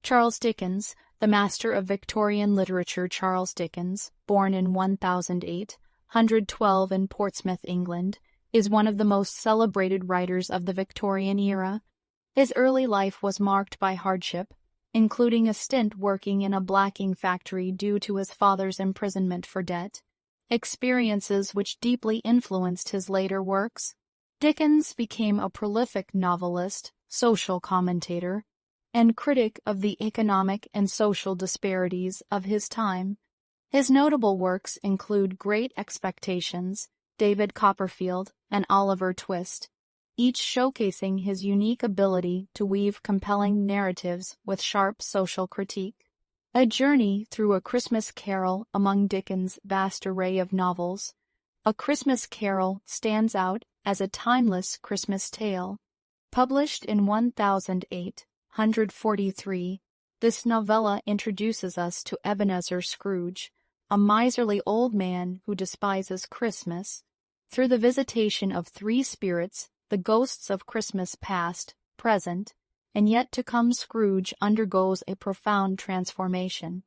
Charles Dickens, the master of Victorian literature. Charles Dickens, born in 1812 in Portsmouth, England, is one of the most celebrated writers of the Victorian era. His early life was marked by hardship, including a stint working in a blacking factory due to his father's imprisonment for debt, experiences which deeply influenced his later works. Dickens became a prolific novelist, social commentator, and critic of the economic and social disparities of his time. His notable works include Great Expectations, David Copperfield, and Oliver Twist, each showcasing his unique ability to weave compelling narratives with sharp social critique. A Journey Through a Christmas Carol. Among Dickens' vast array of novels, A Christmas Carol stands out as a timeless Christmas tale. Published in 1843, this novella introduces us to Ebenezer Scrooge, a miserly old man who despises Christmas. Through the visitation of three spirits, the ghosts of Christmas past, present, and yet to come, Scrooge undergoes a profound transformation.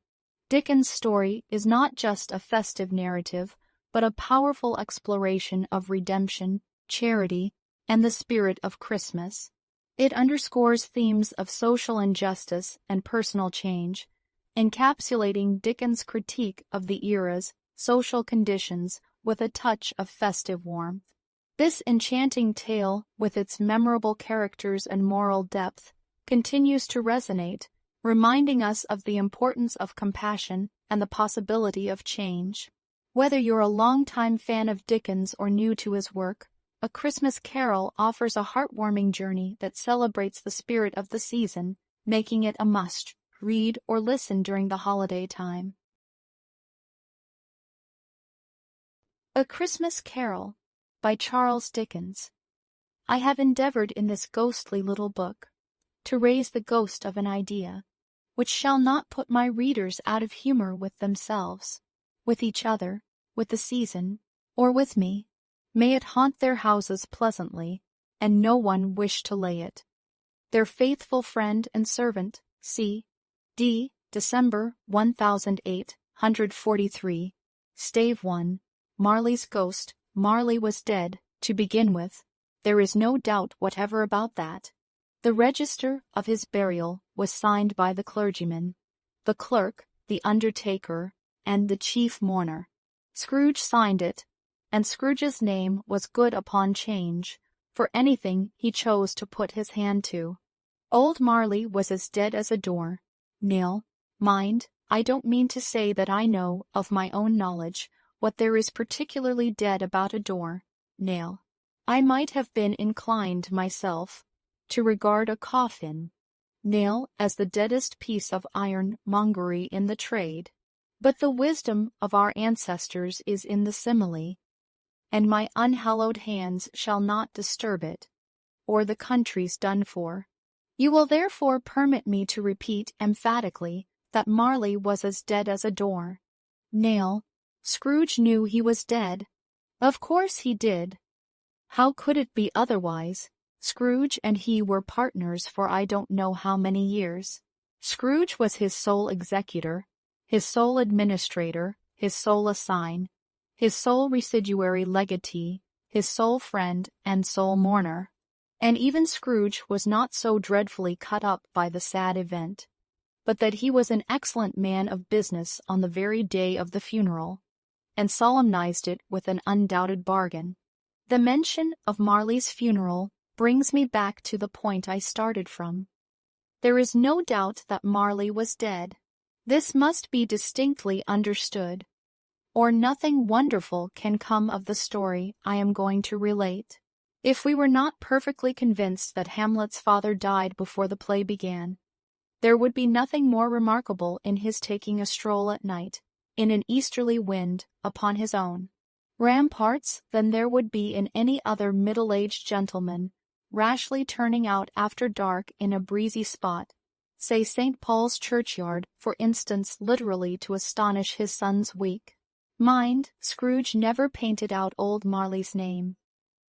Dickens' story is not just a festive narrative, but a powerful exploration of redemption, charity, and the spirit of Christmas. It underscores themes of social injustice and personal change, encapsulating Dickens' critique of the era's social conditions with a touch of festive warmth. This enchanting tale, with its memorable characters and moral depth, continues to resonate, reminding us of the importance of compassion and the possibility of change. Whether you're a longtime fan of Dickens or new to his work, A Christmas Carol offers a heartwarming journey that celebrates the spirit of the season, making it a must-read or listen during the holiday time. A Christmas Carol by Charles Dickens. I have endeavored in this ghostly little book to raise the ghost of an idea, which shall not put my readers out of humor with themselves, with each other, with the season, or with me. May it haunt their houses pleasantly, and no one wish to lay it. Their faithful friend and servant, C. D. December 1843. Stave 1. Marley's ghost. Marley was dead, to begin with. There is no doubt whatever about that. The register of his burial was signed by the clergyman, the clerk, the undertaker, and the chief mourner. Scrooge signed it, and Scrooge's name was good upon change, for anything he chose to put his hand to. Old Marley was as dead as a door. Nil. Mind, I don't mean to say that I know, of my own knowledge, what there is particularly dead about a door. Nail. I might have been inclined myself to regard a coffin, nail, as the deadest piece of ironmongery in the trade. But the wisdom of our ancestors is in the simile, and my unhallowed hands shall not disturb it, or the country's done for. You will therefore permit me to repeat emphatically that Marley was as dead as a door. Nail. Scrooge knew he was dead. Of course he did. How could it be otherwise? Scrooge and he were partners for I don't know how many years. Scrooge was his sole executor, his sole administrator, his sole assign, his sole residuary legatee, his sole friend and sole mourner. And even Scrooge was not so dreadfully cut up by the sad event, but that he was an excellent man of business on the very day of the funeral, and solemnized it with an undoubted bargain. The mention of Marley's funeral brings me back to the point I started from. There is no doubt that Marley was dead. This must be distinctly understood, or nothing wonderful can come of the story I am going to relate. If we were not perfectly convinced that Hamlet's father died before the play began, there would be nothing more remarkable in his taking a stroll at night, in an easterly wind, upon his own ramparts than there would be in any other middle-aged gentleman rashly turning out after dark in a breezy spot, say St. Paul's churchyard, for instance, literally to astonish his son's weak mind. Scrooge never painted out old Marley's name.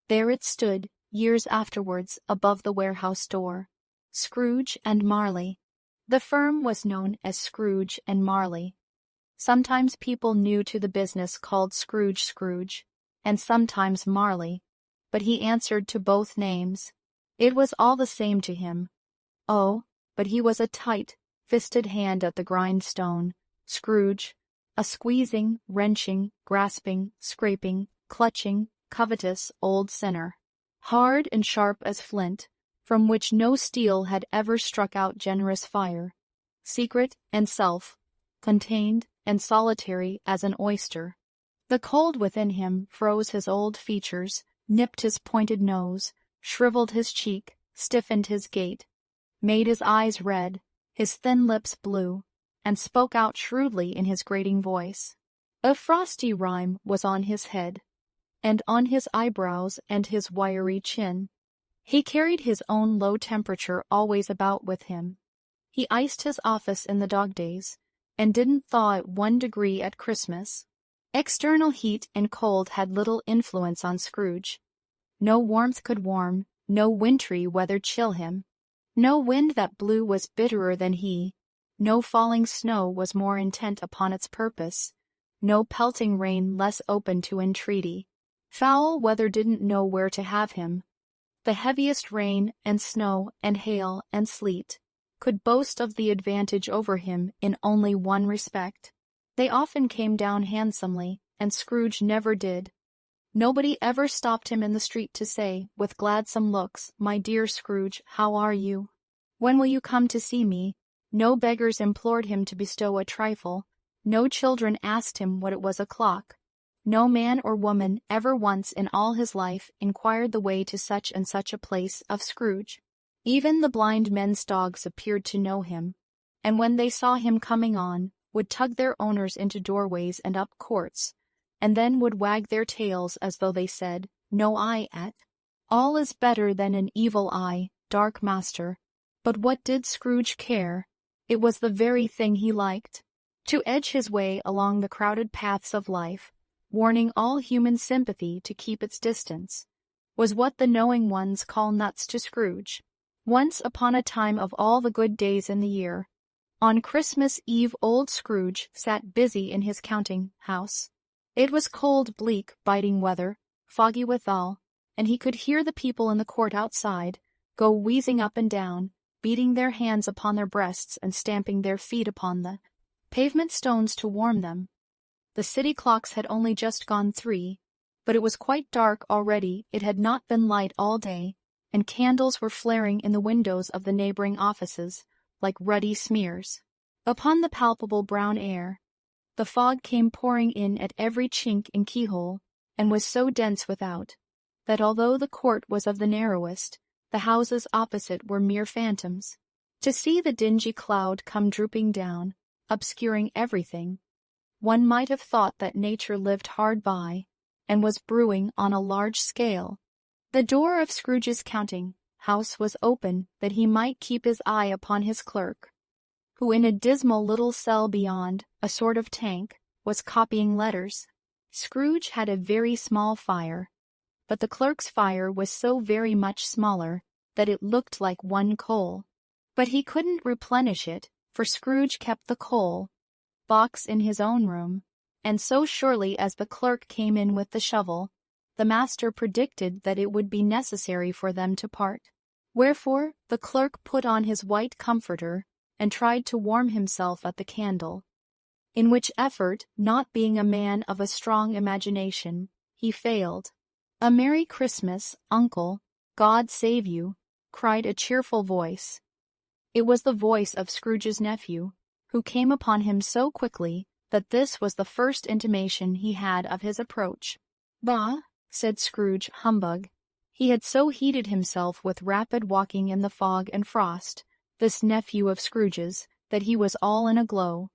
There it stood, years afterwards, above the warehouse door. Scrooge and Marley. The firm was known as Scrooge and Marley. Sometimes people new to the business called Scrooge Scrooge, and sometimes Marley, but he answered to both names. It was all the same to him. Oh, but he was a tight-fisted hand at the grindstone, Scrooge, a squeezing, wrenching, grasping, scraping, clutching, covetous old sinner, hard and sharp as flint, from which no steel had ever struck out generous fire, secret and self-contained and solitary as an oyster. The cold within him froze his old features, nipped his pointed nose, shriveled his cheek, stiffened his gait, made his eyes red, his thin lips blue, and spoke out shrewdly in his grating voice. A frosty rime was on his head, and on his eyebrows and his wiry chin. He carried his own low temperature always about with him. He iced his office in the dog days, and didn't thaw it 1 degree at Christmas. External heat and cold had little influence on Scrooge. No warmth could warm, no wintry weather chill him. No wind that blew was bitterer than he, no falling snow was more intent upon its purpose, no pelting rain less open to entreaty. Foul weather didn't know where to have him. The heaviest rain and snow and hail and sleet could boast of the advantage over him in only one respect. They often came down handsomely, and Scrooge never did. Nobody ever stopped him in the street to say, with gladsome looks, "My dear Scrooge, how are you? When will you come to see me?" No beggars implored him to bestow a trifle. No children asked him what it was o'clock. No man or woman ever once in all his life inquired the way to such and such a place of Scrooge. Even the blind men's dogs appeared to know him, and when they saw him coming on, would tug their owners into doorways and up courts, and then would wag their tails as though they said, "No eye at. All is better than an evil eye, dark master." But what did Scrooge care? It was the very thing he liked. To edge his way along the crowded paths of life, warning all human sympathy to keep its distance, was what the knowing ones call nuts to Scrooge. Once upon a time of all the good days in the year, on Christmas Eve old Scrooge sat busy in his counting-house. It was cold, bleak, biting weather, foggy withal, and he could hear the people in the court outside go wheezing up and down, beating their hands upon their breasts and stamping their feet upon the pavement stones to warm them. The city clocks had only just gone 3, but it was quite dark already. It had not been light all day, and candles were flaring in the windows of the neighboring offices, like ruddy smears. Upon the palpable brown air, the fog came pouring in at every chink and keyhole, and was so dense without, that although the court was of the narrowest, the houses opposite were mere phantoms. To see the dingy cloud come drooping down, obscuring everything, one might have thought that nature lived hard by, and was brewing on a large scale. The door of Scrooge's counting-house was open that he might keep his eye upon his clerk, who in a dismal little cell beyond, a sort of tank, was copying letters. Scrooge had a very small fire, but the clerk's fire was so very much smaller that it looked like one coal. But he couldn't replenish it, for Scrooge kept the coal box in his own room, and so surely as the clerk came in with the shovel, the master predicted that it would be necessary for them to part. Wherefore the clerk put on his white comforter and tried to warm himself at the candle, in which effort, not being a man of a strong imagination, he failed. "A Merry Christmas, Uncle, God save you," cried a cheerful voice. It was the voice of Scrooge's nephew, who came upon him so quickly that this was the first intimation he had of his approach. "Bah," said Scrooge, humbug. He had so heated himself with rapid walking in the fog and frost, this nephew of Scrooge's, that he was all in a glow.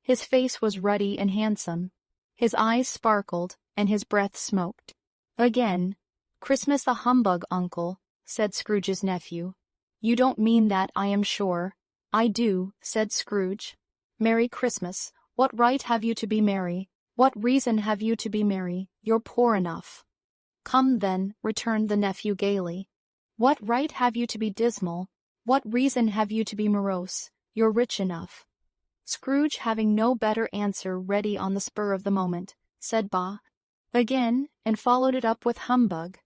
His face was ruddy and handsome, his eyes sparkled, and his breath smoked. "Again, Christmas a humbug, Uncle," said Scrooge's nephew. "You don't mean that, I am sure." "I do," said Scrooge. "Merry Christmas. What right have you to be merry? What reason have you to be merry? You're poor enough." "Come, then," returned the nephew gaily. "What right have you to be dismal? What reason have you to be morose? You're rich enough." Scrooge, having no better answer ready on the spur of the moment, said "Bah!" again, and followed it up with humbug.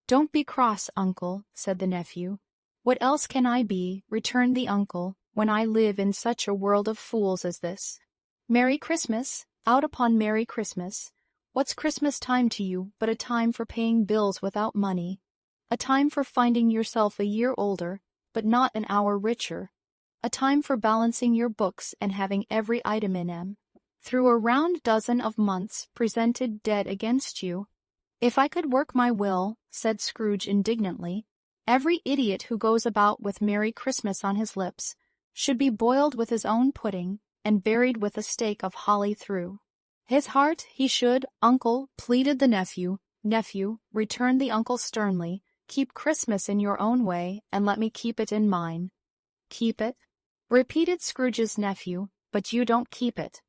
"Don't be cross, uncle," said the nephew. "What else can I be," returned the uncle, "when I live in such a world of fools as this? Merry Christmas! Out upon Merry Christmas! What's Christmas time to you but a time for paying bills without money, a time for finding yourself a year older, but not an hour richer, a time for balancing your books and having every item in them, through a round dozen of months, presented dead against you? If I could work my will," said Scrooge indignantly, "every idiot who goes about with Merry Christmas on his lips should be boiled with his own pudding and buried with a stake of holly through his heart. He should." "Uncle," pleaded the nephew. "Nephew," returned the uncle sternly, "keep Christmas in your own way, and let me keep it in mine." "Keep it?" repeated Scrooge's nephew, "but you don't keep it."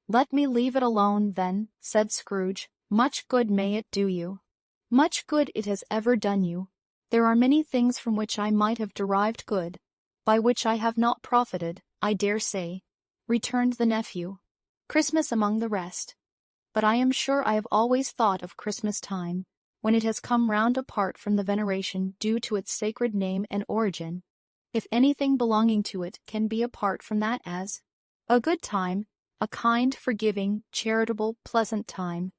"Let me leave it alone, then," said Scrooge. "Much good may it do you." "Much good it has ever done you. There are many things from which I might have derived good, by which I have not profited, I dare say," returned the nephew. "Christmas among the rest. But I am sure I have always thought of Christmas time, when it has come round apart from the veneration due to its sacred name and origin, if anything belonging to it can be apart from that, as a good time, a kind, forgiving, charitable, pleasant time,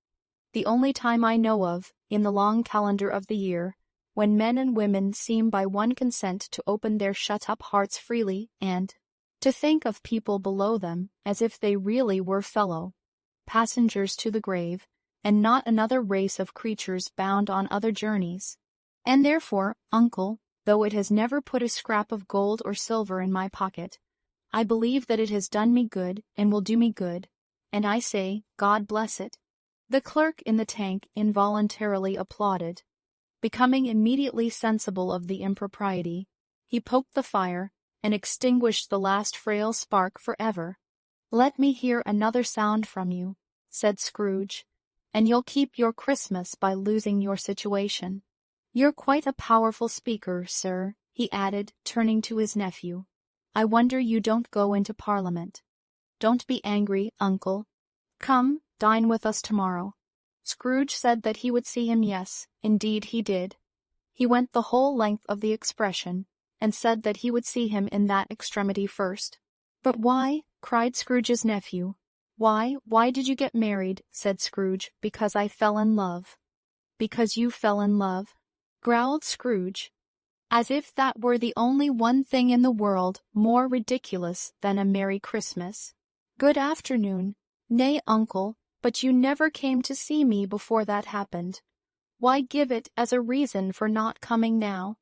the only time I know of, in the long calendar of the year, when men and women seem by one consent to open their shut-up hearts freely, and to think of people below them as if they really were fellow passengers to the grave, and not another race of creatures bound on other journeys. And therefore, uncle, though it has never put a scrap of gold or silver in my pocket, I believe that it has done me good and will do me good, and I say, God bless it." The clerk in the tank involuntarily applauded. Becoming immediately sensible of the impropriety, he poked the fire, and extinguished the last frail spark for ever. "Let me hear another sound from you," said Scrooge, "and you'll keep your Christmas by losing your situation. You're quite a powerful speaker, sir," he added, turning to his nephew. "I wonder you don't go into Parliament. Don't be angry, uncle. Come, dine with us tomorrow." Scrooge said that he would see him. Yes, indeed he did. He went the whole length of the expression, and said that he would see him in that extremity first. "But why?" cried Scrooge's nephew. Why did you get married?" said Scrooge. "Because I fell in love." "Because you fell in love?" growled Scrooge, as if that were the only one thing in the world more ridiculous than a Merry Christmas. "Good afternoon." "Nay, uncle, but you never came to see me before that happened. Why give it as a reason for not coming now?"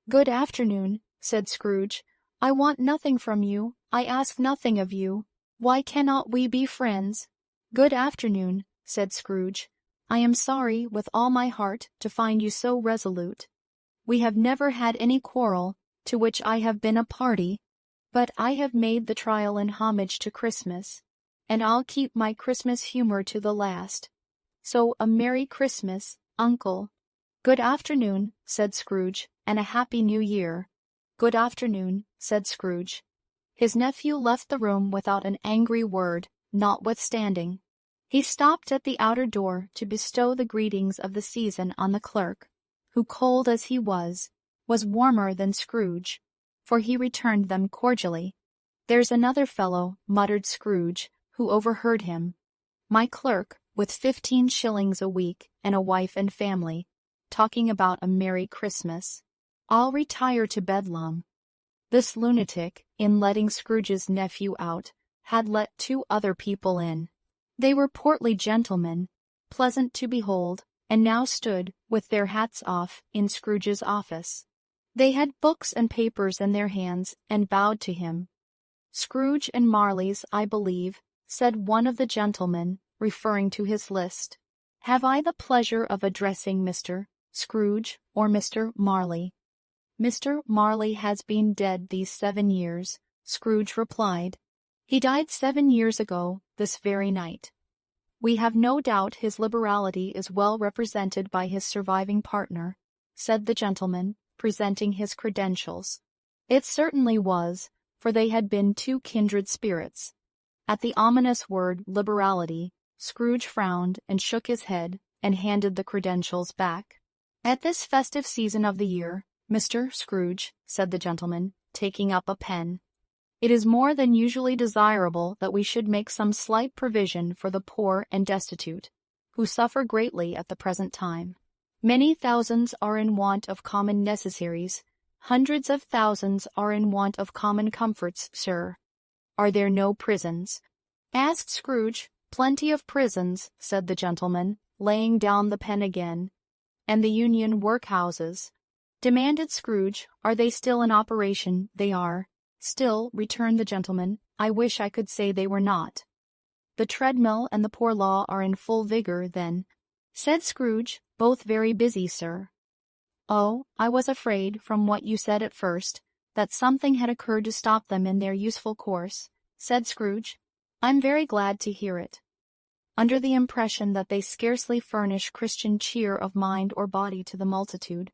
"Good afternoon," said Scrooge. "I want nothing from you. I ask nothing of you. Why cannot we be friends?" "Good afternoon," said Scrooge. "I am sorry with all my heart to find you so resolute. We have never had any quarrel, to which I have been a party, but I have made the trial in homage to Christmas, and I'll keep my Christmas humor to the last. So a Merry Christmas, uncle." "Good afternoon," said Scrooge, "and a Happy New Year." "Good afternoon," said Scrooge. His nephew left the room without an angry word, notwithstanding. He stopped at the outer door to bestow the greetings of the season on the clerk, who, cold as he was warmer than Scrooge, for he returned them cordially. "There's another fellow," muttered Scrooge, who overheard him. "My clerk, with 15 shillings a week and a wife and family, talking about a Merry Christmas. I'll retire to Bedlam." This lunatic, in letting Scrooge's nephew out, had let 2 other people in. They were portly gentlemen, pleasant to behold, and now stood, with their hats off, in Scrooge's office. They had books and papers in their hands, and bowed to him. "Scrooge and Marley's, I believe," said one of the gentlemen, referring to his list. "Have I the pleasure of addressing Mr. Scrooge or Mr. Marley?" "Mr. Marley has been dead these 7 years," Scrooge replied. "He died 7 years ago, this very night. We have no doubt his liberality is well represented by his surviving partner," said the gentleman, presenting his credentials. "It certainly was, for they had been two kindred spirits. At the ominous word liberality, Scrooge frowned and shook his head and handed the credentials back. "At this festive season of the year, Mr. Scrooge," said the gentleman, taking up a pen, "it is more than usually desirable that we should make some slight provision for the poor and destitute, who suffer greatly at the present time. Many thousands are in want of common necessaries. Hundreds of thousands are in want of common comforts, sir. Are there no prisons?" asked Scrooge. "Plenty of prisons," said the gentleman, laying down the pen again. "And the Union workhouses?" demanded Scrooge. "Are they still in operation?" "They are." "Still," returned the gentleman. "I wish I could say they were not." "The treadmill and the poor law are in full vigor, then?" said Scrooge. "Both very busy, sir." "Oh, I was afraid, from what you said at first, that something had occurred to stop them in their useful course," said Scrooge. "I'm very glad to hear it." "Under the impression that they scarcely furnish Christian cheer of mind or body to the multitude,"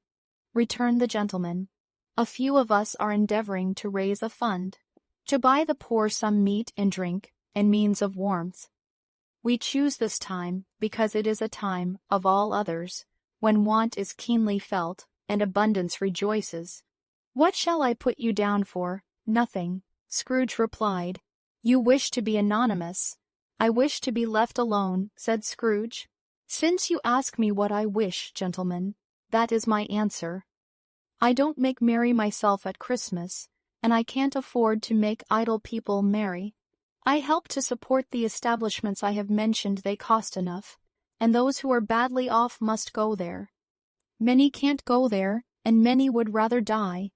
returned the gentleman. "A few of us are endeavoring to raise a fund, to buy the poor some meat and drink, and means of warmth. We choose this time because it is a time, of all others, when want is keenly felt, and abundance rejoices." "What shall I put you down for?" "Nothing," Scrooge replied. "You wish to be anonymous." "I wish to be left alone," said Scrooge. "Since you ask me what I wish, gentlemen, that is my answer. I don't make merry myself at Christmas, and I can't afford to make idle people merry. I help to support the establishments I have mentioned. They cost enough, and those who are badly off must go there. Many can't go there, and many would rather die."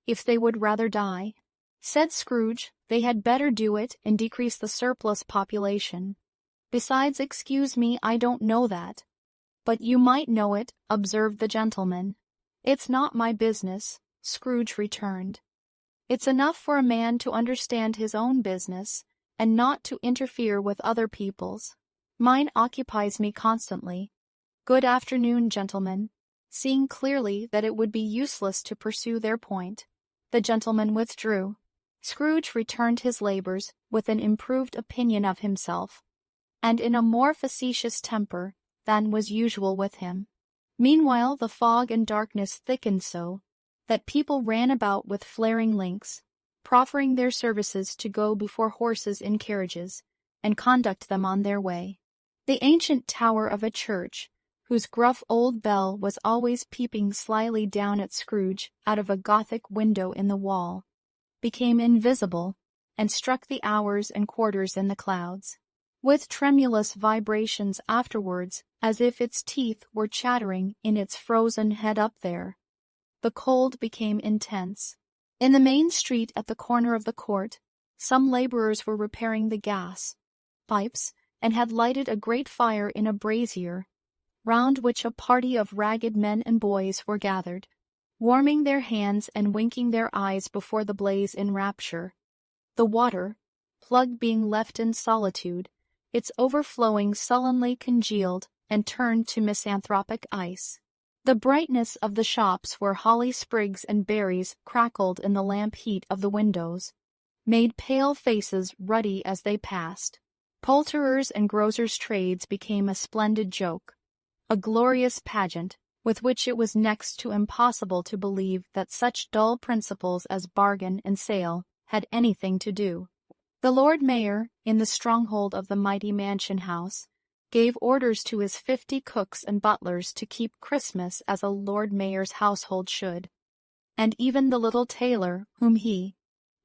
"If they would rather die," said Scrooge, "they had better do it and decrease the surplus population. Besides, excuse me, I don't know that." "But you might know it," observed the gentleman. "It's not my business," Scrooge returned. "It's enough for a man to understand his own business, and not to interfere with other people's. Mine occupies me constantly. Good afternoon, gentlemen." Seeing clearly that it would be useless to pursue their point, the gentleman withdrew. Scrooge returned his labors with an improved opinion of himself, and in a more facetious temper than was usual with him. Meanwhile the fog and darkness thickened so that people ran about with flaring links, proffering their services to go before horses in carriages, and conduct them on their way. The ancient tower of a church, whose gruff old bell was always peeping slyly down at Scrooge out of a Gothic window in the wall, became invisible, and struck the hours and quarters in the clouds, with tremulous vibrations afterwards, as if its teeth were chattering in its frozen head up there. The cold became intense. In the main street at the corner of the court, some laborers were repairing the gas pipes, and had lighted a great fire in a brazier, round which a party of ragged men and boys were gathered, warming their hands and winking their eyes before the blaze in rapture. The water, plug being left in solitude, its overflowing sullenly congealed and turned to misanthropic ice. The brightness of the shops where holly sprigs and berries crackled in the lamp heat of the windows made pale faces ruddy as they passed. Poulterers' and grocers' trades became a splendid joke, a glorious pageant, with which it was next to impossible to believe that such dull principles as bargain and sale had anything to do. The Lord Mayor, in the stronghold of the mighty mansion house, gave orders to his 50 cooks and butlers to keep Christmas as a Lord Mayor's household should, and even the little tailor, whom he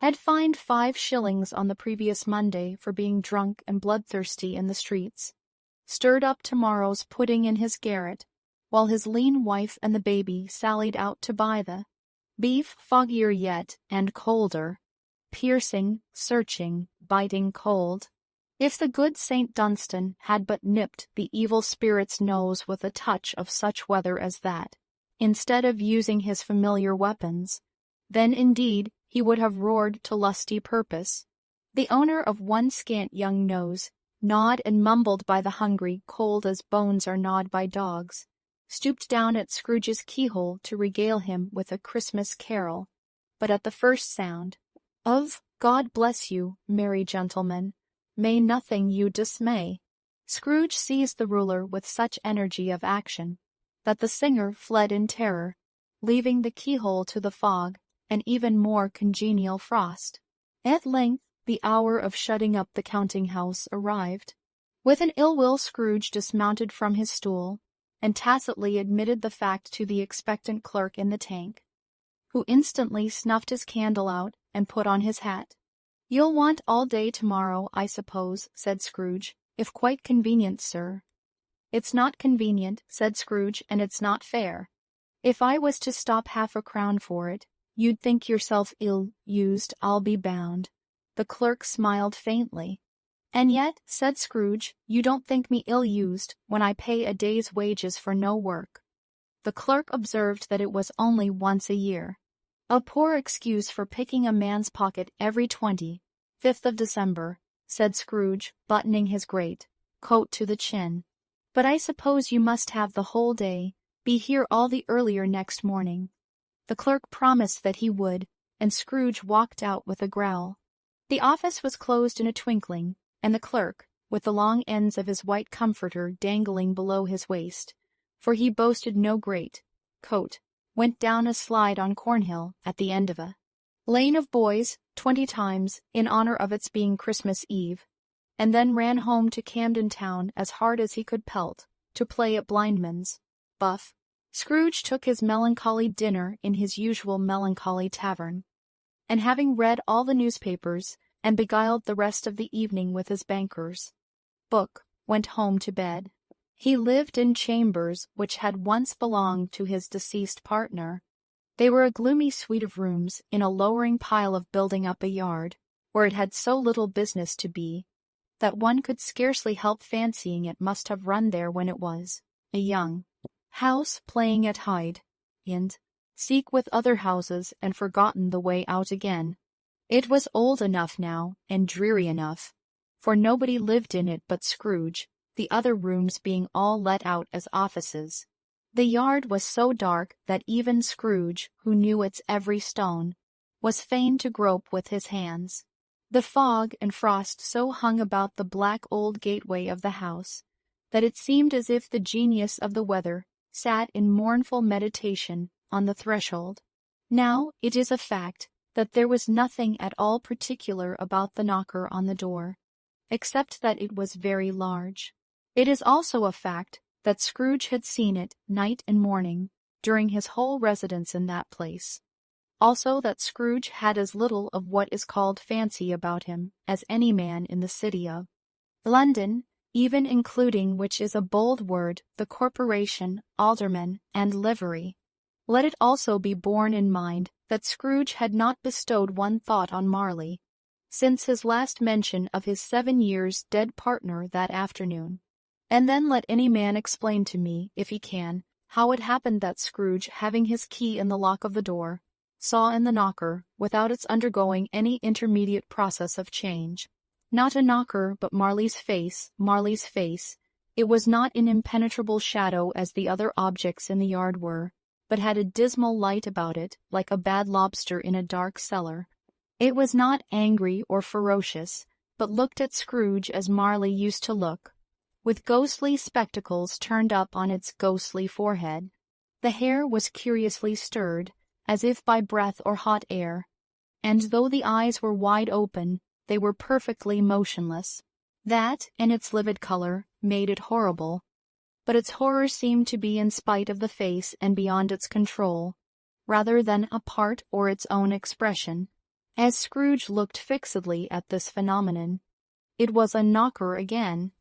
had fined 5 shillings on the previous Monday for being drunk and bloodthirsty in the streets, stirred up tomorrow's pudding in his garret, while his lean wife and the baby sallied out to buy the beef, foggier yet and colder, piercing, searching, biting cold. If the good St. Dunstan had but nipped the evil spirit's nose with a touch of such weather as that, instead of using his familiar weapons, then indeed he would have roared to lusty purpose. The owner of one scant young nose, gnawed and mumbled by the hungry, cold as bones are gnawed by dogs, stooped down at Scrooge's keyhole to regale him with a Christmas carol, but at the first sound of God bless you, merry gentlemen. May nothing you dismay. Scrooge seized the ruler with such energy of action that the singer fled in terror, leaving the keyhole to the fog and even more congenial frost. At length, the hour of shutting up the counting-house arrived. With an ill will, Scrooge dismounted from his stool and tacitly admitted the fact to the expectant clerk in the tank, who instantly snuffed his candle out and put on his hat. "You'll want all day tomorrow, I suppose," said Scrooge. "If quite convenient, sir." "It's not convenient," said Scrooge, "and it's not fair. If I was to stop half a crown for it, you'd think yourself ill-used, I'll be bound." The clerk smiled faintly. "And yet," said Scrooge, "you don't think me ill-used when I pay a day's wages for no work." The clerk observed that it was only once a year. "A poor excuse for picking a man's pocket every 25th of December," said Scrooge, buttoning his great coat to the chin. "But I suppose you must have the whole day, be here all the earlier next morning." The clerk promised that he would, and Scrooge walked out with a growl. The office was closed in a twinkling, and the clerk, with the long ends of his white comforter dangling below his waist, for he boasted no great coat, went down a slide on Cornhill at the end of a lane of boys 20 times in honor of its being Christmas Eve, and then ran home to Camden Town as hard as he could pelt, to play at blindman's buff. Scrooge took his melancholy dinner in his usual melancholy tavern, and having read all the newspapers and beguiled the rest of the evening with his banker's book, went home to bed. He lived in chambers which had once belonged to his deceased partner. They were a gloomy suite of rooms in a lowering pile of building up a yard, where it had so little business to be, that one could scarcely help fancying it must have run there when it was a young house playing at hide and seek with other houses and forgotten the way out again. It was old enough now, and dreary enough, for nobody lived in it but Scrooge, the other rooms being all let out as offices. The yard was so dark that even Scrooge, who knew its every stone, was fain to grope with his hands. The fog and frost so hung about the black old gateway of the house that it seemed as if the genius of the weather sat in mournful meditation on the threshold. Now it is a fact that there was nothing at all particular about the knocker on the door, except that it was very large. It is also a fact that Scrooge had seen it night and morning during his whole residence in that place. Also that Scrooge had as little of what is called fancy about him as any man in the city of London, even including, which is a bold word, the corporation, aldermen, and livery. Let it also be borne in mind that Scrooge had not bestowed one thought on Marley since his last mention of his 7 years dead partner that afternoon. And then let any man explain to me, if he can, how it happened that Scrooge, having his key in the lock of the door, saw in the knocker, without its undergoing any intermediate process of change, not a knocker but Marley's face. It was not in impenetrable shadow as the other objects in the yard were, but had a dismal light about it, like a bad lobster in a dark cellar. It was not angry or ferocious, but looked at Scrooge as Marley used to look, with ghostly spectacles turned up on its ghostly forehead. The hair was curiously stirred, as if by breath or hot air, and though the eyes were wide open, they were perfectly motionless. That, and its livid color, made it horrible, but its horror seemed to be in spite of the face and beyond its control, rather than a part or its own expression. As Scrooge looked fixedly at this phenomenon, it was a knocker again.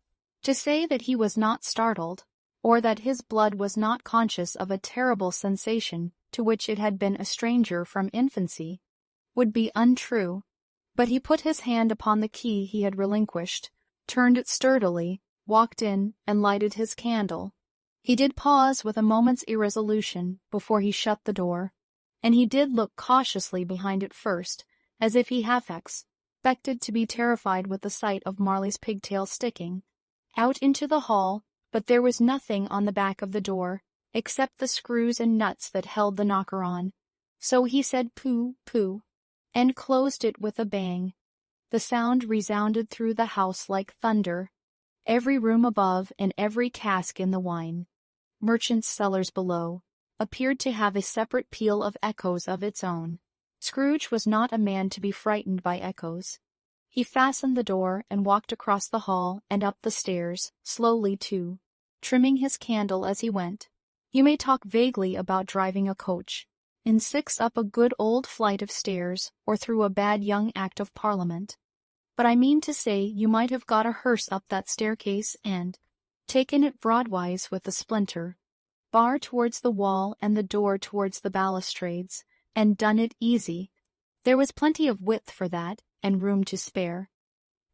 To say that he was not startled, or that his blood was not conscious of a terrible sensation to which it had been a stranger from infancy, would be untrue. But he put his hand upon the key he had relinquished, turned it sturdily, walked in, and lighted his candle. He did pause with a moment's irresolution before he shut the door, and he did look cautiously behind it first, as if he half expected to be terrified with the sight of Marley's pigtail sticking out into the hall, but there was nothing on the back of the door, except the screws and nuts that held the knocker on. So he said, "Pooh, pooh," and closed it with a bang. The sound resounded through the house like thunder. Every room above and every cask in the wine, merchants' cellars below, appeared to have a separate peal of echoes of its own. Scrooge was not a man to be frightened by echoes. He fastened the door and walked across the hall and up the stairs, slowly too, trimming his candle as he went. You may talk vaguely about driving a coach in 6 up a good old flight of stairs or through a bad young Act of Parliament, but I mean to say you might have got a hearse up that staircase and taken it broadwise with a splinter bar towards the wall and the door towards the balustrades, and done it easy. There was plenty of width for that, and room to spare,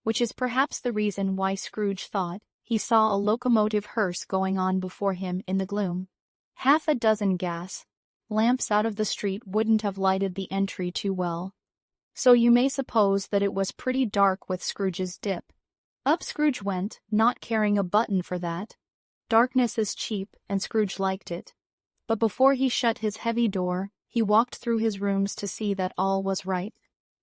which is perhaps the reason why Scrooge thought he saw a locomotive hearse going on before him in the gloom. Half a dozen gas lamps out of the street wouldn't have lighted the entry too well, so you may suppose that it was pretty dark with Scrooge's dip. Up Scrooge went, not caring a button for that. Darkness is cheap, and Scrooge liked it. But before he shut his heavy door, he walked through his rooms to see that all was right.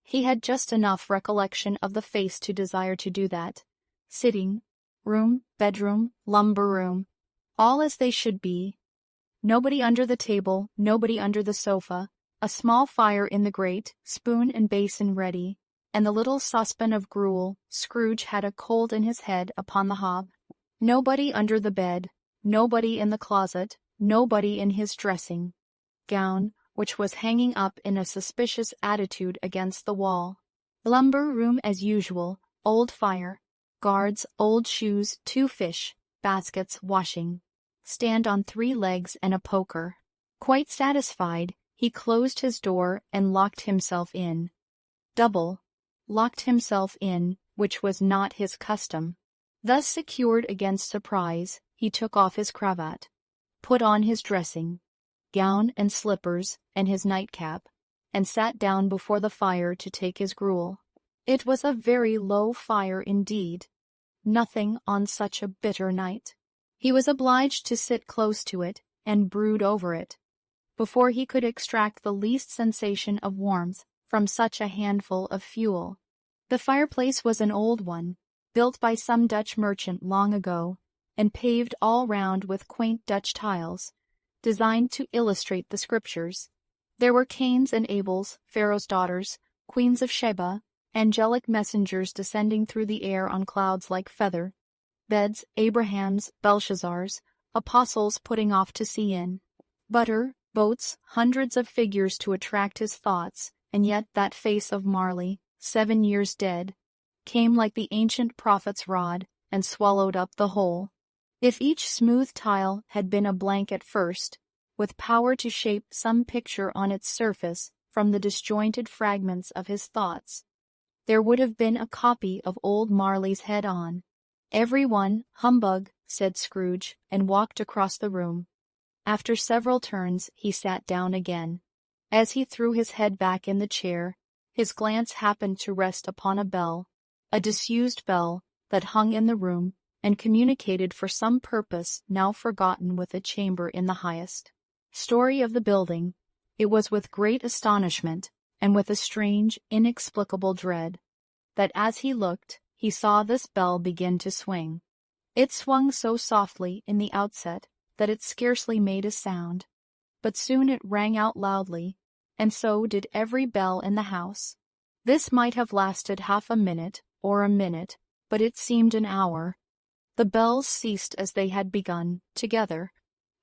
He had just enough recollection of the face to desire to do that. Sitting room, bedroom, lumber room, all as they should be. Nobody under the table, nobody under the sofa, a small fire in the grate, spoon and basin ready, and the little saucepan of gruel. Scrooge had a cold in his head upon the hob. Nobody under the bed, nobody in the closet, nobody in his dressing gown, which was hanging up in a suspicious attitude against the wall. Lumber room as usual, old fire, guards, old shoes, 2 fish baskets, washing stand on 3 legs and a poker. Quite satisfied, he closed his door and locked himself in. Locked himself in, which was not his custom. Thus secured against surprise, he took off his cravat, put on his dressing gown and slippers and his nightcap, and sat down before the fire to take his gruel. It was a very low fire indeed. Nothing on such a bitter night. He was obliged to sit close to it and brood over it, before he could extract the least sensation of warmth from such a handful of fuel. The fireplace was an old one, built by some Dutch merchant long ago, and paved all round with quaint Dutch tiles, designed to illustrate the Scriptures. There were Cains and Abels, Pharaoh's daughters, queens of Sheba, angelic messengers descending through the air on clouds like feather, beds, Abrahams, Belshazzars, apostles putting off to sea in, butter, boats, hundreds of figures to attract his thoughts, and yet that face of Marley, 7 years dead, came like the ancient prophet's rod, and swallowed up the whole. If each smooth tile had been a blank at first, with power to shape some picture on its surface from the disjointed fragments of his thoughts, there would have been a copy of old Marley's head on. Every one, humbug, said Scrooge, and walked across the room. After several turns, he sat down again. As he threw his head back in the chair, his glance happened to rest upon a bell, a disused bell that hung in the room and communicated for some purpose now forgotten with a chamber in the highest story of the building. It was with great astonishment, and with a strange, inexplicable dread, that as he looked, he saw this bell begin to swing. It swung so softly in the outset that it scarcely made a sound, but soon it rang out loudly, and so did every bell in the house. This might have lasted half a minute, or a minute, but it seemed an hour. The bells ceased as they had begun, together.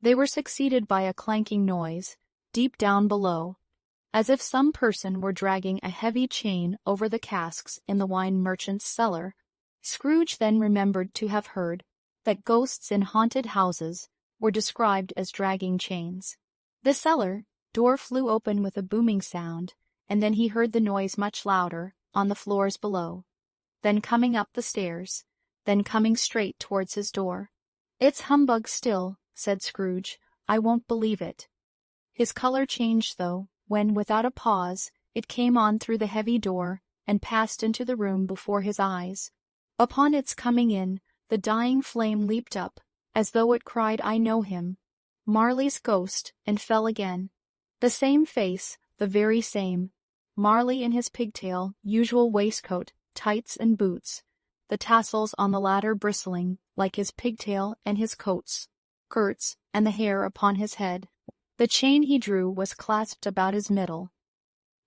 They were succeeded by a clanking noise, deep down below, as if some person were dragging a heavy chain over the casks in the wine merchant's cellar. Scrooge then remembered to have heard that ghosts in haunted houses were described as dragging chains. The cellar door flew open with a booming sound, and then he heard the noise much louder, on the floors below, then coming up the stairs, then coming straight towards his door. "It's humbug still," said Scrooge. "I won't believe it." His color changed, though, when, without a pause, it came on through the heavy door and passed into the room before his eyes. Upon its coming in, the dying flame leaped up, as though it cried, "I know him," Marley's ghost, and fell again. The same face, the very same, Marley in his pigtail, usual waistcoat, tights and boots, the tassels on the latter bristling, like his pigtail and his coat's skirts, and the hair upon his head. The chain he drew was clasped about his middle.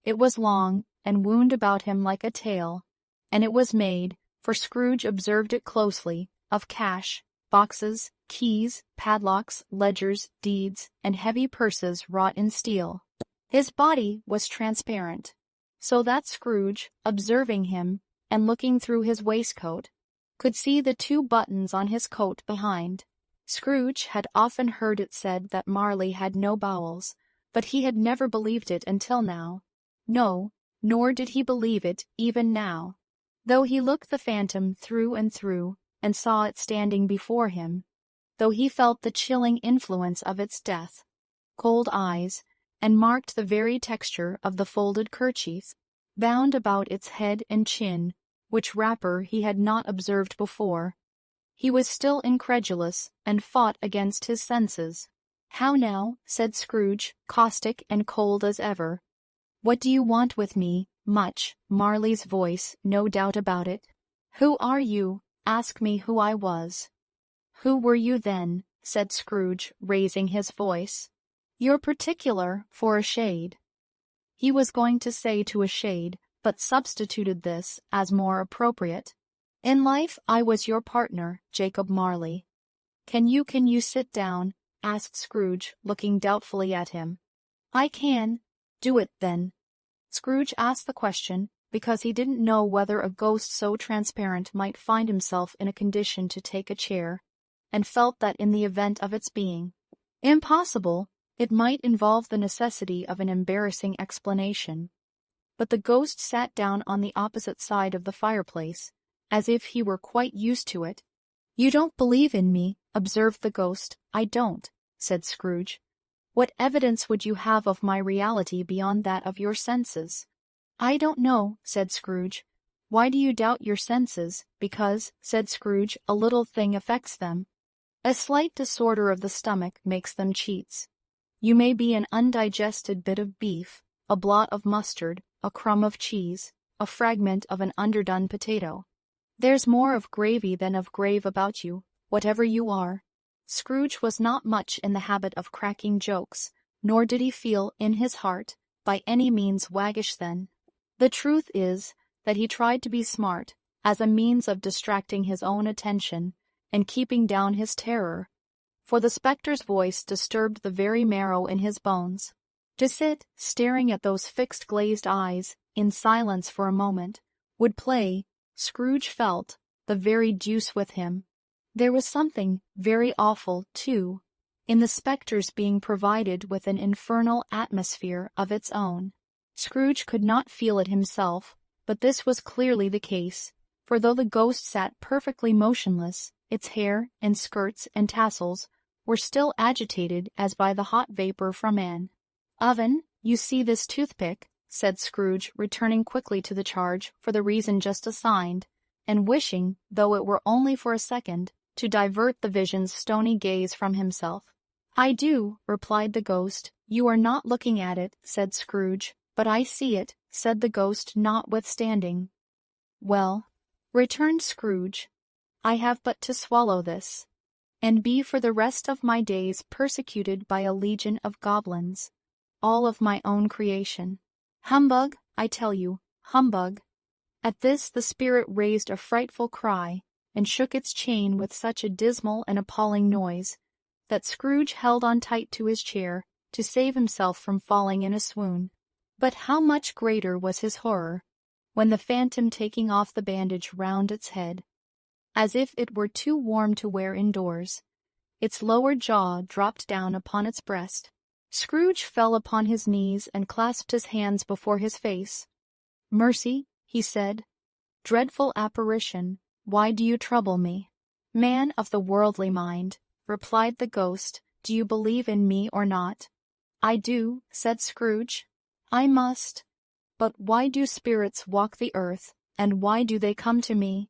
It was long, and wound about him like a tail, and it was made, for Scrooge observed it closely, of cash, boxes, keys, padlocks, ledgers, deeds, and heavy purses wrought in steel. His body was transparent, so that Scrooge, observing him, and looking through his waistcoat, could see the 2 buttons on his coat behind. Scrooge had often heard it said that Marley had no bowels, but he had never believed it until now. No, nor did he believe it even now, though he looked the phantom through and through, and saw it standing before him, though he felt the chilling influence of its death, cold eyes, and marked the very texture of the folded kerchief, bound about its head and chin, which wrapper he had not observed before. He was still incredulous, and fought against his senses. "How now?" said Scrooge, caustic and cold as ever. "What do you want with me?" Much, Marley's voice, no doubt about it. "Who are you? Ask me who I was." "Who were you then?" said Scrooge, raising his voice. "You're particular, for a shade." He was going to say to a shade, but substituted this as more appropriate. "In life I was your partner, Jacob Marley." Can you sit down?" asked Scrooge, looking doubtfully at him. "I can." "Do it, then." Scrooge asked the question because he didn't know whether a ghost so transparent might find himself in a condition to take a chair, and felt that in the event of its being impossible, it might involve the necessity of an embarrassing explanation. But the ghost sat down on the opposite side of the fireplace, as if he were quite used to it. "You don't believe in me," observed the ghost. "I don't," said Scrooge. "What evidence would you have of my reality beyond that of your senses?" "I don't know," said Scrooge. "Why do you doubt your senses?" "Because," said Scrooge, "a little thing affects them. A slight disorder of the stomach makes them cheats. You may be an undigested bit of beef, a blot of mustard, a crumb of cheese, a fragment of an underdone potato. There's more of gravy than of grave about you, whatever you are." Scrooge was not much in the habit of cracking jokes, nor did he feel, in his heart, by any means waggish then. The truth is, that he tried to be smart, as a means of distracting his own attention, and keeping down his terror, for the spectre's voice disturbed the very marrow in his bones. To sit, staring at those fixed glazed eyes, in silence for a moment, would play, Scrooge felt, the very deuce with him. There was something very awful, too, in the spectre's being provided with an infernal atmosphere of its own. Scrooge could not feel it himself, but this was clearly the case, for though the ghost sat perfectly motionless, its hair and skirts and tassels were still agitated as by the hot vapor from an oven. "You see this toothpick?" said Scrooge, returning quickly to the charge for the reason just assigned, and wishing, though it were only for a second, to divert the vision's stony gaze from himself. "I do," replied the ghost. "You are not looking at it," said Scrooge. "But I see it," said the ghost, notwithstanding. "Well," returned Scrooge, "I have but to swallow this, and be for the rest of my days persecuted by a legion of goblins, all of my own creation. Humbug, I tell you, humbug." At this the spirit raised a frightful cry, and shook its chain with such a dismal and appalling noise, that Scrooge held on tight to his chair to save himself from falling in a swoon. But how much greater was his horror, when the phantom, taking off the bandage round its head, as if it were too warm to wear indoors, its lower jaw dropped down upon its breast. Scrooge fell upon his knees and clasped his hands before his face. "Mercy," he said, "dreadful apparition, why do you trouble me?" "Man of the worldly mind," replied the ghost, "do you believe in me or not?" "I do," said Scrooge. "I must. But why do spirits walk the earth, and why do they come to me?"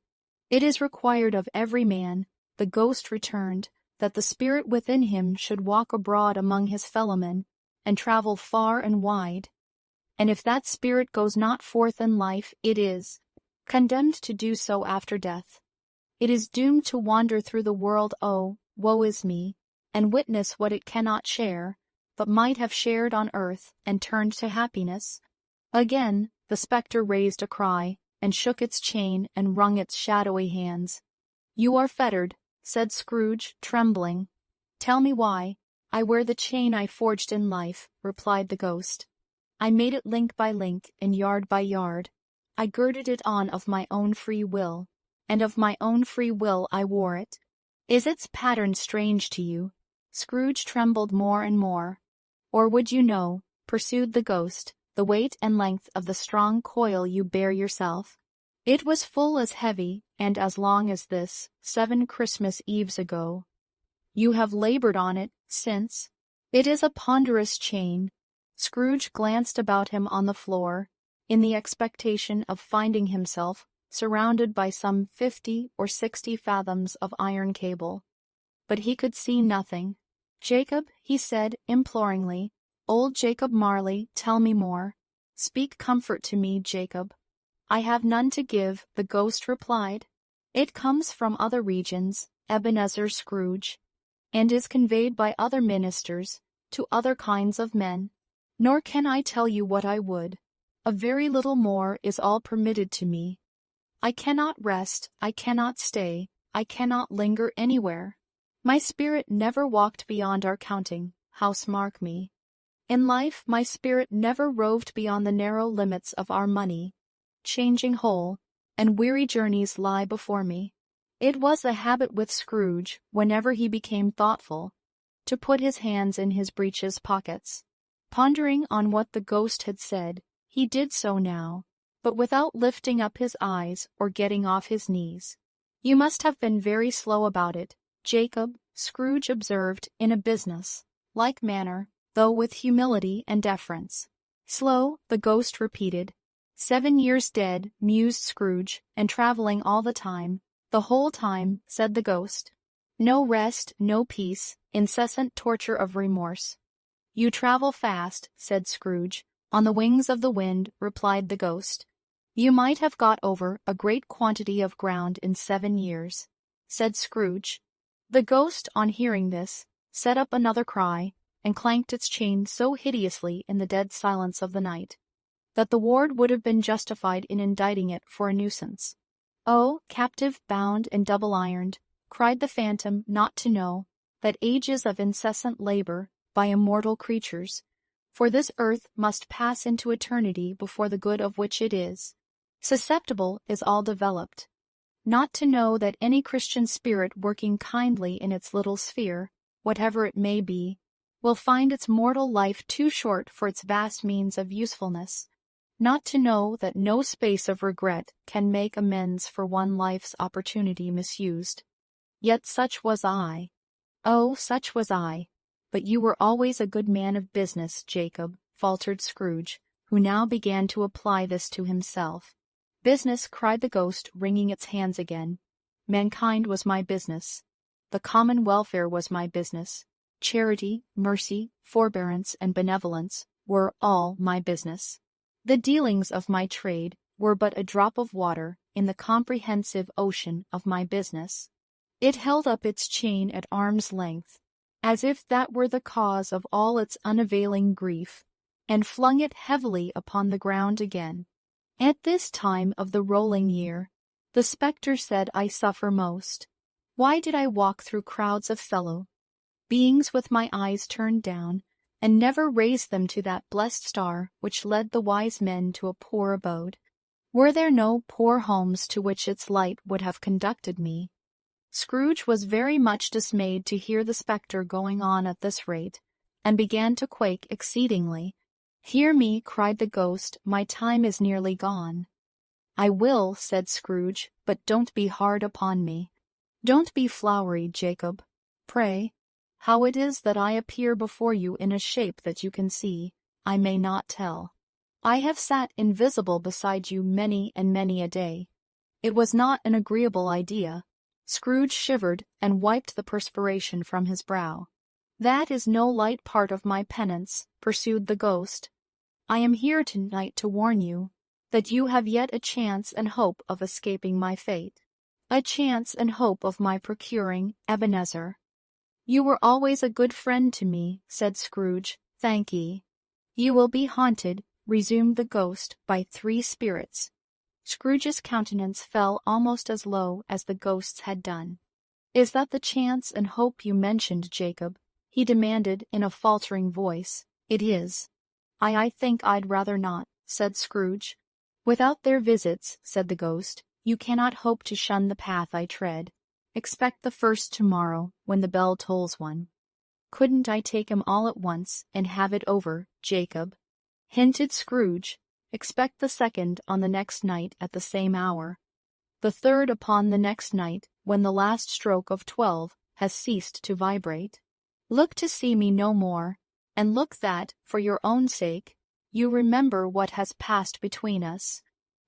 "It is required of every man," the ghost returned, "that the spirit within him should walk abroad among his fellowmen, and travel far and wide. and if that spirit goes not forth in life, it is condemned to do so after death. It is doomed to wander through the world, oh, woe is me, and witness what it cannot share, but might have shared on earth, and turned to happiness. Again, the spectre raised a cry, and shook its chain, and wrung its shadowy hands. "You are fettered," said Scrooge, trembling. "Tell me why." "I wear the chain I forged in life," replied the ghost. "I made it link by link, and yard by yard. I girded it on of my own free will, and of my own free will I wore it. Is its pattern strange to you?" Scrooge trembled more and more. "Or would you know," pursued the ghost, "the weight and length of the strong coil you bear yourself? It was full as heavy, and as long as this, 7 Christmas Eves ago. You have labored on it since. It is a ponderous chain." Scrooge glanced about him on the floor, in the expectation of finding himself surrounded by some 50 or 60 fathoms of iron cable. But he could see nothing. "Jacob," he said imploringly, "old Jacob Marley, tell me more. Speak comfort to me, Jacob." "I have none to give," the ghost replied. "It comes from other regions, Ebenezer Scrooge, and is conveyed by other ministers to other kinds of men. Nor can I tell you what I would. A very little more is all permitted to me. I cannot rest, I cannot stay, I cannot linger anywhere. My spirit never walked beyond our counting house, mark me. In life my spirit never roved beyond the narrow limits of our money, changing whole, and weary journeys lie before me." It was a habit with Scrooge, whenever he became thoughtful, to put his hands in his breeches pockets. Pondering on what the ghost had said, he did so now, but without lifting up his eyes or getting off his knees. "You must have been very slow about it, Jacob," Scrooge observed in a business-like manner, though with humility and deference. "Slow," the ghost repeated. "7 years dead," mused Scrooge, "and travelling all the time." "The whole time," said the ghost. "No rest, no peace, incessant torture of remorse." "You travel fast," said Scrooge. "On the wings of the wind," replied the ghost. "You might have got over a great quantity of ground in 7 years," said Scrooge. The ghost, on hearing this, set up another cry, and clanked its chain so hideously in the dead silence of the night, that the ward would have been justified in indicting it for a nuisance. "Oh, captive, bound, and double-ironed," cried the phantom, "not to know that ages of incessant labor by immortal creatures, for this earth must pass into eternity before the good of which it is susceptible is all developed. Not to know that any Christian spirit working kindly in its little sphere, whatever it may be, will find its mortal life too short for its vast means of usefulness. Not to know that no space of regret can make amends for one life's opportunity misused. Yet such was I. Oh, such was I. But you were always a good man of business, Jacob," faltered Scrooge, who now began to apply this to himself. "Business," cried the ghost, wringing its hands again. "Mankind was my business. The common welfare was my business. Charity, mercy, forbearance, and benevolence were all my business. The dealings of my trade were but a drop of water in the comprehensive ocean of my business. It held up its chain at arm's length, as if that were the cause of all its unavailing grief, and flung it heavily upon the ground again. At this time of the rolling year, the spectre said, I suffer most. Why did I walk through crowds of fellow beings with my eyes turned down, and never raise them to that blessed star which led the wise men to a poor abode? Were there no poor homes to which its light would have conducted me? Scrooge was very much dismayed to hear the spectre going on at this rate, and began to quake exceedingly. "Hear me," cried the ghost, "my time is nearly gone." "I will," said Scrooge, "but don't be hard upon me. Don't be flowery, Jacob. Pray, how it is that I appear before you in a shape that you can see, I may not tell. I have sat invisible beside you many and many a day. It was not an agreeable idea." Scrooge shivered and wiped the perspiration from his brow. "That is no light part of my penance," pursued the ghost. I am here tonight to warn you that you have yet a chance and hope of escaping my fate. A chance and hope of my procuring Ebenezer. You were always a good friend to me, said Scrooge. Thank ye. You will be haunted, resumed the ghost, by 3 spirits. Scrooge's countenance fell almost as low as the ghost's had done. Is that the chance and hope you mentioned, Jacob? He demanded in a faltering voice. It is. I think I'd rather not, said Scrooge. Without their visits, said the ghost, you cannot hope to shun the path I tread. Expect the first tomorrow, when the bell tolls 1. Couldn't I take 'em all at once, and have it over, Jacob? Hinted Scrooge. Expect the second on the next night at the same hour. The third upon the next night, when the last stroke of 12 has ceased to vibrate. Look to see me no more, and look that, for your own sake, you remember what has passed between us.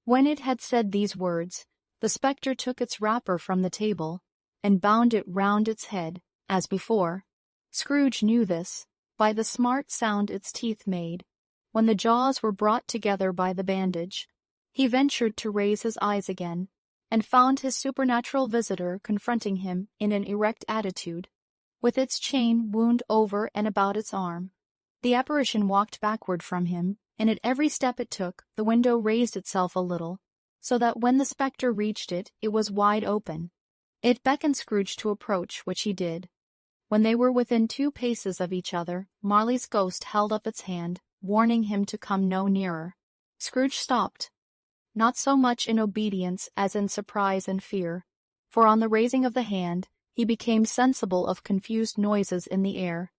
When it had said these words, the spectre took its wrapper from the table, and bound it round its head, as before. Scrooge knew this, by the smart sound its teeth made, when the jaws were brought together by the bandage. He ventured to raise his eyes again, and found his supernatural visitor confronting him in an erect attitude, with its chain wound over and about its arm. The apparition walked backward from him, and at every step it took, the window raised itself a little, so that when the spectre reached it, it was wide open. It beckoned Scrooge to approach, which he did. When they were within 2 paces of each other, Marley's ghost held up its hand, warning him to come no nearer. Scrooge stopped, not so much in obedience as in surprise and fear, for on the raising of the hand, he became sensible of confused noises in the air,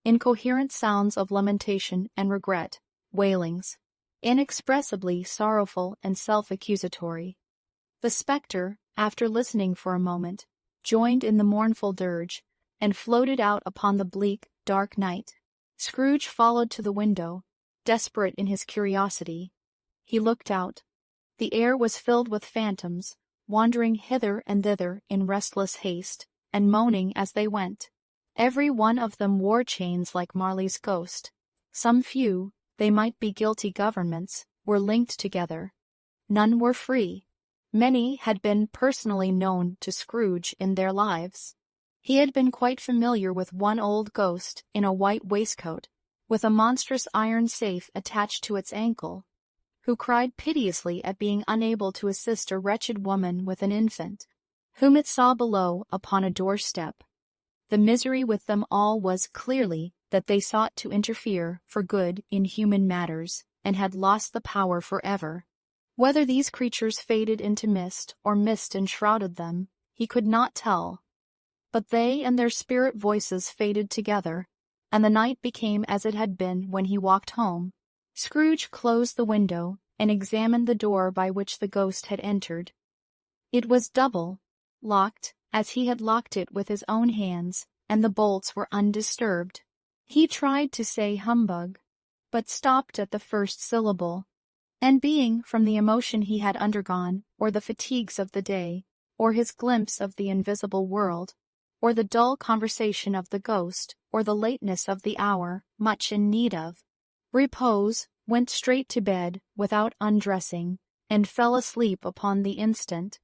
incoherent sounds of lamentation and regret, wailings, inexpressibly sorrowful and self-accusatory. The spectre, after listening for a moment, joined in the mournful dirge, and floated out upon the bleak, dark night. Scrooge followed to the window, desperate in his curiosity. He looked out. The air was filled with phantoms, wandering hither and thither in restless haste, and moaning as they went. Every one of them wore chains like Marley's ghost. Some few, they might be guilty governments, were linked together. None were free. Many had been personally known to Scrooge in their lives. He had been quite familiar with one old ghost in a white waistcoat, with a monstrous iron safe attached to its ankle, who cried piteously at being unable to assist a wretched woman with an infant, whom it saw below upon a doorstep. The misery with them all was clearly that they sought to interfere for good in human matters, and had lost the power forever. Whether these creatures faded into mist, or mist enshrouded them, he could not tell. But they and their spirit voices faded together, and the night became as it had been when he walked home. Scrooge closed the window, and examined the door by which the ghost had entered. It was double, locked, as he had locked it with his own hands, and the bolts were undisturbed. He tried to say humbug, but stopped at the first syllable, and being, from the emotion he had undergone, or the fatigues of the day, or his glimpse of the invisible world, or the dull conversation of the ghost, or the lateness of the hour, much in need of repose, went straight to bed without undressing, and fell asleep upon the instant.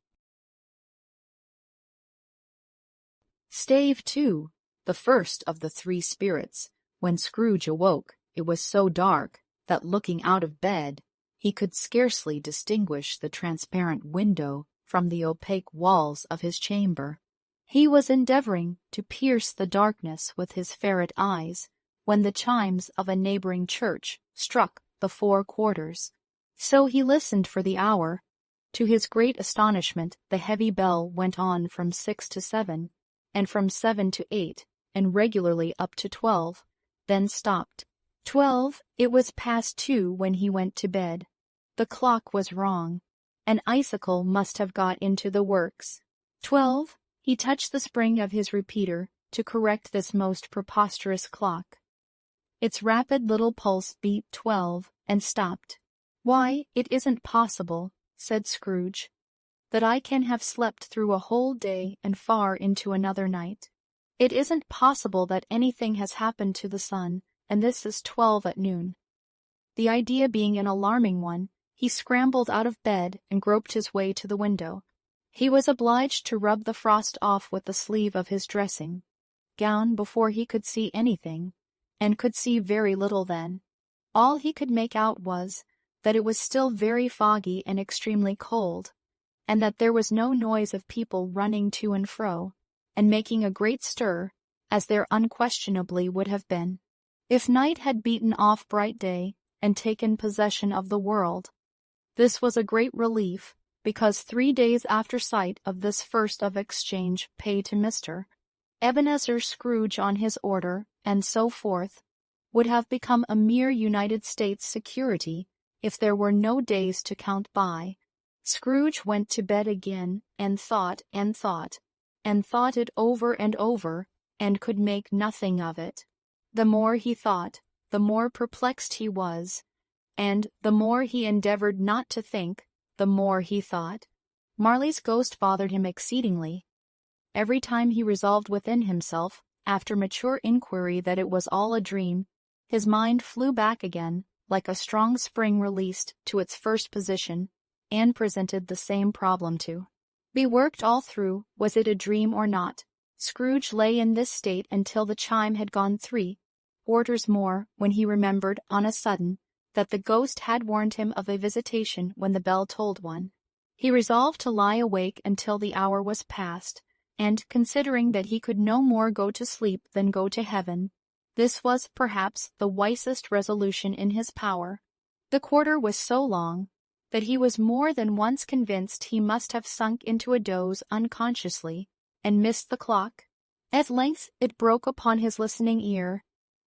Stave, too, the first of the 3 spirits, when Scrooge awoke, it was so dark that, looking out of bed, he could scarcely distinguish the transparent window from the opaque walls of his chamber. He was endeavoring to pierce the darkness with his ferret eyes, when the chimes of a neighboring church struck the 4 quarters. So he listened for the hour. To his great astonishment, the heavy bell went on from 6 to 7, and from 7 to 8, and regularly up to 12, then stopped. 12, it was past 2 when he went to bed. The clock was wrong. An icicle must have got into the works. 12, he touched the spring of his repeater to correct this most preposterous clock. Its rapid little pulse beat 12, and stopped. "Why, it isn't possible," said Scrooge, "that I can have slept through a whole day and far into another night. It isn't possible that anything has happened to the sun, and this is 12 at noon." The idea being an alarming one, he scrambled out of bed and groped his way to the window. He was obliged to rub the frost off with the sleeve of his dressing gown before he could see anything, and could see very little then. All he could make out was that it was still very foggy and extremely cold, and that there was no noise of people running to and fro, and making a great stir, as there unquestionably would have been, if night had beaten off bright day and taken possession of the world. This was a great relief, because 3 days after sight of this first of exchange pay to Mr. Ebenezer Scrooge on his order, and so forth, would have become a mere United States security if there were no days to count by. Scrooge went to bed again, and thought it over and over, and could make nothing of it. The more he thought, the more perplexed he was, and the more he endeavored not to think, the more he thought. Marley's ghost bothered him exceedingly. Every time he resolved within himself, after mature inquiry, that it was all a dream, his mind flew back again, like a strong spring released, to its first position, and presented the same problem to be worked all through, was it a dream or not? Scrooge lay in this state until the chime had gone 3 quarters more, when he remembered, on a sudden, that the ghost had warned him of a visitation when the bell tolled 1. He resolved to lie awake until the hour was past, and, considering that he could no more go to sleep than go to heaven, this was perhaps the wisest resolution in his power. The quarter was so long that he was more than once convinced he must have sunk into a doze unconsciously, and missed the clock. At length it broke upon his listening ear.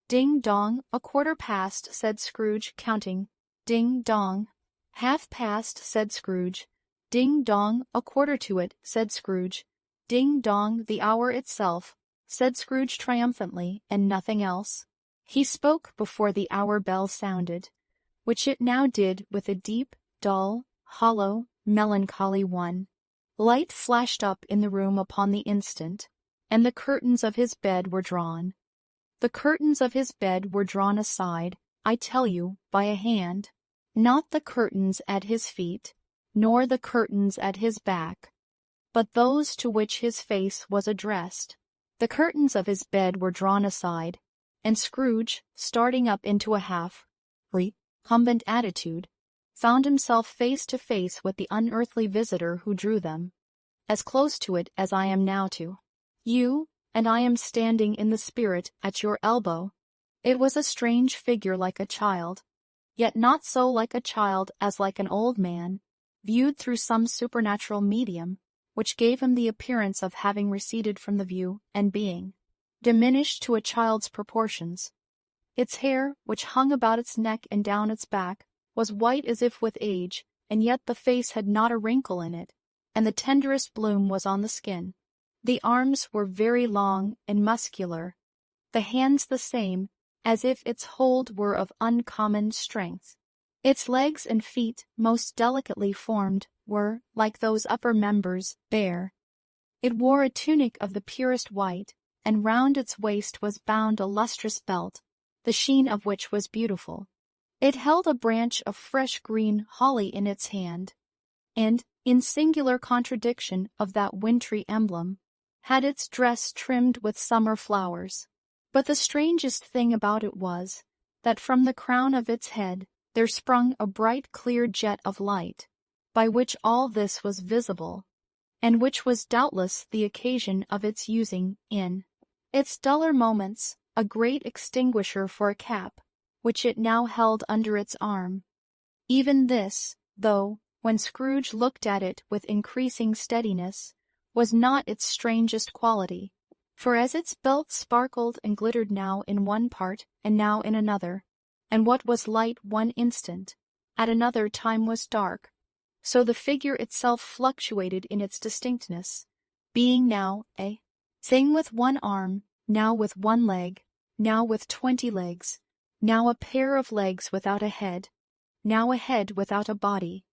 Ding dong, 1/4 past, said Scrooge, counting. Ding dong. 1/2 past, said Scrooge. Ding dong, 1/4 to it, said Scrooge. Ding dong, the hour itself, said Scrooge triumphantly, and nothing else. He spoke before the hour bell sounded, which it now did with a deep, dull, hollow, melancholy one. Light flashed up in the room upon the instant, and the curtains of his bed were drawn. The curtains of his bed were drawn aside, I tell you, by a hand. Not the curtains at his feet, nor the curtains at his back, but those to which his face was addressed. The curtains of his bed were drawn aside, and Scrooge, starting up into a half-recumbent attitude, found himself face to face with the unearthly visitor who drew them, as close to it as I am now to you, and I am standing in the spirit at your elbow. It was a strange figure, like a child, yet not so like a child as like an old man, viewed through some supernatural medium, which gave him the appearance of having receded from the view, and being diminished to a child's proportions. Its hair, which hung about its neck and down its back, was white as if with age, and yet the face had not a wrinkle in it, and the tenderest bloom was on the skin. The arms were very long and muscular, the hands the same, as if its hold were of uncommon strength. Its legs and feet, most delicately formed, were, like those upper members, bare. It wore a tunic of the purest white, and round its waist was bound a lustrous belt, the sheen of which was beautiful. It held a branch of fresh green holly in its hand, and, in singular contradiction of that wintry emblem, had its dress trimmed with summer flowers. But the strangest thing about it was, that from the crown of its head there sprung a bright clear jet of light, by which all this was visible, and which was doubtless the occasion of its using, in its duller moments, a great extinguisher for a cap, which it now held under its arm. Even this, though, when Scrooge looked at it with increasing steadiness, was not its strangest quality, for as its belt sparkled and glittered now in one part and now in another, and what was light one instant, at another time was dark, so the figure itself fluctuated in its distinctness, being now a thing with one arm, now with one leg, now with 20 legs, now a pair of legs without a head, now a head without a body,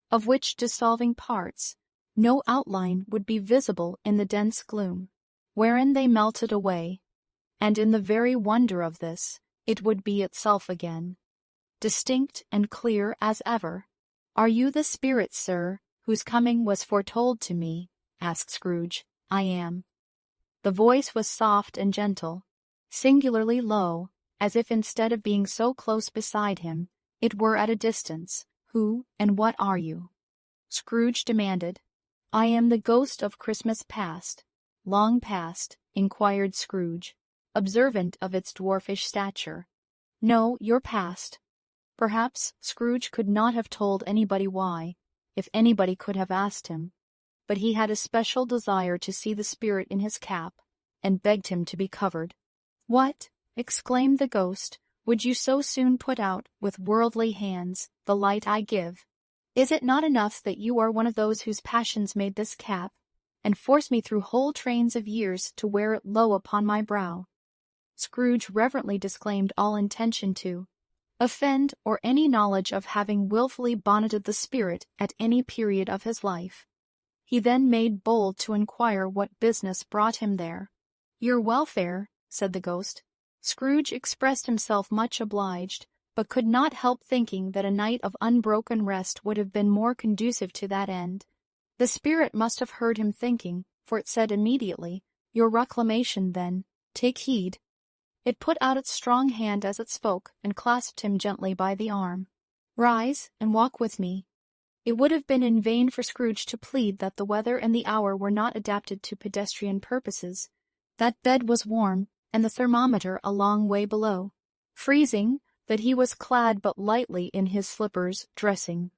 of which dissolving parts no outline would be visible in the dense gloom, wherein they melted away, and in the very wonder of this, it would be itself again. distinct and clear as ever. "Are you the spirit, sir, whose coming was foretold to me?" asked Scrooge. "I am." The voice was soft and gentle, singularly low, as if instead of being so close beside him, it were at a distance. "Who and what are you?" Scrooge demanded. "I am the ghost of Christmas past." "Long past?" inquired Scrooge, observant of its dwarfish stature. "No, your past." Perhaps Scrooge could not have told anybody why, if anybody could have asked him, but he had a special desire to see the spirit in his cap, and begged him to be covered. "What!" exclaimed the ghost, "would you so soon put out, with worldly hands, the light I give? Is it not enough that you are one of those whose passions made this cap, and force me through whole trains of years to wear it low upon my brow?" Scrooge reverently disclaimed all intention to offend or any knowledge of having wilfully bonneted the spirit at any period of his life. He then made bold to inquire what business brought him there. "Your welfare," said the ghost. Scrooge expressed himself much obliged, but could not help thinking that a night of unbroken rest would have been more conducive to that end. The spirit must have heard him thinking, for it said immediately, "Your reclamation, then. Take heed." It put out its strong hand as it spoke, and clasped him gently by the arm. "Rise, and walk with me." It would have been in vain for Scrooge to plead that the weather and the hour were not adapted to pedestrian purposes. That bed was warm, and the thermometer a long way below. Freezing, that he was clad but lightly in his slippers, dressing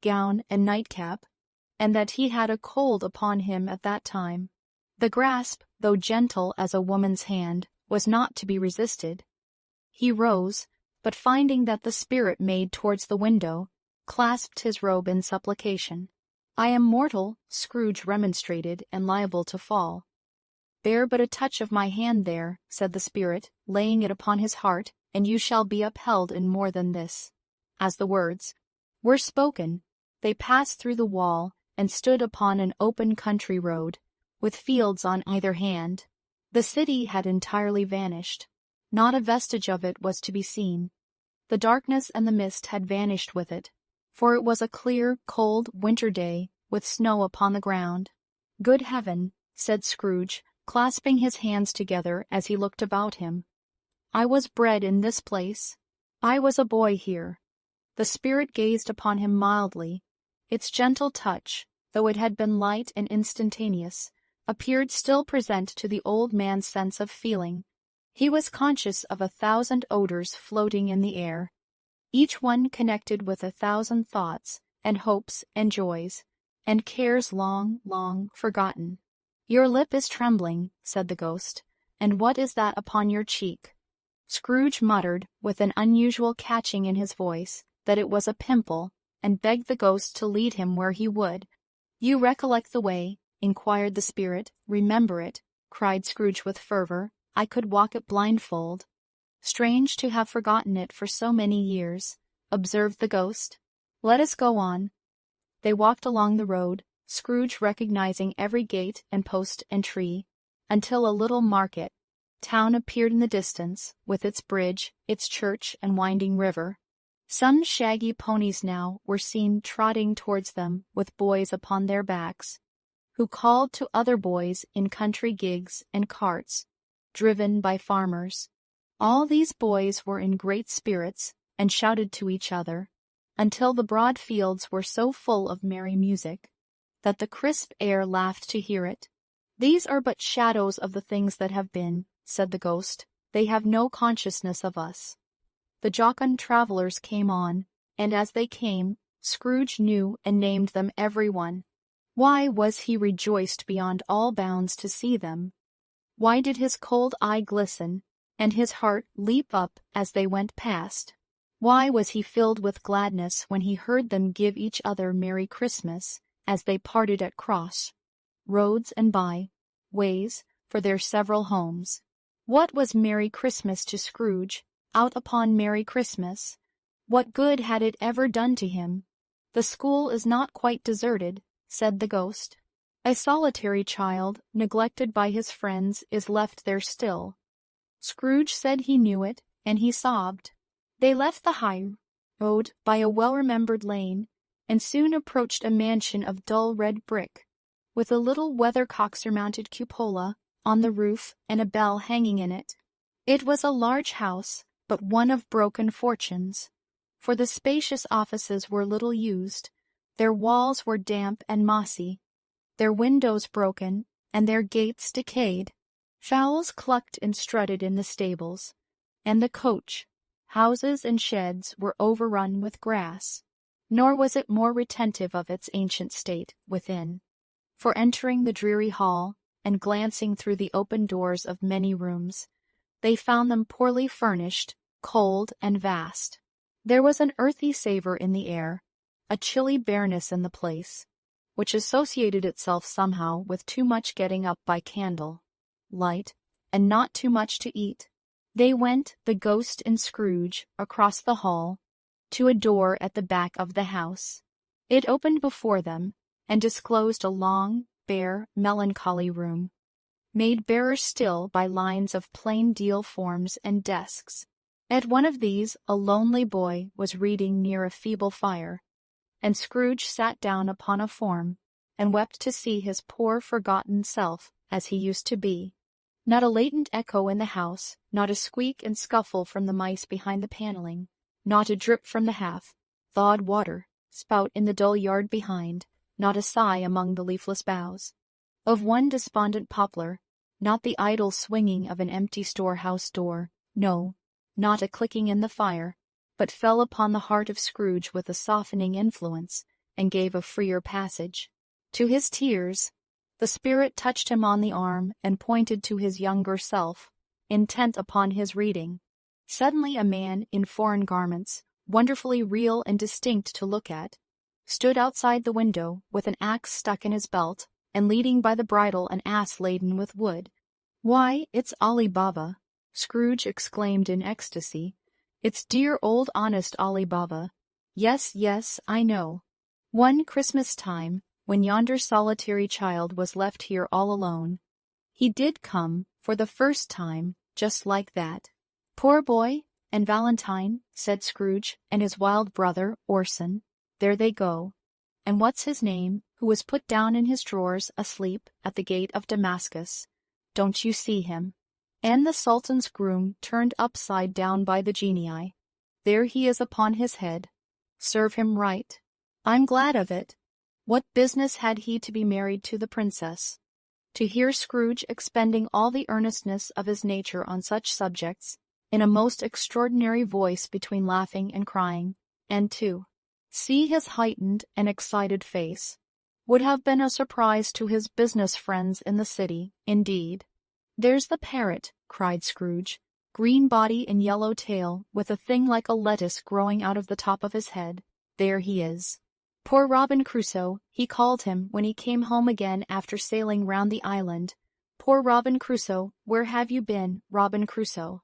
gown, and nightcap, and that he had a cold upon him at that time. The grasp, though gentle as a woman's hand, was not to be resisted. He rose, but finding that the spirit made towards the window, clasped his robe in supplication. "I am mortal," Scrooge remonstrated, "and liable to fall." "Bear but a touch of my hand there," said the spirit, laying it upon his heart, "and you shall be upheld in more than this." As the words were spoken, they passed through the wall, and stood upon an open country road, with fields on either hand. The city had entirely vanished. Not a vestige of it was to be seen. The darkness and the mist had vanished with it, for it was a clear, cold winter day, with snow upon the ground. "Good heaven," said Scrooge, clasping his hands together as he looked about him. "I was bred in this place. I was a boy here." The spirit gazed upon him mildly. Its gentle touch, though it had been light and instantaneous, appeared still present to the old man's sense of feeling. He was conscious of 1,000 odors floating in the air, each one connected with 1,000 thoughts, and hopes, and joys, and cares long, long forgotten. "Your lip is trembling," said the ghost, "and what is that upon your cheek?" Scrooge muttered, with an unusual catching in his voice, that it was a pimple, and begged the ghost to lead him where he would. "You recollect the way?" inquired the spirit. "Remember it," cried Scrooge with fervor. "I could walk it blindfold." "Strange to have forgotten it for so many years," observed the ghost. "Let us go on." They walked along the road, Scrooge recognizing every gate and post and tree, until a little market town appeared in the distance, with its bridge, its church, and winding river. Some shaggy ponies now were seen trotting towards them with boys upon their backs, who called to other boys in country gigs and carts, driven by farmers. All these boys were in great spirits, and shouted to each other, until the broad fields were so full of merry music, that the crisp air laughed to hear it. "These are but shadows of the things that have been," said the ghost. "They have no consciousness of us." The jocund travelers came on, and as they came, Scrooge knew and named them every one. Why was he rejoiced beyond all bounds to see them? Why did his cold eye glisten, and his heart leap up as they went past? Why was he filled with gladness when he heard them give each other Merry Christmas as they parted at cross roads and by ways for their several homes? What was Merry Christmas to Scrooge, out upon Merry Christmas? What good had it ever done to him? "The school is not quite deserted," said the ghost. "A solitary child, neglected by his friends, is left there still." Scrooge said he knew it, and he sobbed. They left the high rode by a well-remembered lane, and soon approached a mansion of dull red brick, with a little weathercock-surmounted cupola on the roof and a bell hanging in it. It was a large house, but one of broken fortunes, for the spacious offices were little used, their walls were damp and mossy, their windows broken, and their gates decayed. Fowls clucked and strutted in the stables, and the coach, houses and sheds were overrun with grass. Nor was it more retentive of its ancient state within, for entering the dreary hall, and glancing through the open doors of many rooms, they found them poorly furnished, cold, and vast. There was an earthy savour in the air, a chilly bareness in the place, which associated itself somehow with too much getting up by candle light, and not too much to eat. They went, the ghost and Scrooge, across the hall, to a door at the back of the house. It opened before them, and disclosed a long, bare, melancholy room, made barer still by lines of plain deal forms and desks. At one of these a lonely boy was reading near a feeble fire, and Scrooge sat down upon a form, and wept to see his poor forgotten self as he used to be. Not a latent echo in the house, not a squeak and scuffle from the mice behind the paneling, not a drip from the half-thawed water spout in the dull yard behind, not a sigh among the leafless boughs of one despondent poplar, not the idle swinging of an empty storehouse door, no, not a clicking in the fire, but fell upon the heart of Scrooge with a softening influence, and gave a freer passage to his tears. The spirit touched him on the arm and pointed to his younger self, intent upon his reading. Suddenly a man in foreign garments, wonderfully real and distinct to look at, stood outside the window with an axe stuck in his belt, and leading by the bridle an ass laden with wood. "Why, it's Ali Baba!" Scrooge exclaimed in ecstasy. "It's dear old honest Ali Baba. Yes, yes, I know. One Christmas time, when yonder solitary child was left here all alone, he did come, for the first time, just like that." "Poor boy, and Valentine," said Scrooge, "and his wild brother, Orson. There they go. And what's his name, who was put down in his drawers asleep at the gate of Damascus? Don't you see him? And the Sultan's groom turned upside down by the genii. There he is upon his head. Serve him right. I'm glad of it. What business had he to be married to the princess?" To hear Scrooge expending all the earnestness of his nature on such subjects, in a most extraordinary voice between laughing and crying, and to see his heightened and excited face, would have been a surprise to his business friends in the city, indeed. "There's the parrot," cried Scrooge, "green body and yellow tail, with a thing like a lettuce growing out of the top of his head. There he is. Poor Robin Crusoe, he called him when he came home again after sailing round the island. Poor Robin Crusoe, where have you been, Robin Crusoe?"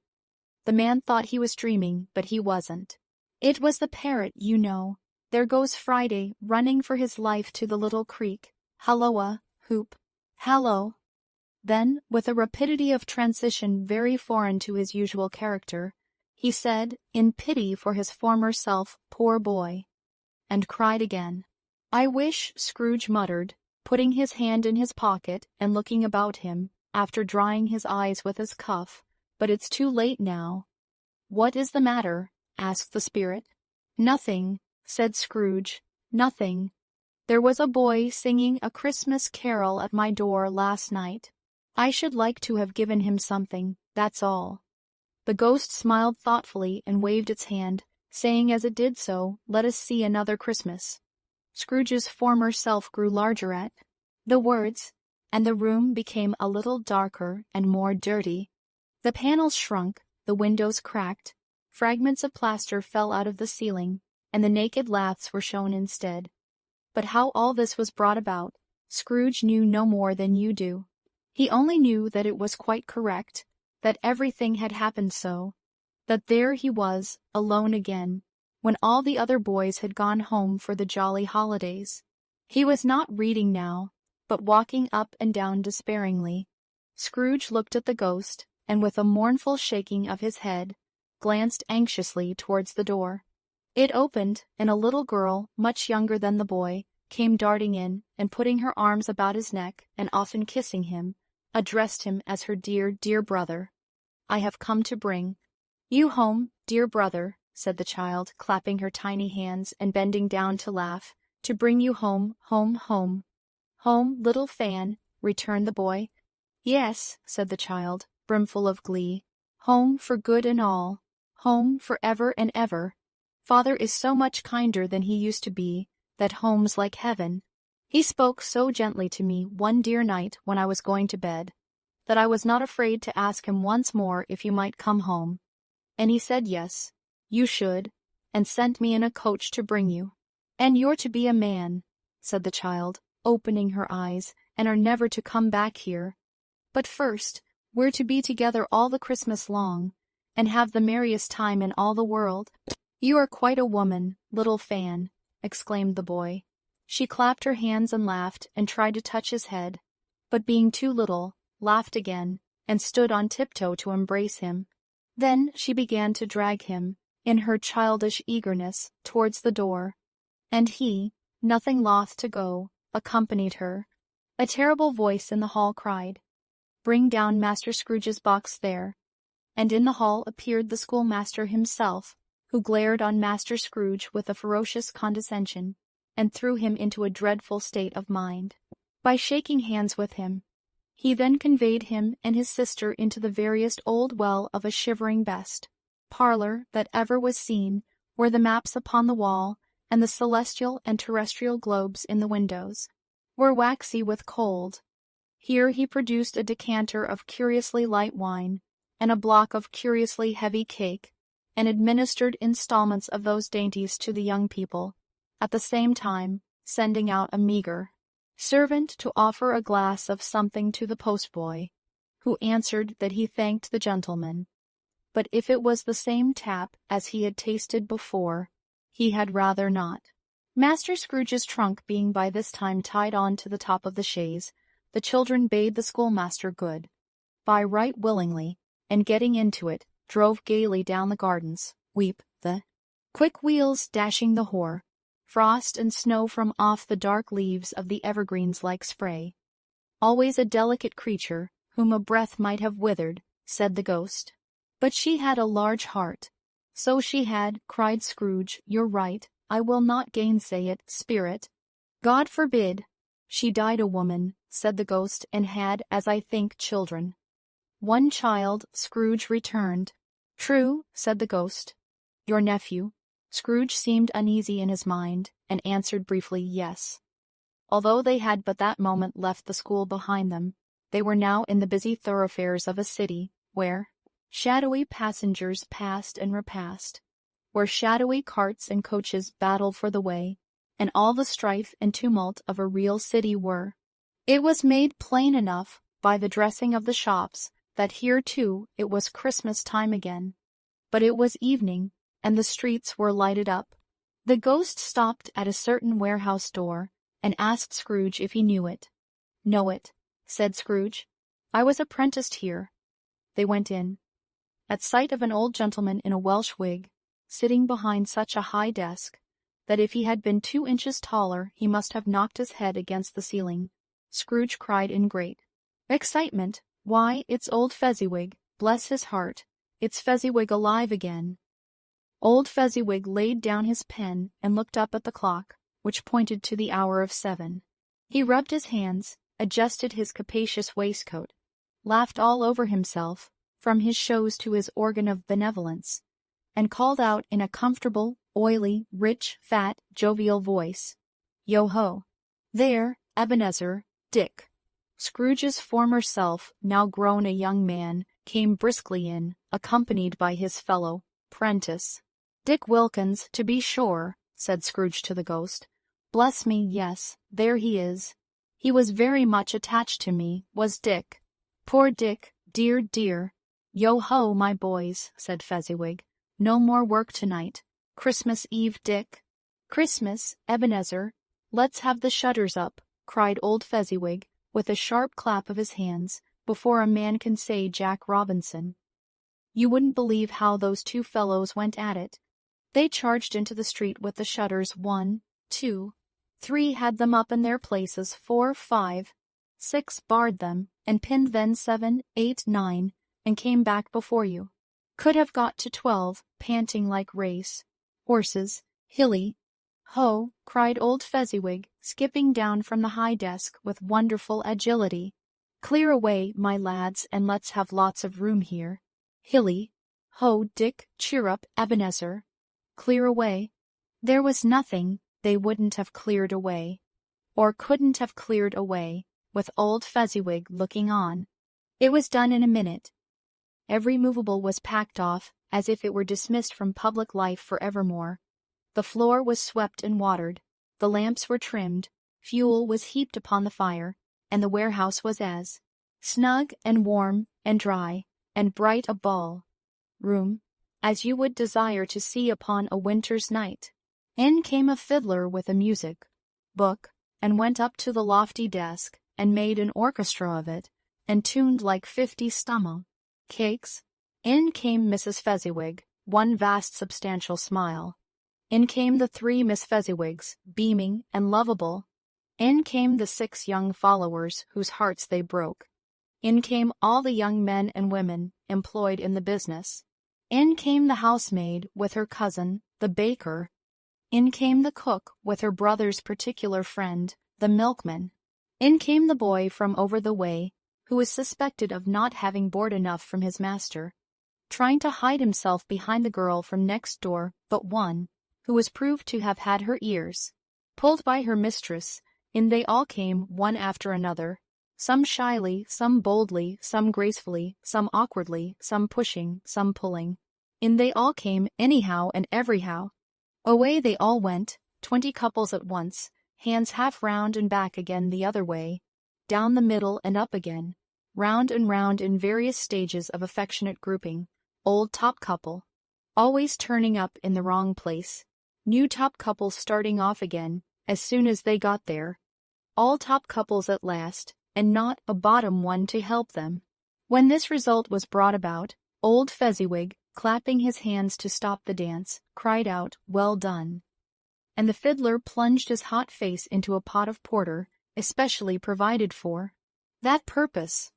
The man thought he was dreaming, but he wasn't. It was the parrot, you know. There goes Friday, running for his life to the little creek. Halloa, Hoop. Hallo. Then, with a rapidity of transition very foreign to his usual character, he said, in pity for his former self, "Poor boy," and cried again. "I wish," Scrooge muttered, putting his hand in his pocket and looking about him, after drying his eyes with his cuff, "but it's too late now." "What is the matter?" asked the spirit. "Nothing," said Scrooge, "nothing. There was a boy singing a Christmas carol at my door last night. I should like to have given him something, that's all." The ghost smiled thoughtfully and waved its hand, saying as it did so, "Let us see another Christmas." Scrooge's former self grew larger at the words, and the room became a little darker and more dirty. The panels shrunk, the windows cracked, fragments of plaster fell out of the ceiling, and the naked laths were shown instead. But how all this was brought about, Scrooge knew no more than you do. He only knew that it was quite correct, that everything had happened so, that there he was, alone again, when all the other boys had gone home for the jolly holidays. He was not reading now, but walking up and down despairingly. Scrooge looked at the ghost, and with a mournful shaking of his head, glanced anxiously towards the door. It opened, and a little girl, much younger than the boy, came darting in, and putting her arms about his neck, and often kissing him, addressed him as her dear, dear brother. "I have come to bring you home, dear brother," said the child, clapping her tiny hands and bending down to laugh, "to bring you home, home, home." "Home, little Fan," returned the boy. "Yes," said the child, brimful of glee. "Home for good and all. Home for ever and ever. Father is so much kinder than he used to be, that home's like heaven. He spoke so gently to me one dear night when I was going to bed, that I was not afraid to ask him once more if you might come home. And he said yes, you should, and sent me in a coach to bring you. And you're to be a man," said the child, opening her eyes, "and are never to come back here. But first, we're to be together all the Christmas long, and have the merriest time in all the world." "You are quite a woman, little Fan," exclaimed the boy. She clapped her hands and laughed, and tried to touch his head, but being too little, laughed again, and stood on tiptoe to embrace him. Then she began to drag him, in her childish eagerness, towards the door, and he, nothing loth to go, accompanied her. A terrible voice in the hall cried, "Bring down Master Scrooge's box there," and in the hall appeared the schoolmaster himself, who glared on Master Scrooge with a ferocious condescension, and threw him into a dreadful state of mind, by shaking hands with him. He then conveyed him and his sister into the veriest old well of a shivering best parlor that ever was seen, where the maps upon the wall, and the celestial and terrestrial globes in the windows, were waxy with cold. Here he produced a decanter of curiously light wine, and a block of curiously heavy cake, and administered installments of those dainties to the young people, at the same time sending out a meagre servant to offer a glass of something to the postboy, who answered that he thanked the gentleman, but if it was the same tap as he had tasted before, he had rather not. Master Scrooge's trunk being by this time tied on to the top of the chaise, the children bade the schoolmaster good by right willingly, and getting into it, drove gaily down the gardens, weep the quick wheels dashing the hoar frost and snow from off the dark leaves of the evergreens like spray. "Always a delicate creature, whom a breath might have withered," said the ghost. "But she had a large heart." "So she had," cried Scrooge. "You're right, I will not gainsay it, spirit." "God forbid." "She died a woman," said the ghost, "and had, as I think, children." "One child," Scrooge returned. "True," said the ghost. "Your nephew?" Scrooge seemed uneasy in his mind, and answered briefly, "Yes." Although they had but that moment left the school behind them, they were now in the busy thoroughfares of a city, where shadowy passengers passed and repassed, where shadowy carts and coaches battled for the way, and all the strife and tumult of a real city were. It was made plain enough, by the dressing of the shops, that here too it was Christmas time again. But it was evening, and the streets were lighted up. The ghost stopped at a certain warehouse door, and asked Scrooge if he knew it. "Know it," said Scrooge. "I was apprenticed here." They went in. At sight of an old gentleman in a Welsh wig, sitting behind such a high desk, that if he had been 2 inches taller he must have knocked his head against the ceiling, Scrooge cried in great excitement, "Why, it's old Fezziwig, bless his heart, it's Fezziwig alive again." Old Fezziwig laid down his pen and looked up at the clock, which pointed to the hour of 7. He rubbed his hands, adjusted his capacious waistcoat, laughed all over himself, from his shows to his organ of benevolence, and called out in a comfortable, oily, rich, fat, jovial voice, "Yo-ho! There, Ebenezer, Dick." Scrooge's former self, now grown a young man, came briskly in, accompanied by his fellow prentice. "Dick Wilkins, to be sure," said Scrooge to the ghost. "Bless me, yes, there he is. He was very much attached to me, was Dick. Poor Dick, dear, dear." "Yo-ho, my boys," said Fezziwig. "No more work tonight. Christmas Eve, Dick." "Christmas, Ebenezer. Let's have the shutters up," cried old Fezziwig, with a sharp clap of his hands, before a man can say Jack Robinson. You wouldn't believe how those two fellows went at it. They charged into the street with the shutters 1, 2, 3 had them up in their places, 4, 5, 6 barred them, and pinned, then 7, 8, 9, and came back before you. Could have got to 12, panting like race horses. Hilly, ho, cried old Fezziwig, skipping down from the high desk with wonderful agility. Clear away, my lads, and let's have lots of room here. Hilly, ho, Dick, cheer up, Ebenezer. Clear away. There was nothing they wouldn't have cleared away, or couldn't have cleared away, with old Fezziwig looking on. It was done in a minute. Every movable was packed off, as if it were dismissed from public life for evermore. The floor was swept and watered, the lamps were trimmed, fuel was heaped upon the fire, and the warehouse was as snug and warm and dry and bright a ball room as you would desire to see upon a winter's night. In came a fiddler with a music book, and went up to the lofty desk, and made an orchestra of it, and tuned like 50 stomach cakes. In came Mrs. Fezziwig, one vast substantial smile. In came the 3 Miss Fezziwigs, beaming and lovable. In came the 6 young followers whose hearts they broke. In came all the young men and women employed in the business. In came the housemaid with her cousin, the baker. In came the cook with her brother's particular friend, the milkman. In came the boy from over the way, who was suspected of not having board enough from his master, trying to hide himself behind the girl from next door but one, who was proved to have had her ears pulled by her mistress. In they all came, one after another, some shyly, some boldly, some gracefully, some awkwardly, some pushing, some pulling. In they all came, anyhow and everyhow. Away they all went, 20 couples at once, hands half round and back again the other way, down the middle and up again, round and round in various stages of affectionate grouping. Old top couple, always turning up in the wrong place. New top couple starting off again, as soon as they got there. All top couples at last, and not a bottom one to help them. When this result was brought about, old Fezziwig, clapping his hands to stop the dance, cried out, "Well done!" And the fiddler plunged his hot face into a pot of porter, especially provided for that purpose.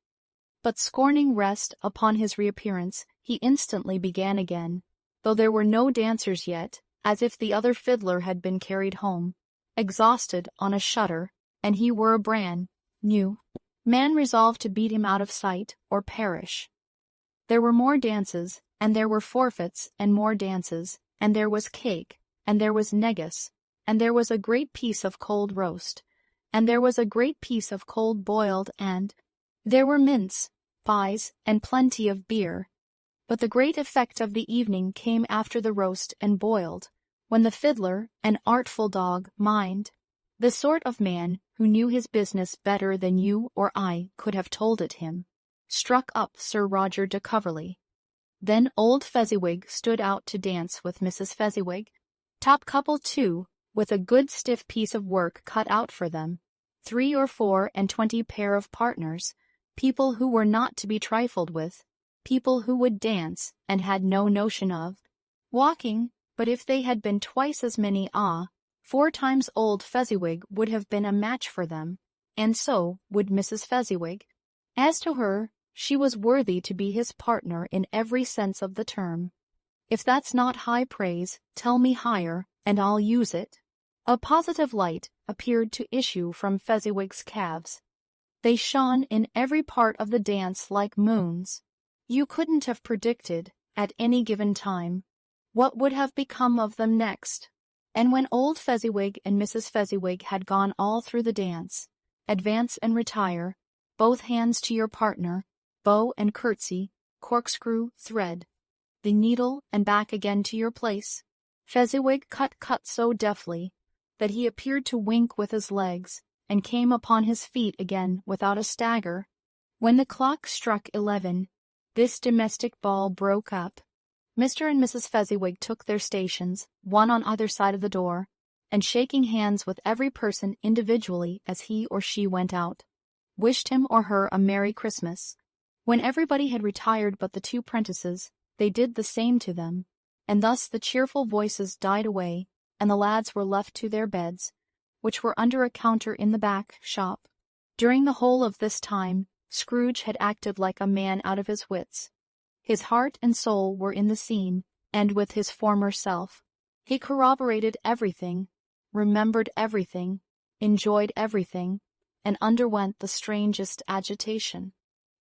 But scorning rest upon his reappearance, he instantly began again, though there were no dancers yet, as if the other fiddler had been carried home, exhausted, on a shutter, and he were a brand new man resolved to beat him out of sight or perish. There were more dances, and there were forfeits, and more dances, and there was cake, and there was negus, and there was a great piece of cold roast, and there was a great piece of cold boiled, and there were mince pies and plenty of beer. But the great effect of the evening came after the roast and boiled, when the fiddler, an artful dog, mind, the sort of man who knew his business better than you or I could have told it him, struck up Sir Roger de Coverley. Then old Fezziwig stood out to dance with Mrs. Fezziwig, top couple too, with a good stiff piece of work cut out for them, 3 or 4 and 20 pair of partners, people who were not to be trifled with, people who would dance and had no notion of walking, but if they had been twice as many 4 times old Fezziwig would have been a match for them, and so would Mrs. Fezziwig. As to her, she was worthy to be his partner in every sense of the term. If that's not high praise, tell me higher, and I'll use it. A positive light appeared to issue from Fezziwig's calves. They shone in every part of the dance like moons. You couldn't have predicted, at any given time, what would have become of them next. And when old Fezziwig and Mrs. Fezziwig had gone all through the dance, advance and retire, both hands to your partner, bow and curtsy, corkscrew, thread, the needle, and back again to your place. Fezziwig cut so deftly that he appeared to wink with his legs, and came upon his feet again without a stagger. When the clock struck 11, this domestic ball broke up. Mr. and Mrs. Fezziwig took their stations, one on either side of the door, and shaking hands with every person individually as he or she went out, wished him or her a Merry Christmas. When everybody had retired but the 2 prentices, they did the same to them, and thus the cheerful voices died away, and the lads were left to their beds, which were under a counter in the back shop. During the whole of this time, Scrooge had acted like a man out of his wits. His heart and soul were in the scene, and with his former self. He corroborated everything, remembered everything, enjoyed everything, and underwent the strangest agitation.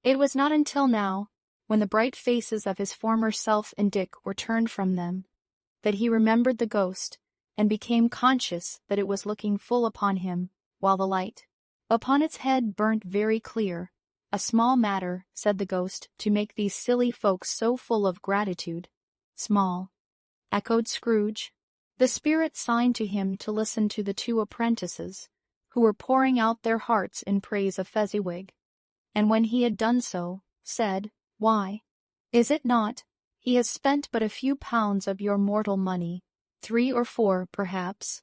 It was not until now, when the bright faces of his former self and Dick were turned from them, that he remembered the ghost, and became conscious that it was looking full upon him, while the light upon its head burnt very clear. A small matter, said the ghost, to make these silly folks so full of gratitude. Small, echoed Scrooge. The spirit signed to him to listen to the two apprentices, who were pouring out their hearts in praise of Fezziwig, and when he had done so, said, "Why, is it not? He has spent but a few pounds of your mortal money, 3 or 4, perhaps.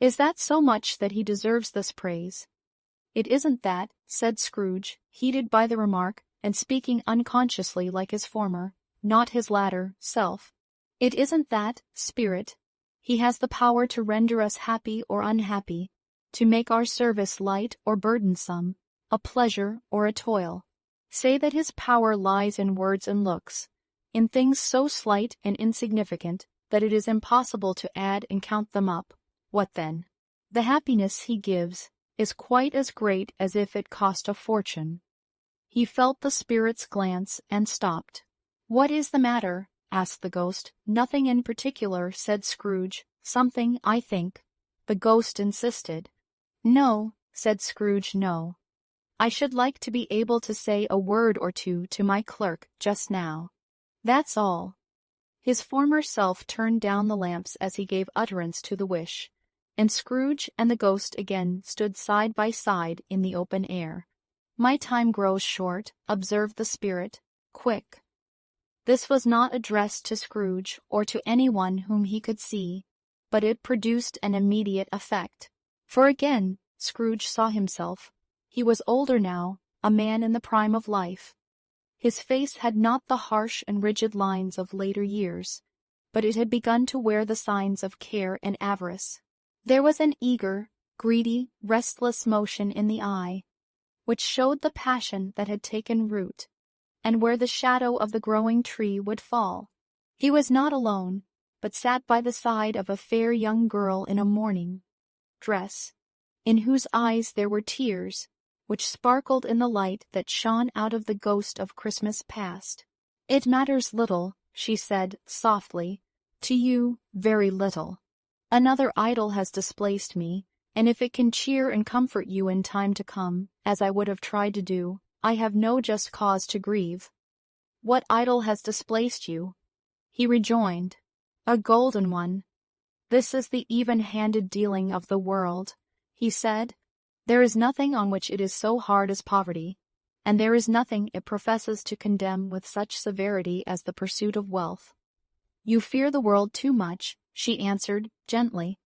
Is that so much that he deserves this praise?" "It isn't that," said Scrooge, heated by the remark, and speaking unconsciously like his former, not his latter, self. "It isn't that, spirit. He has the power to render us happy or unhappy, to make our service light or burdensome, a pleasure or a toil. Say that his power lies in words and looks, in things so slight and insignificant that it is impossible to add and count them up. What then? The happiness he gives is quite as great as if it cost a fortune." He felt the spirit's glance and stopped. "What is the matter?" asked the ghost. "Nothing in particular," said Scrooge. "Something, I think." The ghost insisted. "No," said Scrooge, "no. I should like to be able to say a word or two to my clerk just now. That's all." His former self turned down the lamps as he gave utterance to the wish, and Scrooge and the ghost again stood side by side in the open air. "My time grows short," observed the spirit. "Quick." This was not addressed to Scrooge or to anyone whom he could see, but it produced an immediate effect. For again Scrooge saw himself. He was older now, a man in the prime of life. His face had not the harsh and rigid lines of later years, but it had begun to wear the signs of care and avarice. There was an eager, greedy, restless motion in the eye, which showed the passion that had taken root, and where the shadow of the growing tree would fall. He was not alone, but sat by the side of a fair young girl in a mourning dress, in whose eyes there were tears, which sparkled in the light that shone out of the ghost of Christmas past. "It matters little," she said softly, "to you, very little. Another idol has displaced me, and if it can cheer and comfort you in time to come, as I would have tried to do, I have no just cause to grieve." "What idol has displaced you?" he rejoined. "A golden one. This is the even-handed dealing of the world," he said. "There is nothing on which it is so hard as poverty, and there is nothing it professes to condemn with such severity as the pursuit of wealth." "You fear the world too much," she answered gently.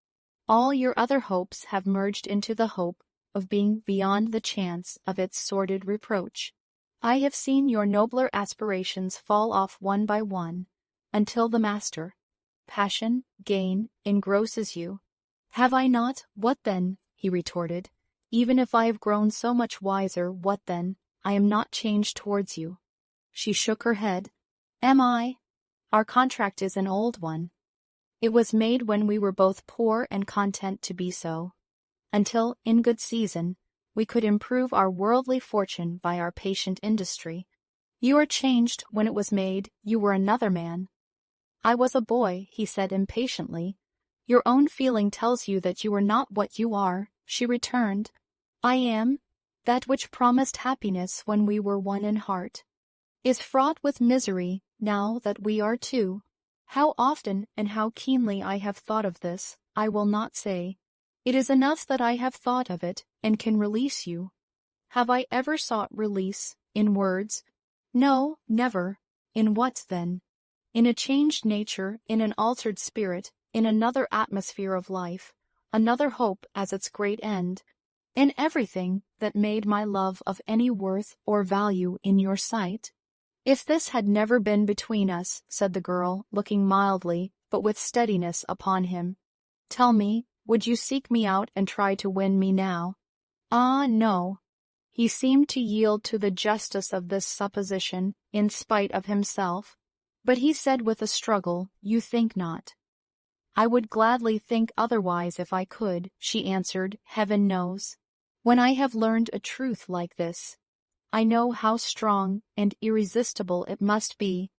"All your other hopes have merged into the hope of being beyond the chance of its sordid reproach. I have seen your nobler aspirations fall off one by one, until the master, passion, gain, engrosses you." "Have I not? What then?" he retorted. "Even if I have grown so much wiser, what then? I am not changed towards you." She shook her head. "Am I? Our contract is an old one. It was made when we were both poor and content to be so, until, in good season, we could improve our worldly fortune by our patient industry. You are changed. When it was made, you were another man." "I was a boy," he said impatiently. "Your own feeling tells you that you are not what you are," she returned. "I am. That which promised happiness when we were one in heart is fraught with misery now that we are two. How often and how keenly I have thought of this, I will not say. It is enough that I have thought of it and can release you. Have I ever sought release in words? No, never. In what then? In a changed nature, in an altered spirit, in another atmosphere of life, another hope as its great end, in everything that made my love of any worth or value in your sight." "If this had never been between us," said the girl, looking mildly, but with steadiness upon him. "Tell me, would you seek me out and try to win me now?" "Ah, no." He seemed to yield to the justice of this supposition, in spite of himself. But he said with a struggle, "You think not." "I would gladly think otherwise if I could," she answered, "heaven knows. When I have learned a truth like this, I know how strong and irresistible it must be.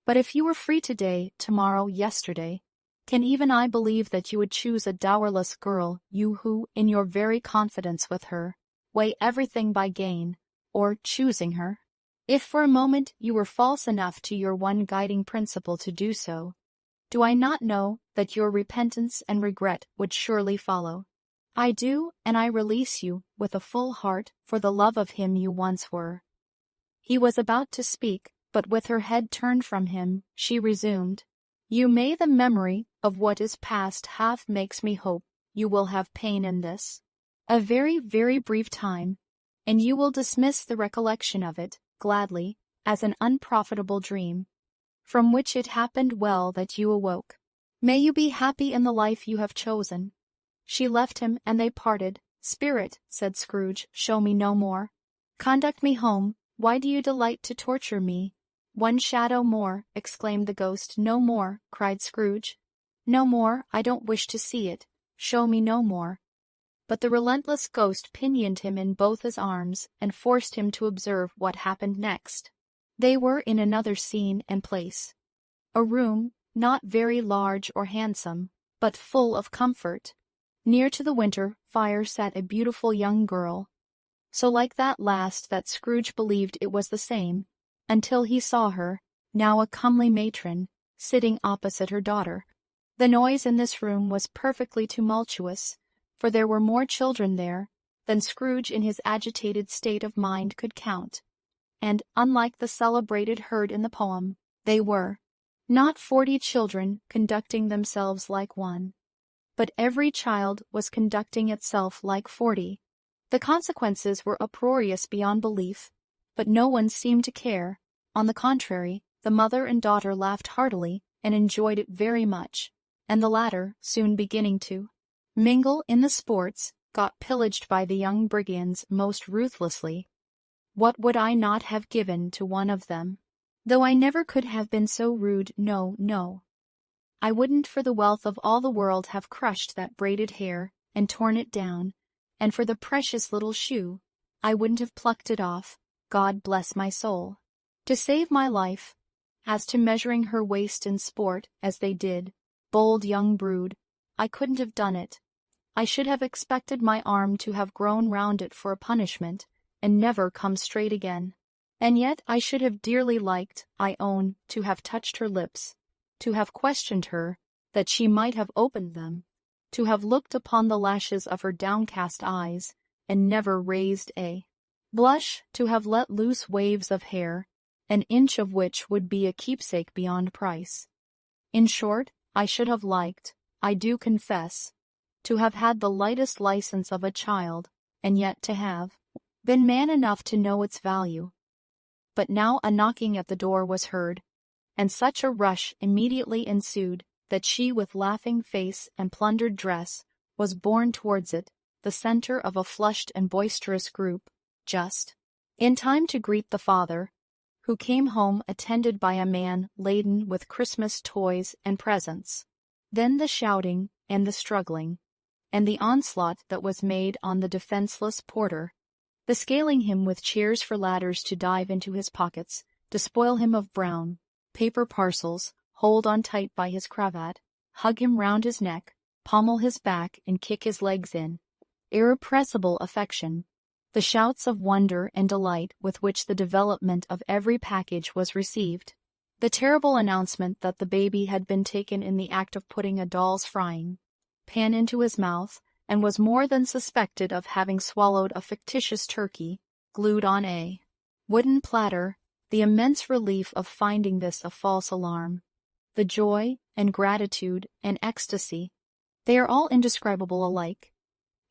But if you were free today, tomorrow, yesterday, can even I believe that you would choose a dowerless girl, you who, in your very confidence with her, weigh everything by gain, or choosing her? If for a moment you were false enough to your one guiding principle to do so, do I not know that your repentance and regret would surely follow? I do, and I release you with a full heart for the love of him you once were." He was about to speak, but with her head turned from him, she resumed, "You may the memory of what is past half makes me hope you will have pain in this. A very, very brief time, and you will dismiss the recollection of it, gladly, as an unprofitable dream, from which it happened well that you awoke. May you be happy in the life you have chosen." She left him, and they parted. "Spirit," said Scrooge, "show me no more. Conduct me home. Why do you delight to torture me?" "One shadow more," exclaimed the ghost. "No more," cried Scrooge. "No more. I don't wish to see it. Show me no more." But the relentless ghost pinioned him in both his arms, and forced him to observe what happened next. They were in another scene and place. A room, not very large or handsome, but full of comfort. Near to the winter fire sat a beautiful young girl, so like that last that Scrooge believed it was the same, until he saw her, now a comely matron, sitting opposite her daughter. The noise in this room was perfectly tumultuous, for there were more children there than Scrooge in his agitated state of mind could count, and, unlike the celebrated herd in the poem, they were not 40 children conducting themselves like one, but every child was conducting itself like 40. The consequences were uproarious beyond belief, but no one seemed to care. On the contrary, the mother and daughter laughed heartily and enjoyed it very much, and the latter, soon beginning to mingle in the sports, got pillaged by the young brigands most ruthlessly. What would I not have given to one of them? Though I never could have been so rude, no, no. I wouldn't for the wealth of all the world have crushed that braided hair and torn it down, and for the precious little shoe, I wouldn't have plucked it off, God bless my soul. To save my life, as to measuring her waist in sport, as they did, bold young brood, I couldn't have done it. I should have expected my arm to have grown round it for a punishment, and never come straight again. And yet I should have dearly liked, I own, to have touched her lips, to have questioned her, that she might have opened them, to have looked upon the lashes of her downcast eyes, and never raised a blush, to have let loose waves of hair, an inch of which would be a keepsake beyond price. In short, I should have liked, I do confess, to have had the lightest license of a child, and yet to have been man enough to know its value. But now a knocking at the door was heard, and such a rush immediately ensued that she, with laughing face and plundered dress, was borne towards it, the center of a flushed and boisterous group, just in time to greet the father, who came home attended by a man laden with Christmas toys and presents. Then the shouting and the struggling, and the onslaught that was made on the defenseless porter, the scaling him with chairs for ladders to dive into his pockets, despoil him of brown paper parcels, hold on tight by his cravat, hug him round his neck, pommel his back and kick his legs in. Irrepressible affection. The shouts of wonder and delight with which the development of every package was received. The terrible announcement that the baby had been taken in the act of putting a doll's frying pan into his mouth, and was more than suspected of having swallowed a fictitious turkey, glued on a wooden platter, the immense relief of finding this a false alarm, the joy and gratitude and ecstasy, they are all indescribable alike.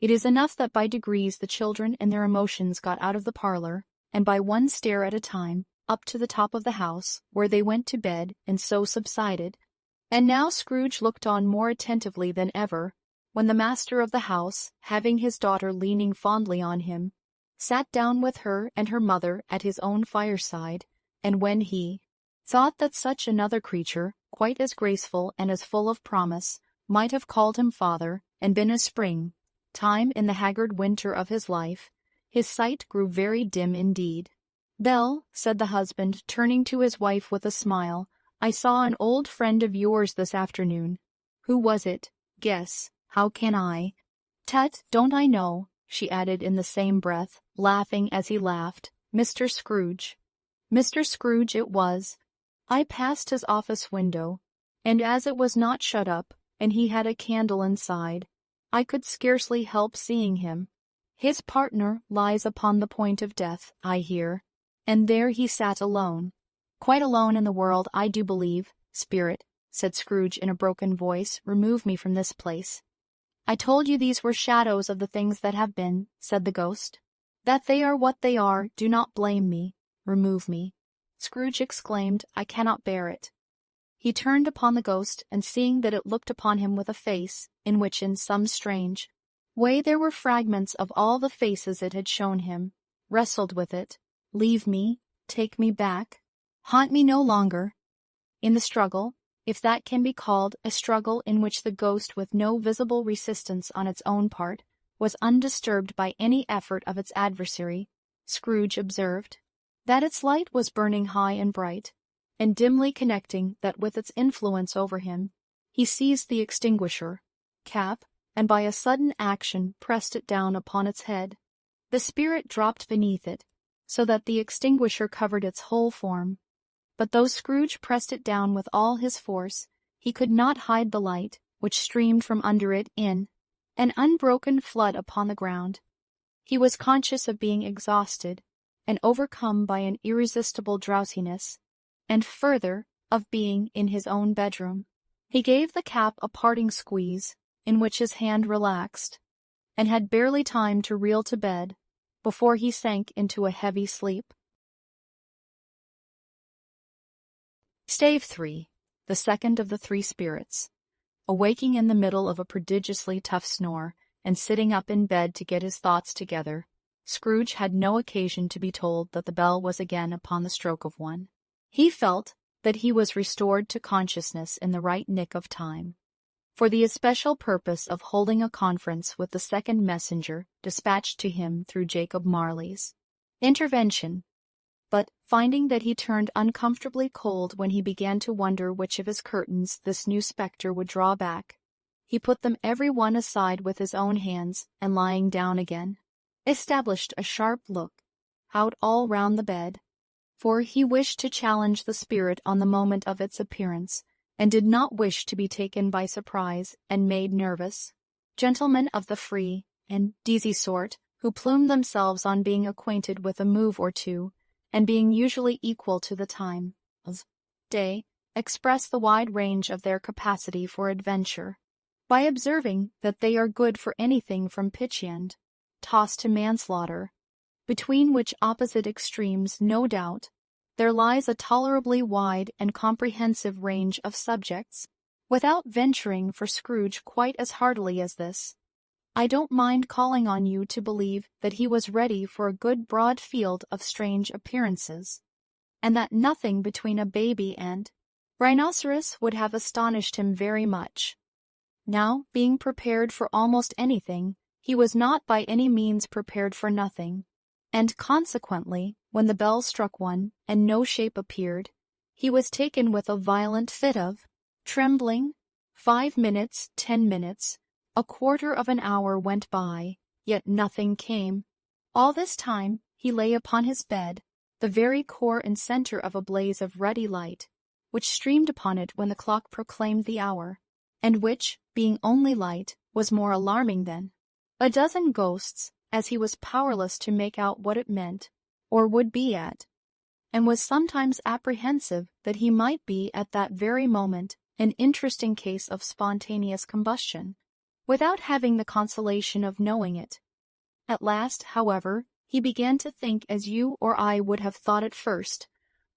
It is enough that by degrees the children and their emotions got out of the parlor, and by one stair at a time, up to the top of the house, where they went to bed, and so subsided, And now Scrooge looked on more attentively than ever, when the master of the house, having his daughter leaning fondly on him, sat down with her and her mother at his own fireside, and when he thought that such another creature, quite as graceful and as full of promise, might have called him father, and been a spring time in the haggard winter of his life, his sight grew very dim indeed. "Belle," said the husband, turning to his wife with a smile, "I saw an old friend of yours this afternoon." "Who was it?" "Guess. How can I?" "Tut, don't I know," she added in the same breath, laughing as he laughed. "Mr. Scrooge." Mr. Scrooge it was. I passed his office window, and as it was not shut up, and he had a candle inside, I could scarcely help seeing him. His partner lies upon the point of death, I hear, and there he sat alone. "Quite alone in the world, I do believe. Spirit," said Scrooge in a broken voice, "remove me from this place." "I told you these were shadows of the things that have been," said the ghost. "That they are what they are, do not blame me. Remove me." Scrooge exclaimed, "I cannot bear it." He turned upon the ghost, and seeing that it looked upon him with a face, in which in some strange way there were fragments of all the faces it had shown him, wrestled with it. "Leave me, take me back, haunt me no longer." In the struggle, if that can be called a struggle in which the ghost, with no visible resistance on its own part, was undisturbed by any effort of its adversary, Scrooge observed that its light was burning high and bright, and dimly connecting that with its influence over him, he seized the extinguisher cap, and by a sudden action pressed it down upon its head. The spirit dropped beneath it, so that the extinguisher covered its whole form. But though Scrooge pressed it down with all his force, he could not hide the light, which streamed from under it in an unbroken flood upon the ground. He was conscious of being exhausted, and overcome by an irresistible drowsiness, and further, of being in his own bedroom. He gave the cap a parting squeeze, in which his hand relaxed, and had barely time to reel to bed before he sank into a heavy sleep. Stave 3, the second of the three spirits. Awaking in the middle of a prodigiously tough snore, and sitting up in bed to get his thoughts together, Scrooge had no occasion to be told that the bell was again upon the stroke of one. He felt that he was restored to consciousness in the right nick of time, for the especial purpose of holding a conference with the second messenger dispatched to him through Jacob Marley's intervention. But, finding that he turned uncomfortably cold when he began to wonder which of his curtains this new spectre would draw back, he put them every one aside with his own hands, and lying down again, established a sharp look out all round the bed, for he wished to challenge the spirit on the moment of its appearance, and did not wish to be taken by surprise and made nervous. Gentlemen of the free and easy sort, who plumed themselves on being acquainted with a move or two, and being usually equal to the time of day, express the wide range of their capacity for adventure by observing that they are good for anything from pitch-end toss to manslaughter, between which opposite extremes, no doubt, there lies a tolerably wide and comprehensive range of subjects. Without venturing for Scrooge quite as heartily as this, I don't mind calling on you to believe that he was ready for a good broad field of strange appearances, and that nothing between a baby and rhinoceros would have astonished him very much. Now, being prepared for almost anything, he was not by any means prepared for nothing, and consequently, when the bell struck one, and no shape appeared, he was taken with a violent fit of trembling. 5 minutes, 10 minutes, a quarter of an hour went by, yet nothing came. All this time he lay upon his bed, the very core and center of a blaze of ruddy light, which streamed upon it when the clock proclaimed the hour, and which, being only light, was more alarming than a dozen ghosts, as he was powerless to make out what it meant, or would be at, and was sometimes apprehensive that he might be at that very moment an interesting case of spontaneous combustion, without having the consolation of knowing it. At last, however, he began to think as you or I would have thought at first,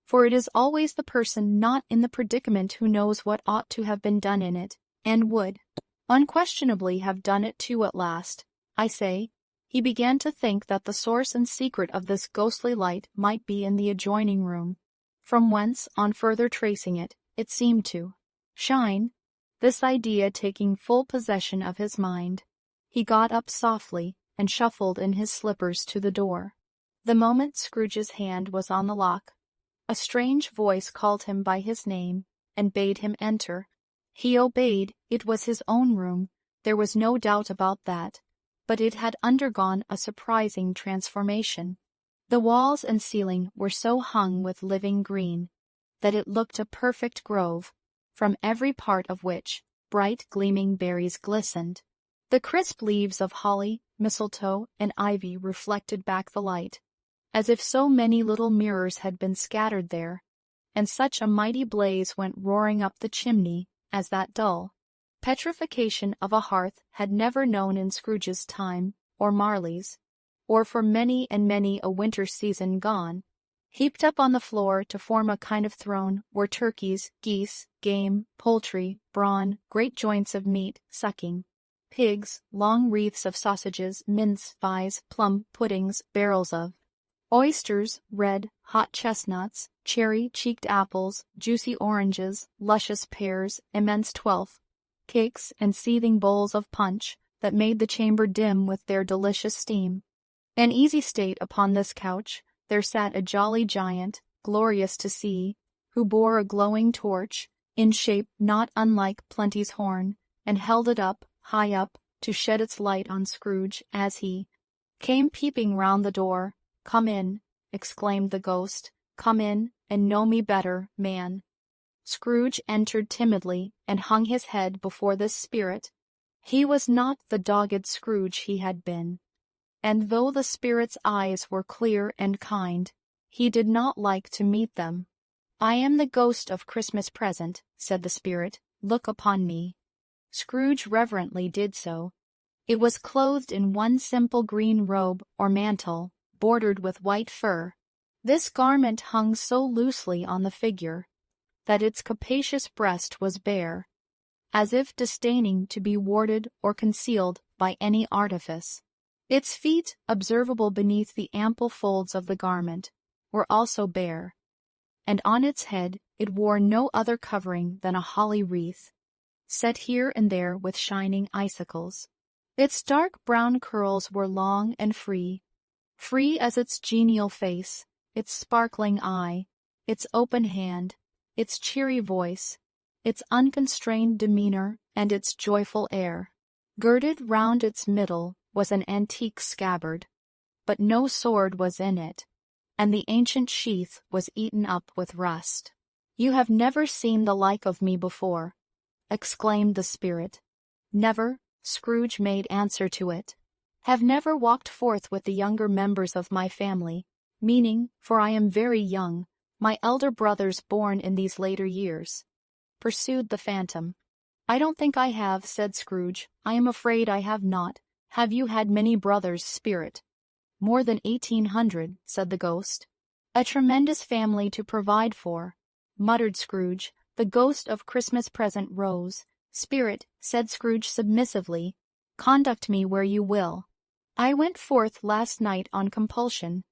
For it is always the person not in the predicament who knows what ought to have been done in it, and would unquestionably have done it too at last. I say, he began to think that the source and secret of this ghostly light might be in the adjoining room, from whence, on further tracing it, it seemed to shine. This idea taking full possession of his mind, he got up softly and shuffled in his slippers to the door. The moment Scrooge's hand was on the lock, a strange voice called him by his name and bade him enter. He obeyed. It was his own room, there was no doubt about that, but it had undergone a surprising transformation. The walls and ceiling were so hung with living green that it looked a perfect grove, from every part of which bright gleaming berries glistened. The crisp leaves of holly, mistletoe, and ivy reflected back the light, as if so many little mirrors had been scattered there, and such a mighty blaze went roaring up the chimney as that dull petrification of a hearth had never known in Scrooge's time, or Marley's, or for many and many a winter season gone. Heaped up on the floor to form a kind of throne were turkeys, geese, game, poultry, brawn, great joints of meat, sucking, pigs, long wreaths of sausages, mince pies, plum puddings, barrels of oysters, red, hot chestnuts, cherry-cheeked apples, juicy oranges, luscious pears, immense twelfth cakes, and seething bowls of punch that made the chamber dim with their delicious steam. In easy state upon this couch there sat a jolly giant, glorious to see, who bore a glowing torch, in shape not unlike Plenty's horn, and held it up, high up, to shed its light on Scrooge as he came peeping round the door. "Come in," exclaimed the ghost, "come in, and know me better, man." Scrooge entered timidly, and hung his head before this spirit. He was not the dogged Scrooge he had been, and though the spirit's eyes were clear and kind, he did not like to meet them. "I am the ghost of Christmas present," said the spirit. "Look upon me." Scrooge reverently did so. It was clothed in one simple green robe or mantle, bordered with white fur. This garment hung so loosely on the figure that its capacious breast was bare, as if disdaining to be warded or concealed by any artifice. Its feet, observable beneath the ample folds of the garment, were also bare, and on its head it wore no other covering than a holly wreath, set here and there with shining icicles. Its dark brown curls were long and free as its genial face, its sparkling eye, its open hand, its cheery voice, its unconstrained demeanor, and its joyful air. Girded round its middle was an antique scabbard, but no sword was in it, and the ancient sheath was eaten up with rust. "You have never seen the like of me before," exclaimed the spirit. "Never," Scrooge made answer to it. "Have never walked forth with the younger members of my family, meaning, for I am very young, my elder brothers born in these later years," pursued the phantom. "I don't think I have," said Scrooge. "I am afraid I have not. Have you had many brothers, spirit?" "More than 1800, said the ghost. "A tremendous family to provide for," muttered Scrooge. The ghost of Christmas present rose. "Spirit," said Scrooge submissively, "conduct me where you will. I went forth last night on compulsion,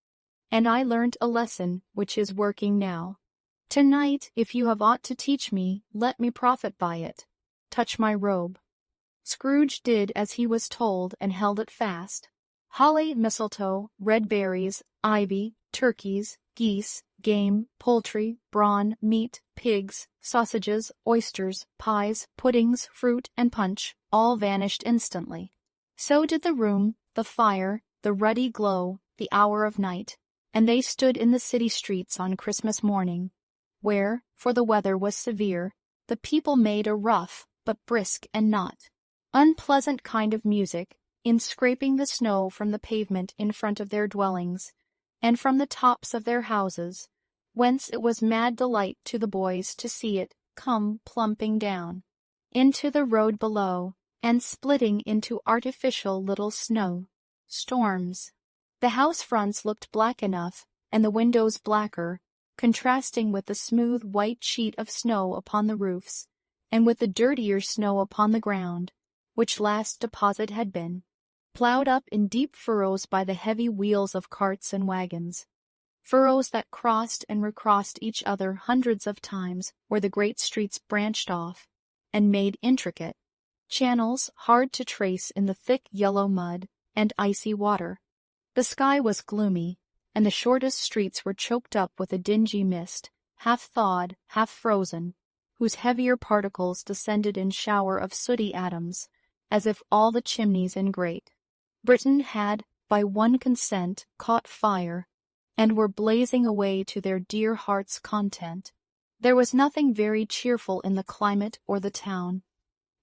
and I learnt a lesson which is working now. Tonight, if you have aught to teach me, let me profit by it. Touch my robe." Scrooge did as he was told and held it fast. Holly, mistletoe, red berries, ivy, turkeys, geese, game, poultry, brawn, meat, pigs, sausages, oysters, pies, puddings, fruit, and punch all vanished instantly. So did the room, the fire, the ruddy glow, the hour of night, and they stood in the city streets on Christmas morning, where, for the weather was severe, the people made a rough, but brisk and not unpleasant kind of music, in scraping the snow from the pavement in front of their dwellings, and from the tops of their houses, whence it was mad delight to the boys to see it come plumping down into the road below, and splitting into artificial little snow storms. The house fronts looked black enough, and the windows blacker, contrasting with the smooth white sheet of snow upon the roofs, and with the dirtier snow upon the ground, which last deposit had been ploughed up in deep furrows by the heavy wheels of carts and wagons, furrows that crossed and recrossed each other hundreds of times where the great streets branched off, and made intricate channels hard to trace in the thick yellow mud and icy water. The sky was gloomy, and the shortest streets were choked up with a dingy mist, half thawed, half frozen, whose heavier particles descended in shower of sooty atoms, as if all the chimneys in Great Britain had, by one consent, caught fire, and were blazing away to their dear hearts' content. There was nothing very cheerful in the climate or the town,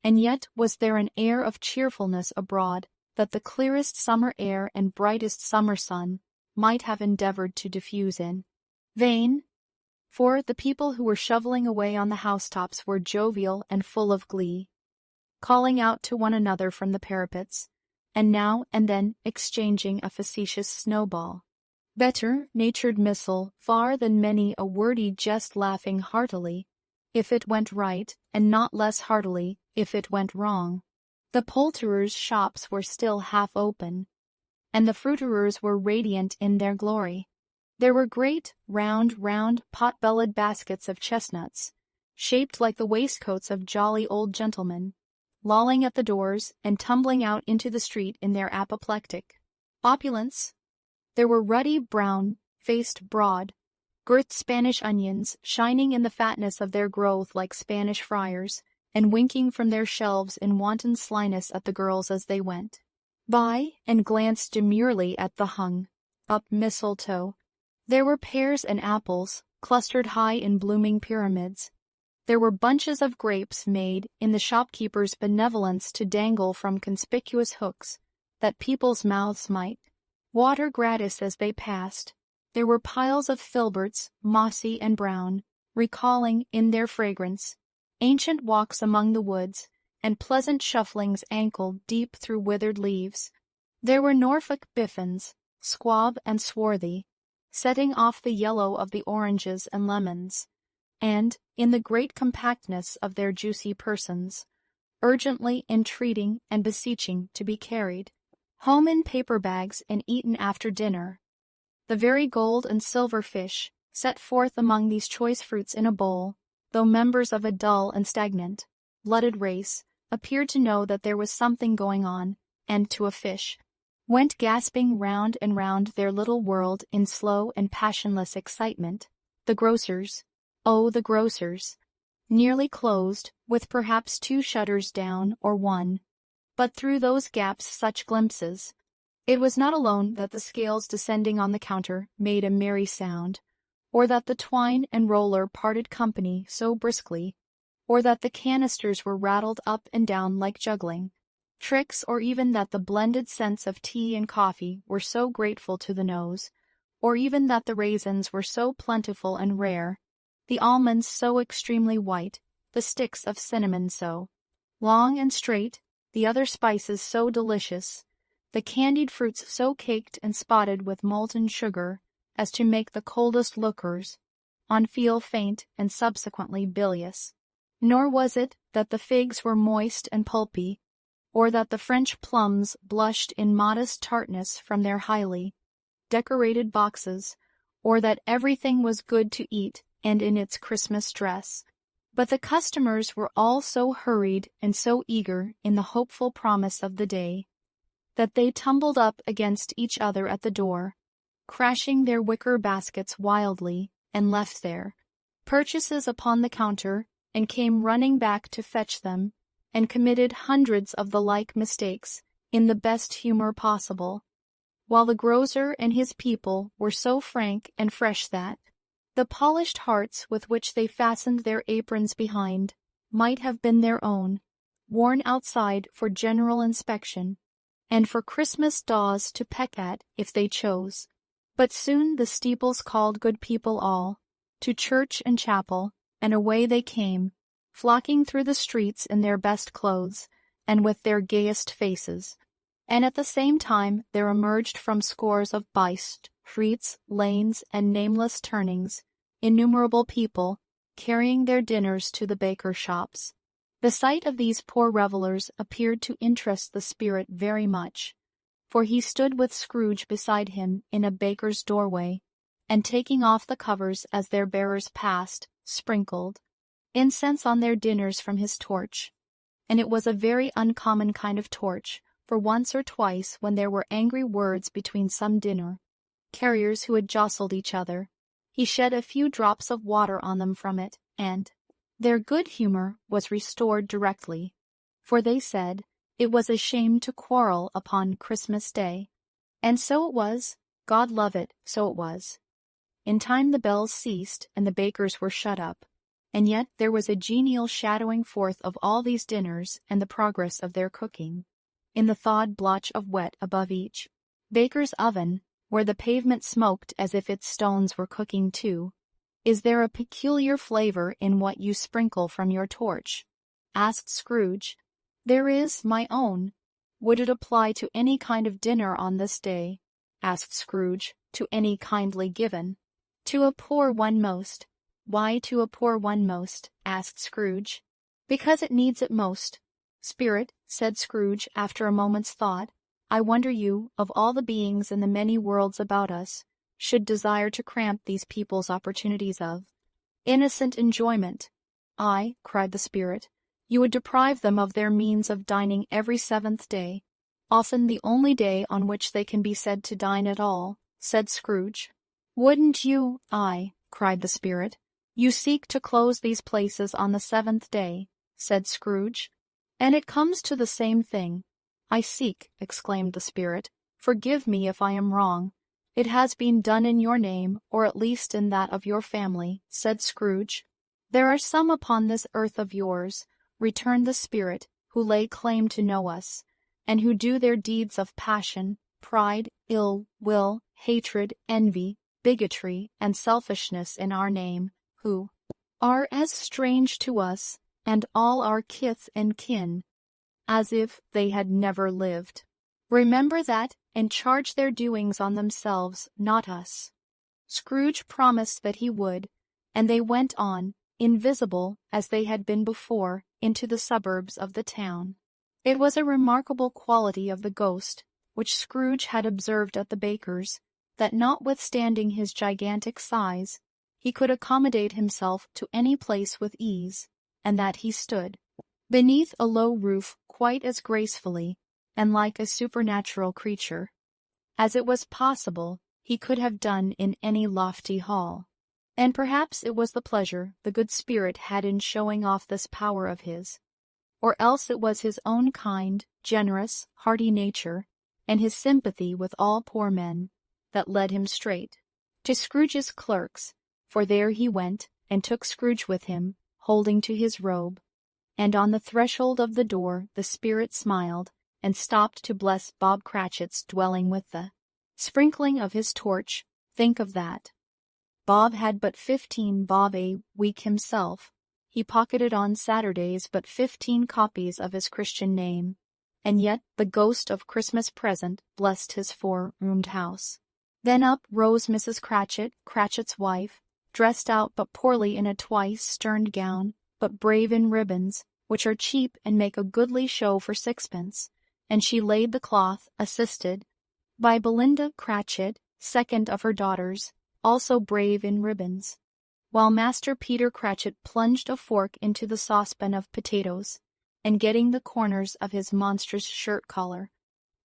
and yet was there an air of cheerfulness abroad that the clearest summer air and brightest summer sun might have endeavored to diffuse in vain, for the people who were shoveling away on the housetops were jovial and full of glee, calling out to one another from the parapets, and now and then exchanging a facetious snowball. Better-natured missile far than many a wordy jest, laughing heartily if it went right, and not less heartily if it went wrong. The poulterers' shops were still half open, and the fruiterers were radiant in their glory. There were great, round, pot-bellied baskets of chestnuts, shaped like the waistcoats of jolly old gentlemen, lolling at the doors and tumbling out into the street in their apoplectic opulence. There were ruddy brown-faced, broad-girthed Spanish onions, shining in the fatness of their growth like Spanish friars, and winking from their shelves in wanton slyness at the girls as they went by and glanced demurely at the hung-up mistletoe. There were pears and apples, clustered high in blooming pyramids. There were bunches of grapes made in the shopkeeper's benevolence to dangle from conspicuous hooks, that people's mouths might water gratis as they passed. There were piles of filberts, mossy and brown, recalling, in their fragrance, ancient walks among the woods, and pleasant shufflings ankle-deep through withered leaves. There were Norfolk biffins, squab and swarthy, setting off the yellow of the oranges and lemons, and, in the great compactness of their juicy persons, urgently entreating and beseeching to be carried home in paper bags and eaten after dinner. The very gold and silver fish, set forth among these choice fruits in a bowl, though members of a dull and stagnant, blooded race, appeared to know that there was something going on, and to a fish went gasping round and round their little world in slow and passionless excitement. The grocers, oh, the grocers, nearly closed, with perhaps 2 shutters down or 1, but through those gaps such glimpses. It was not alone that the scales descending on the counter made a merry sound, or that the twine and roller parted company so briskly, or that the canisters were rattled up and down like juggling tricks, or even that the blended scents of tea and coffee were so grateful to the nose, or even that the raisins were so plentiful and rare, the almonds so extremely white, the sticks of cinnamon so long and straight, the other spices so delicious, the candied fruits so caked and spotted with molten sugar as to make the coldest lookers on feel faint and subsequently bilious. Nor was it that the figs were moist and pulpy, or that the French plums blushed in modest tartness from their highly decorated boxes, or that everything was good to eat and in its Christmas dress. But the customers were all so hurried and so eager in the hopeful promise of the day, that they tumbled up against each other at the door, crashing their wicker baskets wildly, and left their purchases upon the counter, and came running back to fetch them, and committed hundreds of the like mistakes in the best humor possible, while the grocer and his people were so frank and fresh that the polished hearts with which they fastened their aprons behind might have been their own, worn outside for general inspection, and for Christmas daws to peck at if they chose. But soon the steeples called good people all, to church and chapel, and away they came, flocking through the streets in their best clothes, and with their gayest faces. And at the same time there emerged from scores of by streets, lanes, and nameless turnings, innumerable people, carrying their dinners to the baker shops. The sight of these poor revellers appeared to interest the spirit very much, for he stood with Scrooge beside him in a baker's doorway, and taking off the covers as their bearers passed, sprinkled incense on their dinners from his torch. And it was a very uncommon kind of torch, for once or twice when there were angry words between some dinner carriers who had jostled each other, he shed a few drops of water on them from it, and their good humour was restored directly, for they said it was a shame to quarrel upon Christmas Day. And so it was, God love it, so it was. In time the bells ceased, and the bakers were shut up, and yet there was a genial shadowing forth of all these dinners and the progress of their cooking, in the thawed blotch of wet above each baker's oven, where the pavement smoked as if its stones were cooking too. "Is there a peculiar flavour in what you sprinkle from your torch?" asked Scrooge. "There is, my own." "Would it apply to any kind of dinner on this day?" asked Scrooge. "To any kindly given?" "To a poor one most." "Why to a poor one most?" asked Scrooge. "Because it needs it most." "Spirit," said Scrooge after a moment's thought, "I wonder you, of all the beings in the many worlds about us, should desire to cramp these people's opportunities of innocent enjoyment." "Ay," cried the spirit, "you would deprive them of their means of dining every 7th day, often the only day on which they can be said to dine at all," said Scrooge. "Wouldn't you?" "Ay," cried the spirit, "you seek to close these places on the 7th day," said Scrooge. "And it comes to the same thing." "I seek," exclaimed the spirit. "Forgive me if I am wrong. It has been done in your name, or at least in that of your family," said Scrooge. "There are some upon this earth of yours," returned the spirit, "who lay claim to know us, and who do their deeds of passion, pride, ill will, hatred, envy, bigotry, and selfishness in our name, who are as strange to us, and all our kith and kin, as if they had never lived. Remember that, and charge their doings on themselves, not us." Scrooge promised that he would, and they went on, invisible as they had been before, into the suburbs of the town. It was a remarkable quality of the ghost, which Scrooge had observed at the baker's, that notwithstanding his gigantic size, he could accommodate himself to any place with ease, and that he stood beneath a low roof quite as gracefully, and like a supernatural creature, as it was possible he could have done in any lofty hall. And perhaps it was the pleasure the good spirit had in showing off this power of his, or else it was his own kind, generous, hearty nature, and his sympathy with all poor men, that led him straight to Scrooge's clerks, for there he went, and took Scrooge with him, holding to his robe. And on the threshold of the door the spirit smiled, and stopped to bless Bob Cratchit's dwelling with the sprinkling of his torch. Think of that. Bob had but 15 bob a week himself. He pocketed on Saturdays but 15 copies of his Christian name, and yet the ghost of Christmas present blessed his 4-roomed house. Then up rose Mrs. Cratchit, Cratchit's wife, dressed out but poorly in a twice-sterned gown, but brave in ribbons, which are cheap and make a goodly show for 6pence, and she laid the cloth, assisted by Belinda Cratchit, second of her daughters, also brave in ribbons, while Master Peter Cratchit plunged a fork into the saucepan of potatoes, and getting the corners of his monstrous shirt-collar,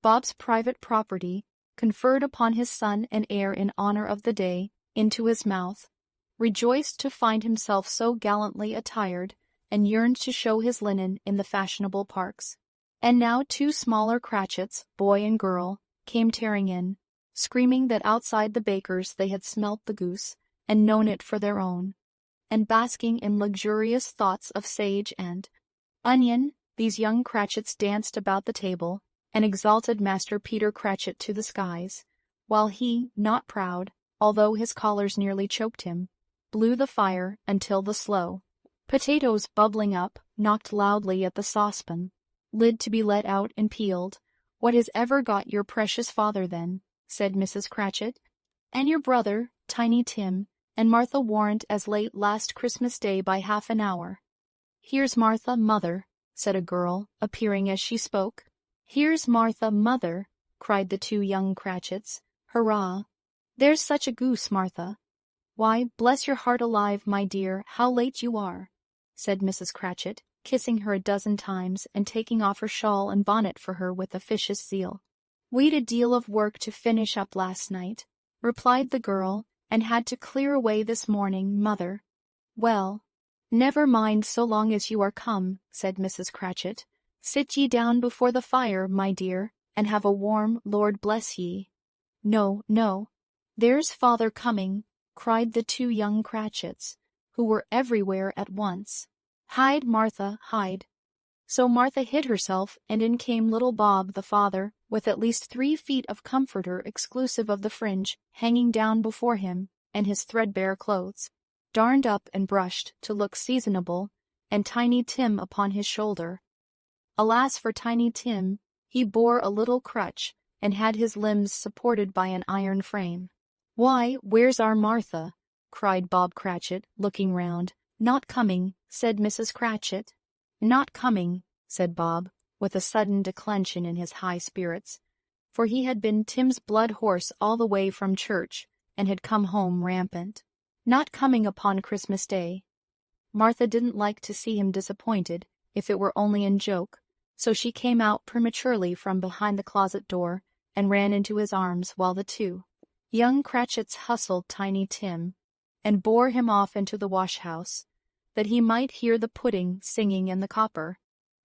Bob's private property, conferred upon his son and heir in honor of the day, into his mouth, rejoiced to find himself so gallantly attired, and yearned to show his linen in the fashionable parks. And now 2 smaller Cratchits, boy and girl, came tearing in, screaming that outside the baker's they had smelt the goose, and known it for their own, and basking in luxurious thoughts of sage and onion, these young Cratchits danced about the table, and exalted Master Peter Cratchit to the skies, while he, not proud, although his collars nearly choked him, blew the fire until the slow potatoes bubbling up knocked loudly at the saucepan, lid to be let out and peeled. "What has ever got your precious father, then?" said Mrs. Cratchit. "And your brother, Tiny Tim, and Martha warn't as late last Christmas Day by half an hour. Here's Martha, mother, said a girl, appearing as she spoke. Here's Martha, mother, cried the two young Cratchits. Hurrah! There's such a goose, Martha. Why, bless your heart alive, my dear, how late you are, said Mrs. Cratchit, kissing her a dozen times and taking off her shawl and bonnet for her with officious zeal. We'd a deal of work to finish up last night, replied the girl, and had to clear away this morning, mother. Well, never mind so long as you are come, said Mrs. Cratchit. Sit ye down before the fire, my dear, and have a warm Lord bless ye. No, no, there's father coming, cried the two young Cratchits, who were everywhere at once. Hide, Martha, hide. So Martha hid herself, and in came little Bob the father, with at least 3 feet of comforter exclusive of the fringe hanging down before him, and his threadbare clothes, darned up and brushed to look seasonable, and Tiny Tim upon his shoulder. Alas for Tiny Tim, he bore a little crutch, and had his limbs supported by an iron frame. Why, where's our Martha? Cried Bob Cratchit, looking round. Not coming, said Mrs. Cratchit. Not coming, said Bob, with a sudden declension in his high spirits, for he had been Tim's blood horse all the way from church, and had come home rampant. Not coming upon Christmas Day. Martha didn't like to see him disappointed, if it were only in joke, so she came out prematurely from behind the closet door, and ran into his arms while the two young Cratchits hustled Tiny Tim, and bore him off into the wash-house, that he might hear the pudding singing in the copper.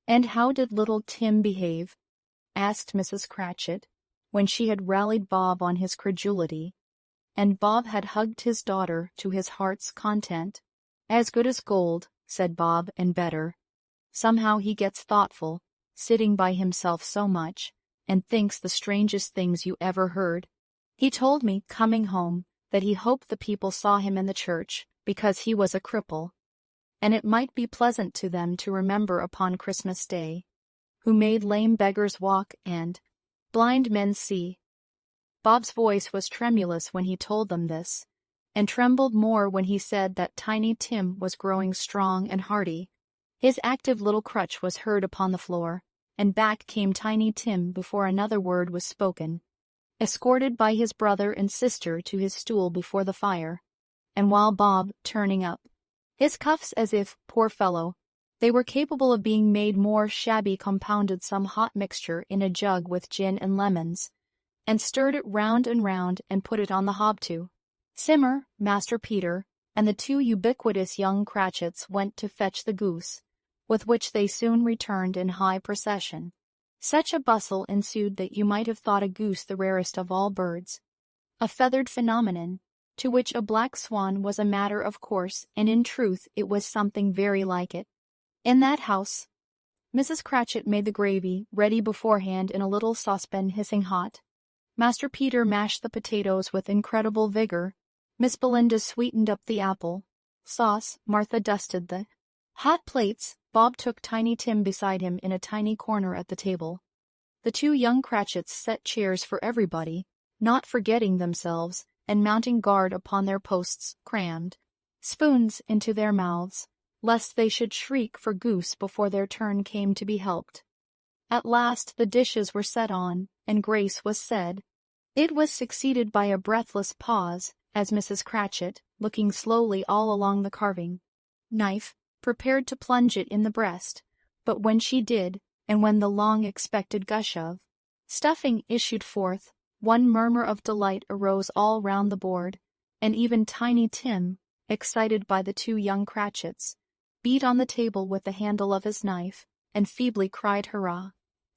And how did little Tim behave? Asked Mrs. Cratchit, when she had rallied Bob on his credulity, and Bob had hugged his daughter to his heart's content. As good as gold, said Bob, and better. Somehow he gets thoughtful, sitting by himself so much, and thinks the strangest things you ever heard. He told me, coming home, that he hoped the people saw him in the church, because he was a cripple, and it might be pleasant to them to remember upon Christmas Day, who made lame beggars walk and blind men see. Bob's voice was tremulous when he told them this, and trembled more when he said that Tiny Tim was growing strong and hearty. His active little crutch was heard upon the floor, and back came Tiny Tim before another word was spoken, escorted by his brother and sister to his stool before the fire, and while Bob, turning up his cuffs as if, poor fellow, they were capable of being made more shabby, compounded some hot mixture in a jug with gin and lemons, and stirred it round and put it on the hob to simmer, Master Peter and the two ubiquitous young Cratchits went to fetch the goose, with which they soon returned in high procession. Such a bustle ensued that you might have thought a goose the rarest of all birds, a feathered phenomenon, to which a black swan was a matter of course, and in truth it was something very like it. In that house, Mrs. Cratchit made the gravy ready beforehand in a little saucepan hissing hot. Master Peter mashed the potatoes with incredible vigor. Miss Belinda sweetened up the apple sauce. Martha dusted the hot plates. Bob took Tiny Tim beside him in a tiny corner at the table. The two young Cratchits set chairs for everybody, not forgetting themselves, and mounting guard upon their posts, crammed spoons into their mouths, lest they should shriek for goose before their turn came to be helped. At last the dishes were set on, and grace was said. It was succeeded by a breathless pause, as Mrs. Cratchit, looking slowly all along the carving knife, prepared to plunge it in the breast, but when she did, and when the long-expected gush of stuffing issued forth, one murmur of delight arose all round the board, and even Tiny Tim, excited by the two young Cratchits, beat on the table with the handle of his knife, and feebly cried hurrah.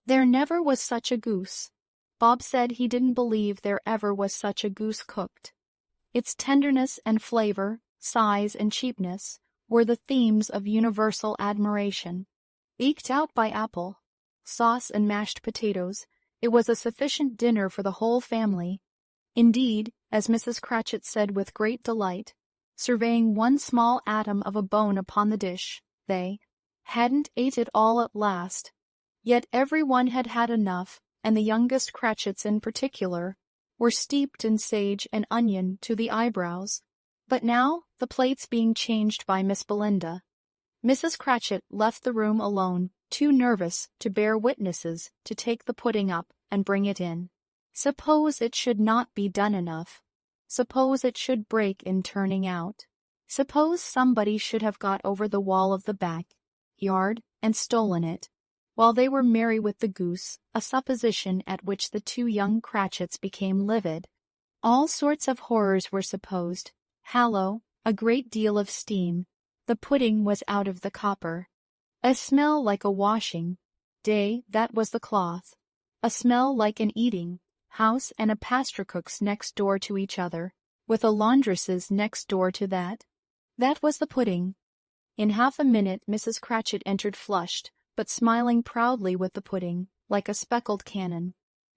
There never was such a goose. Bob said he didn't believe there ever was such a goose cooked. Its tenderness and flavor, size and cheapness, were the themes of universal admiration. Eked out by apple, sauce and mashed potatoes, it was a sufficient dinner for the whole family. Indeed, as Mrs. Cratchit said with great delight, surveying one small atom of a bone upon the dish, they hadn't ate it all at last, yet every one had had enough, and the youngest Cratchits in particular were steeped in sage and onion to the eyebrows. But now, the plates being changed by Miss Belinda, Mrs. Cratchit left the room alone, too nervous to bear witnesses to take the pudding up and bring it in. Suppose it should not be done enough. Suppose it should break in turning out. Suppose somebody should have got over the wall of the back yard and stolen it, while they were merry with the goose, a supposition at which the two young Cratchits became livid. All sorts of horrors were supposed. Hallow, a great deal of steam. The pudding was out of the copper. A smell like a washing day, that was the cloth. A smell like an eating house and a pastry-cook's next door to each other, with a laundress's next door to that. That was the pudding. In half a minute Mrs. Cratchit entered flushed, but smiling proudly with the pudding, like a speckled cannon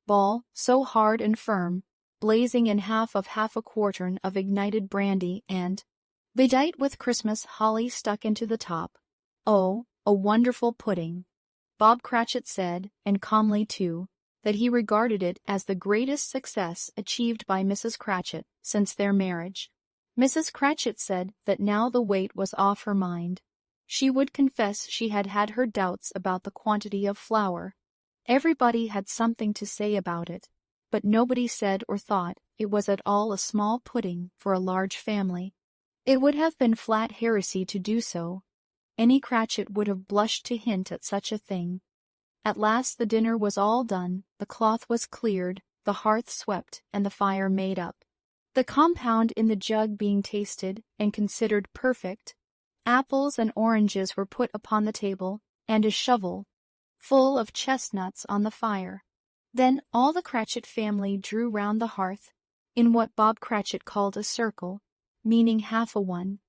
ball, so hard and firm, blazing in half a quartern of ignited brandy and bedight with Christmas holly stuck into the top. Oh, a wonderful pudding! Bob Cratchit said, and calmly too, that he regarded it as the greatest success achieved by Mrs. Cratchit since their marriage. Mrs. Cratchit said that now the weight was off her mind. She would confess she had had her doubts about the quantity of flour. Everybody had something to say about it, but nobody said or thought it was at all a small pudding for a large family. It would have been flat heresy to do so. Any Cratchit would have blushed to hint at such a thing. At last the dinner was all done, the cloth was cleared, the hearth swept, and the fire made up. The compound in the jug being tasted and considered perfect, apples and oranges were put upon the table, and a shovel full of chestnuts on the fire. Then all the Cratchit family drew round the hearth, in what Bob Cratchit called a circle, meaning half a one,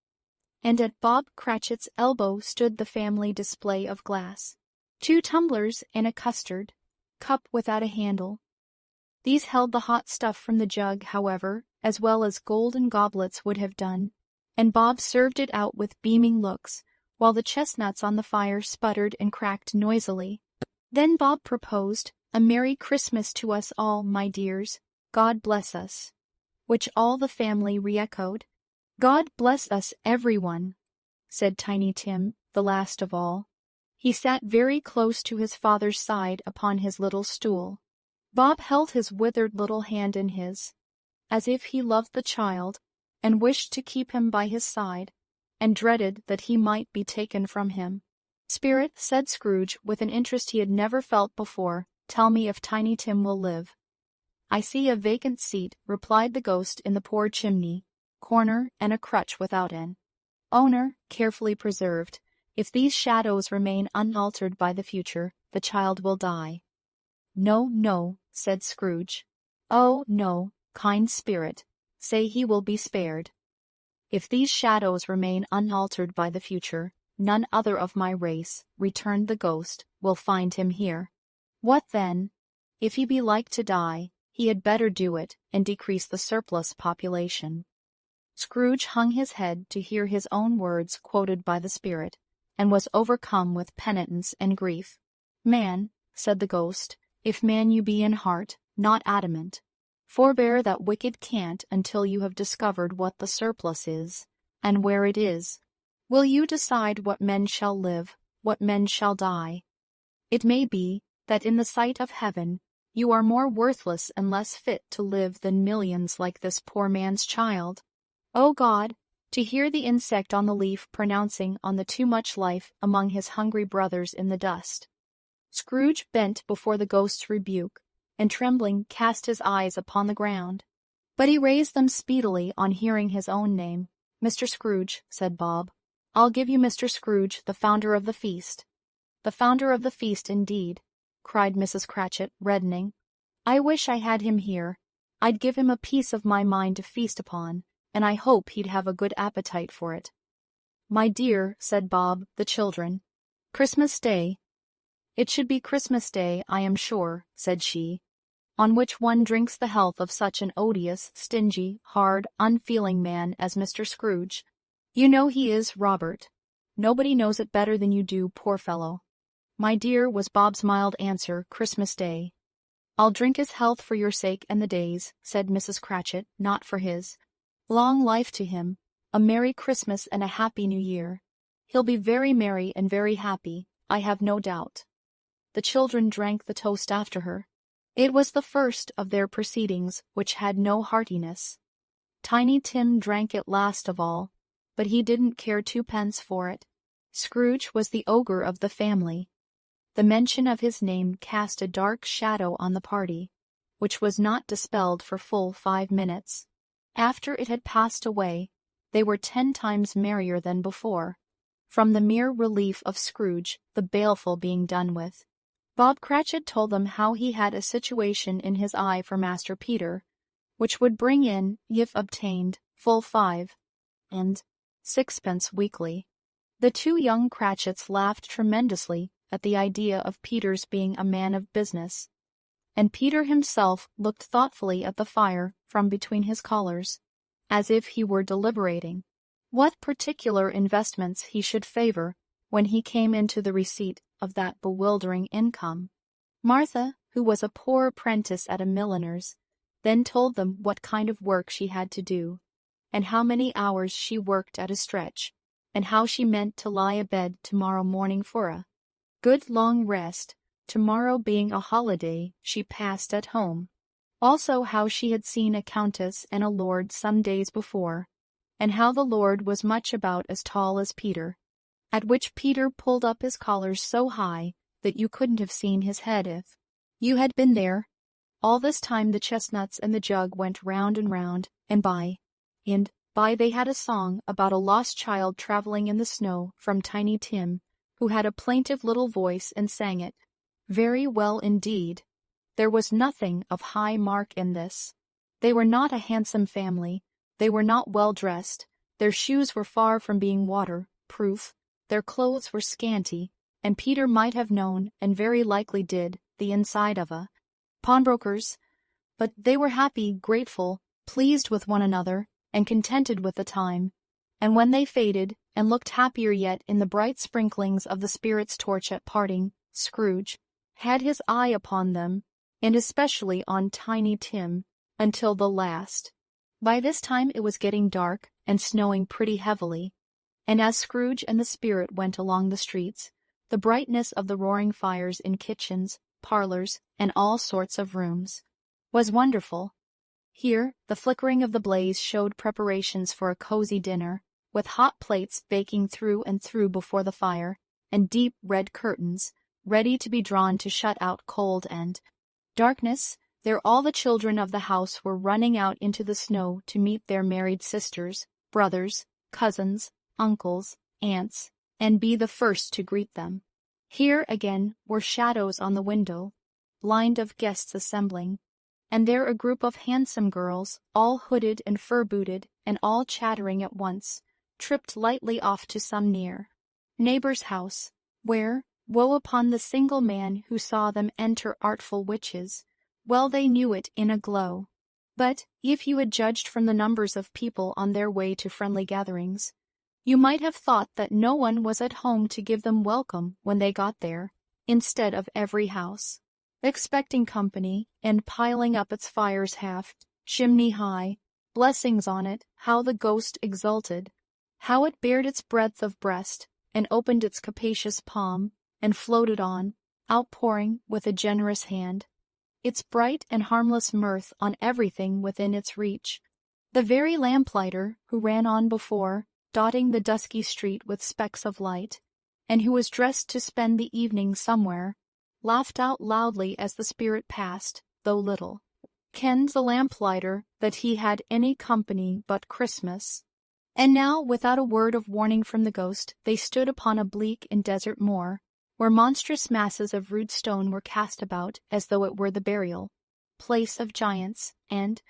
and at Bob Cratchit's elbow stood the family display of glass, 2 tumblers and a custard cup without a handle. These held the hot stuff from the jug, however, as well as golden goblets would have done, and Bob served it out with beaming looks, while the chestnuts on the fire sputtered and cracked noisily. Then Bob proposed, "A Merry Christmas to us all, my dears. God bless us," which all the family re-echoed. "God bless us, everyone," said Tiny Tim, the last of all. He sat very close to his father's side upon his little stool. Bob held his withered little hand in his, as if he loved the child, and wished to keep him by his side, and dreaded that he might be taken from him. "Spirit," said Scrooge, with an interest he had never felt before, "tell me if Tiny Tim will live." "I see a vacant seat," replied the ghost, "in the poor chimney corner, and a crutch without an owner, carefully preserved. If these shadows remain unaltered by the future, the child will die." "No, no," said Scrooge. "Oh, no, kind spirit, say he will be spared. If these shadows remain unaltered by the future, none other of my race," returned the ghost, "will find him here." "What then? If he be like to die, he had better do it, and decrease the surplus population." Scrooge hung his head to hear his own words quoted by the spirit, and was overcome with penitence and grief. "Man," said the ghost, "if man you be in heart, not adamant, forbear that wicked cant until you have discovered what the surplus is, and where it is. Will you decide what men shall live, what men shall die? It may be that in the sight of heaven you are more worthless and less fit to live than millions like this poor man's child. O God, to hear the insect on the leaf pronouncing on the too much life among his hungry brothers in the dust." Scrooge bent before the ghost's rebuke, and trembling cast his eyes upon the ground. But he raised them speedily on hearing his own name. "Mr. Scrooge," said Bob. "I'll give you Mr. Scrooge, the founder of the feast." "The founder of the feast, indeed," cried Mrs. Cratchit, reddening. "I wish I had him here. I'd give him a piece of my mind to feast upon, and I hope he'd have a good appetite for it." "My dear," said Bob, "the children." "Christmas Day." "It should be Christmas Day, I am sure," said she, "on which one drinks the health of such an odious, stingy, hard, unfeeling man as Mr. Scrooge. You know he is, Robert. Nobody knows it better than you do, poor fellow." "My dear," was Bob's mild answer, "Christmas Day." "I'll drink his health for your sake and the day's," said Mrs. Cratchit, "not for his. Long life to him. A Merry Christmas and a Happy New Year. He'll be very merry and very happy, I have no doubt." The children drank the toast after her. It was the first of their proceedings which had no heartiness. Tiny Tim drank it last of all, but he didn't care twopence for it. Scrooge was the ogre of the family. The mention of his name cast a dark shadow on the party, which was not dispelled for full 5 minutes. After it had passed away, they were 10 times merrier than before, from the mere relief of Scrooge, the baleful, being done with. Bob Cratchit told them how he had a situation in his eye for Master Peter, which would bring in, if obtained, full 5 and 6 weekly. The 2 young Cratchits laughed tremendously at the idea of Peter's being a man of business, and Peter himself looked thoughtfully at the fire from between his collars, as if he were deliberating what particular investments he should favor when he came into the receipt of that bewildering income. Martha, who was a poor apprentice at a milliner's, then told them what kind of work she had to do, and how many hours she worked at a stretch, and how she meant to lie abed tomorrow morning for a good long rest, tomorrow being a holiday she passed at home. Also how she had seen a countess and a lord some days before, and how the lord was much about as tall as Peter, at which Peter pulled up his collars so high that you couldn't have seen his head if you had been there. All this time the chestnuts and the jug went round and round, and by they had a song about a lost child traveling in the snow from Tiny Tim, who had a plaintive little voice and sang it very well indeed. There was nothing of high mark in this. They were not a handsome family, they were not well dressed, their shoes were far from being water-proof, their clothes were scanty, and Peter might have known, and very likely did, the inside of a pawnbroker's, but they were happy, grateful, pleased with one another, and contented with the time, and when they faded, and looked happier yet in the bright sprinklings of the spirit's torch at parting, Scrooge had his eye upon them, and especially on Tiny Tim, until the last. By this time it was getting dark, and snowing pretty heavily, and as Scrooge and the spirit went along the streets, the brightness of the roaring fires in kitchens, parlors, and all sorts of rooms was wonderful. Here the flickering of the blaze showed preparations for a cozy dinner, with hot plates baking through and through before the fire, and deep red curtains, ready to be drawn to shut out cold and darkness. There all the children of the house were running out into the snow to meet their married sisters, brothers, cousins, uncles, aunts, and be the first to greet them. Here again were shadows on the window, blind of guests assembling, and there a group of handsome girls, all hooded and fur-booted, and all chattering at once, tripped lightly off to some near neighbor's house, where, woe upon the single man who saw them enter, artful witches! Well they knew it in a glow. But, if you had judged from the numbers of people on their way to friendly gatherings, you might have thought that no one was at home to give them welcome when they got there, instead of every house expecting company, and piling up its fires half chimney high, blessings on it. How the ghost exulted, how it bared its breadth of breast, and opened its capacious palm, and floated on, outpouring with a generous hand its bright and harmless mirth on everything within its reach. The very lamplighter, who ran on before, dotting the dusky street with specks of light, and who was dressed to spend the evening somewhere, laughed out loudly as the spirit passed, though little kenned the lamplighter that he had any company but Christmas. And now, without a word of warning from the ghost, they stood upon a bleak and desert moor, where monstrous masses of rude stone were cast about as though it were the burial place of giants, and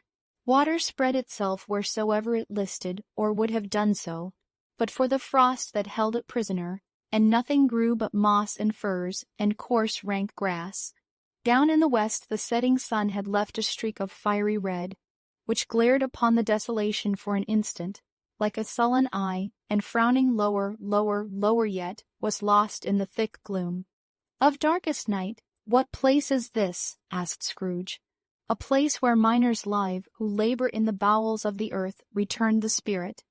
water spread itself wheresoever it listed or would have done so, but for the frost that held it prisoner, and nothing grew but moss and furze and coarse rank grass. Down in the west the setting sun had left a streak of fiery red, which glared upon the desolation for an instant, like a sullen eye, and frowning lower, lower, lower yet, was lost in the thick gloom. Of darkest night, what place is this? Asked Scrooge. A place where miners live, who labor in the bowels of the earth, returned the spirit.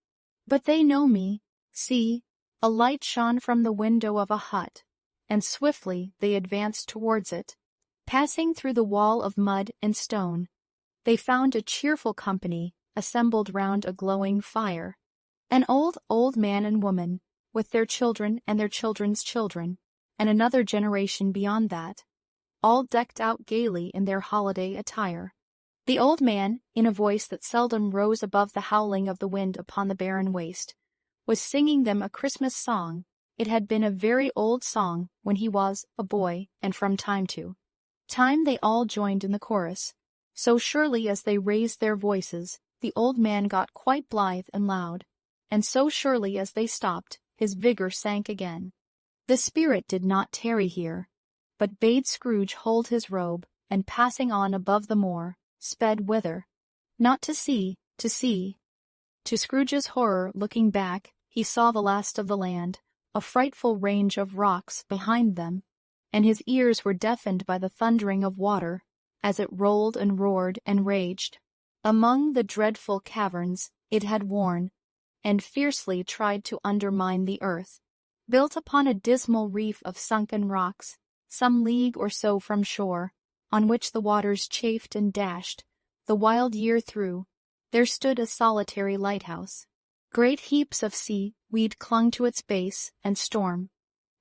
But they know me. See, a light shone from the window of a hut, and swiftly they advanced towards it. Passing through the wall of mud and stone, they found a cheerful company assembled round a glowing fire. An old man and woman, with their children and their children's children, and another generation beyond that, all decked out gaily in their holiday attire. The old man, in a voice that seldom rose above the howling of the wind upon the barren waste, was singing them a Christmas song. It had been a very old song when he was a boy, and from time to time they all joined in the chorus. So surely as they raised their voices, the old man got quite blithe and loud, and so surely as they stopped, his vigor sank again. The spirit did not tarry here, but bade Scrooge hold his robe, and passing on above the moor, sped whither? Not to sea, to sea. To Scrooge's horror, looking back, he saw the last of the land, a frightful range of rocks behind them, and his ears were deafened by the thundering of water, as it rolled and roared and raged. Among the dreadful caverns it had worn, and fiercely tried to undermine the earth, built upon a dismal reef of sunken rocks, some league or so from shore, on which the waters chafed and dashed, the wild year through. There stood a solitary lighthouse. Great heaps of sea-weed clung to its base, and storm.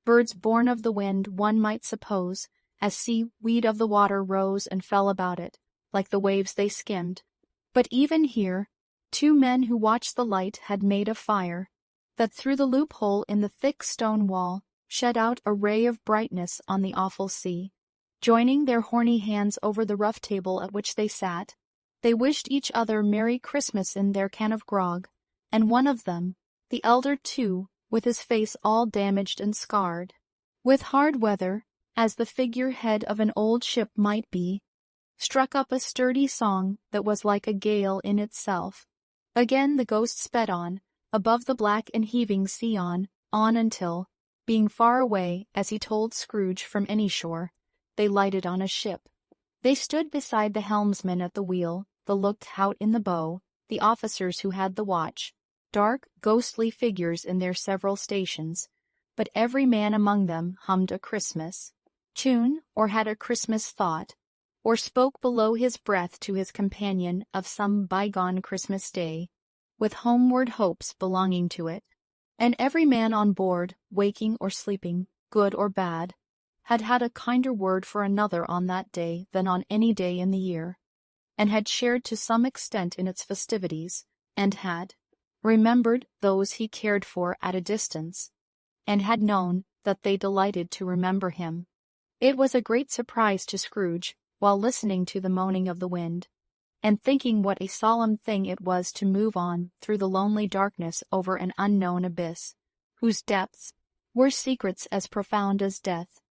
Birds born of the wind, one might suppose, as sea-weed of the water rose and fell about it, like the waves they skimmed. But even here, 2 men who watched the light had made a fire, that through the loophole in the thick stone wall shed out a ray of brightness on the awful sea. Joining their horny hands over the rough table at which they sat, they wished each other Merry Christmas in their can of grog, and one of them, the elder too, with his face all damaged and scarred with hard weather, as the figure-head of an old ship might be, struck up a sturdy song that was like a gale in itself. Again the ghost sped on, above the black and heaving sea on until, being far away, as he told Scrooge, from any shore, they lighted on a ship. They stood beside the helmsman at the wheel, the look-out in the bow, the officers who had the watch, dark, ghostly figures in their several stations, but every man among them hummed a Christmas tune, or had a Christmas thought, or spoke below his breath to his companion of some bygone Christmas day, with homeward hopes belonging to it. And every man on board, waking or sleeping, good or bad, had had a kinder word for another on that day than on any day in the year, and had shared to some extent in its festivities, and had remembered those he cared for at a distance, and had known that they delighted to remember him. It was a great surprise to Scrooge, while listening to the moaning of the wind, and thinking what a solemn thing it was to move on through the lonely darkness over an unknown abyss, whose depths were secrets as profound as death.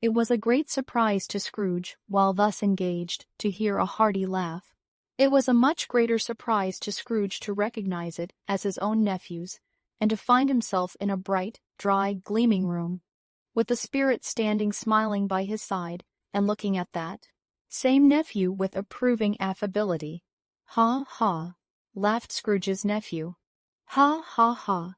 It was a great surprise to Scrooge, while thus engaged, to hear a hearty laugh. It was a much greater surprise to Scrooge to recognize it as his own nephew's, and to find himself in a bright, dry, gleaming room, with the spirit standing smiling by his side, and looking at that same nephew with approving affability. "Ha, ha," laughed Scrooge's nephew. "Ha, ha, ha.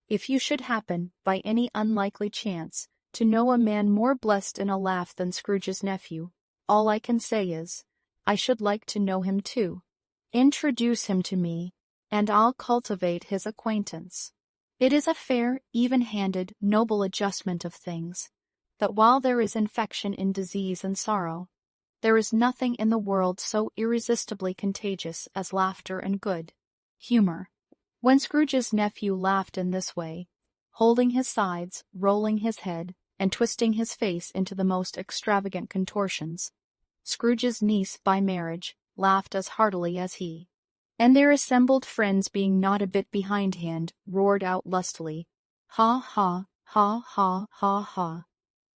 If you should happen, by any unlikely chance, to know a man more blessed in a laugh than Scrooge's nephew, all I can say is, I should like to know him too. Introduce him to me, and I'll cultivate his acquaintance." It is a fair, even-handed, noble adjustment of things, that while there is infection in disease and sorrow, there is nothing in the world so irresistibly contagious as laughter and good humor. When Scrooge's nephew laughed in this way, holding his sides, rolling his head, and twisting his face into the most extravagant contortions, Scrooge's niece by marriage laughed as heartily as he, and their assembled friends, being not a bit behindhand, roared out lustily, "Ha, ha, ha, ha, ha, ha.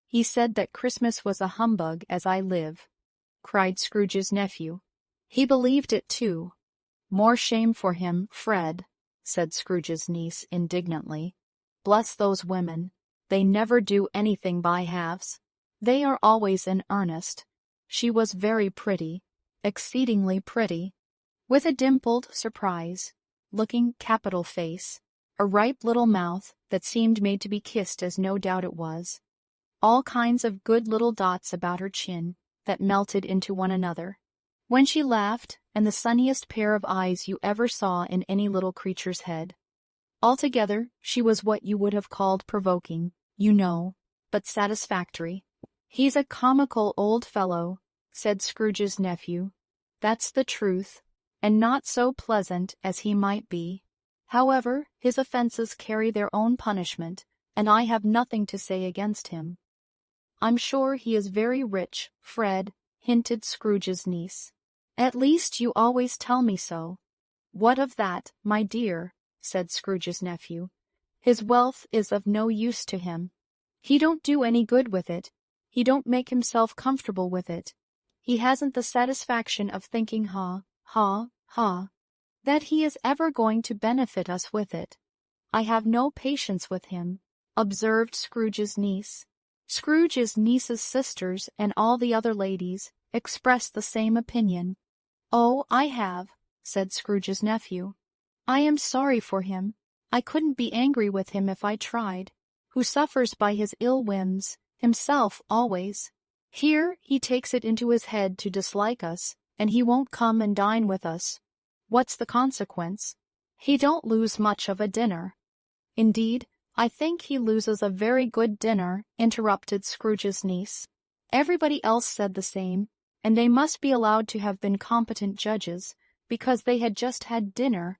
He said that Christmas was a humbug, as I live," cried Scrooge's nephew. "He believed it too." "More shame for him, Fred," said Scrooge's niece indignantly. "Bless those women, they never do anything by halves. They are always in earnest. She was very pretty, exceedingly pretty, with a dimpled, surprise-looking capital face, a ripe little mouth that seemed made to be kissed, as no doubt it was. All kinds of good little dots about her chin that melted into one another when she laughed, and the sunniest pair of eyes you ever saw in any little creature's head. Altogether, she was what you would have called provoking, you know, but satisfactory. "He's a comical old fellow," said Scrooge's nephew. "That's the truth, and not so pleasant as he might be. However, his offences carry their own punishment, and I have nothing to say against him." "I'm sure he is very rich, Fred," hinted Scrooge's niece. "At least you always tell me so." "What of that, my dear?" said Scrooge's nephew. "His wealth is of no use to him. He don't do any good with it. He don't make himself comfortable with it. He hasn't the satisfaction of thinking that he is ever going to benefit us with it." "I have no patience with him," observed Scrooge's niece. Scrooge's niece's sisters and all the other ladies expressed the same opinion. "Oh, I have," said Scrooge's nephew. "I am sorry for him. I couldn't be angry with him if I tried, who suffers by his ill whims, himself always. Here he takes it into his head to dislike us, and he won't come and dine with us. What's the consequence? He don't lose much of a dinner." "Indeed, I think he loses a very good dinner," interrupted Scrooge's niece. Everybody else said the same, and they must be allowed to have been competent judges, because they had just had dinner,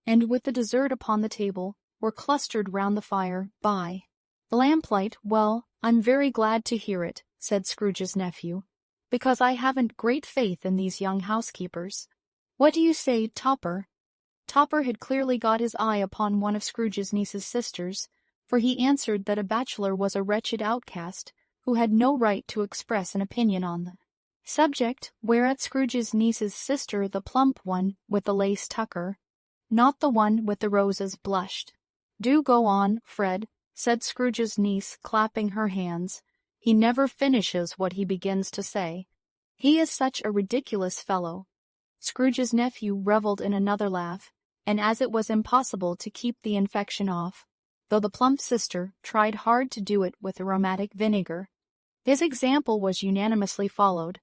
and with the dessert upon the table, were clustered round the fire by the lamplight. "Well, I'm very glad to hear it," said Scrooge's nephew, "because I haven't great faith in these young housekeepers. What do you say, Topper?" Topper had clearly got his eye upon one of Scrooge's niece's sisters, for he answered that a bachelor was a wretched outcast, who had no right to express an opinion on the subject, whereat Scrooge's niece's sister, the plump one with the lace tucker, not the one with the roses, blushed. "Do go on, Fred," said Scrooge's niece, clapping her hands. "He never finishes what he begins to say. He is such a ridiculous fellow." Scrooge's nephew revelled in another laugh, and as it was impossible to keep the infection off, though the plump sister tried hard to do it with aromatic vinegar, his example was unanimously followed.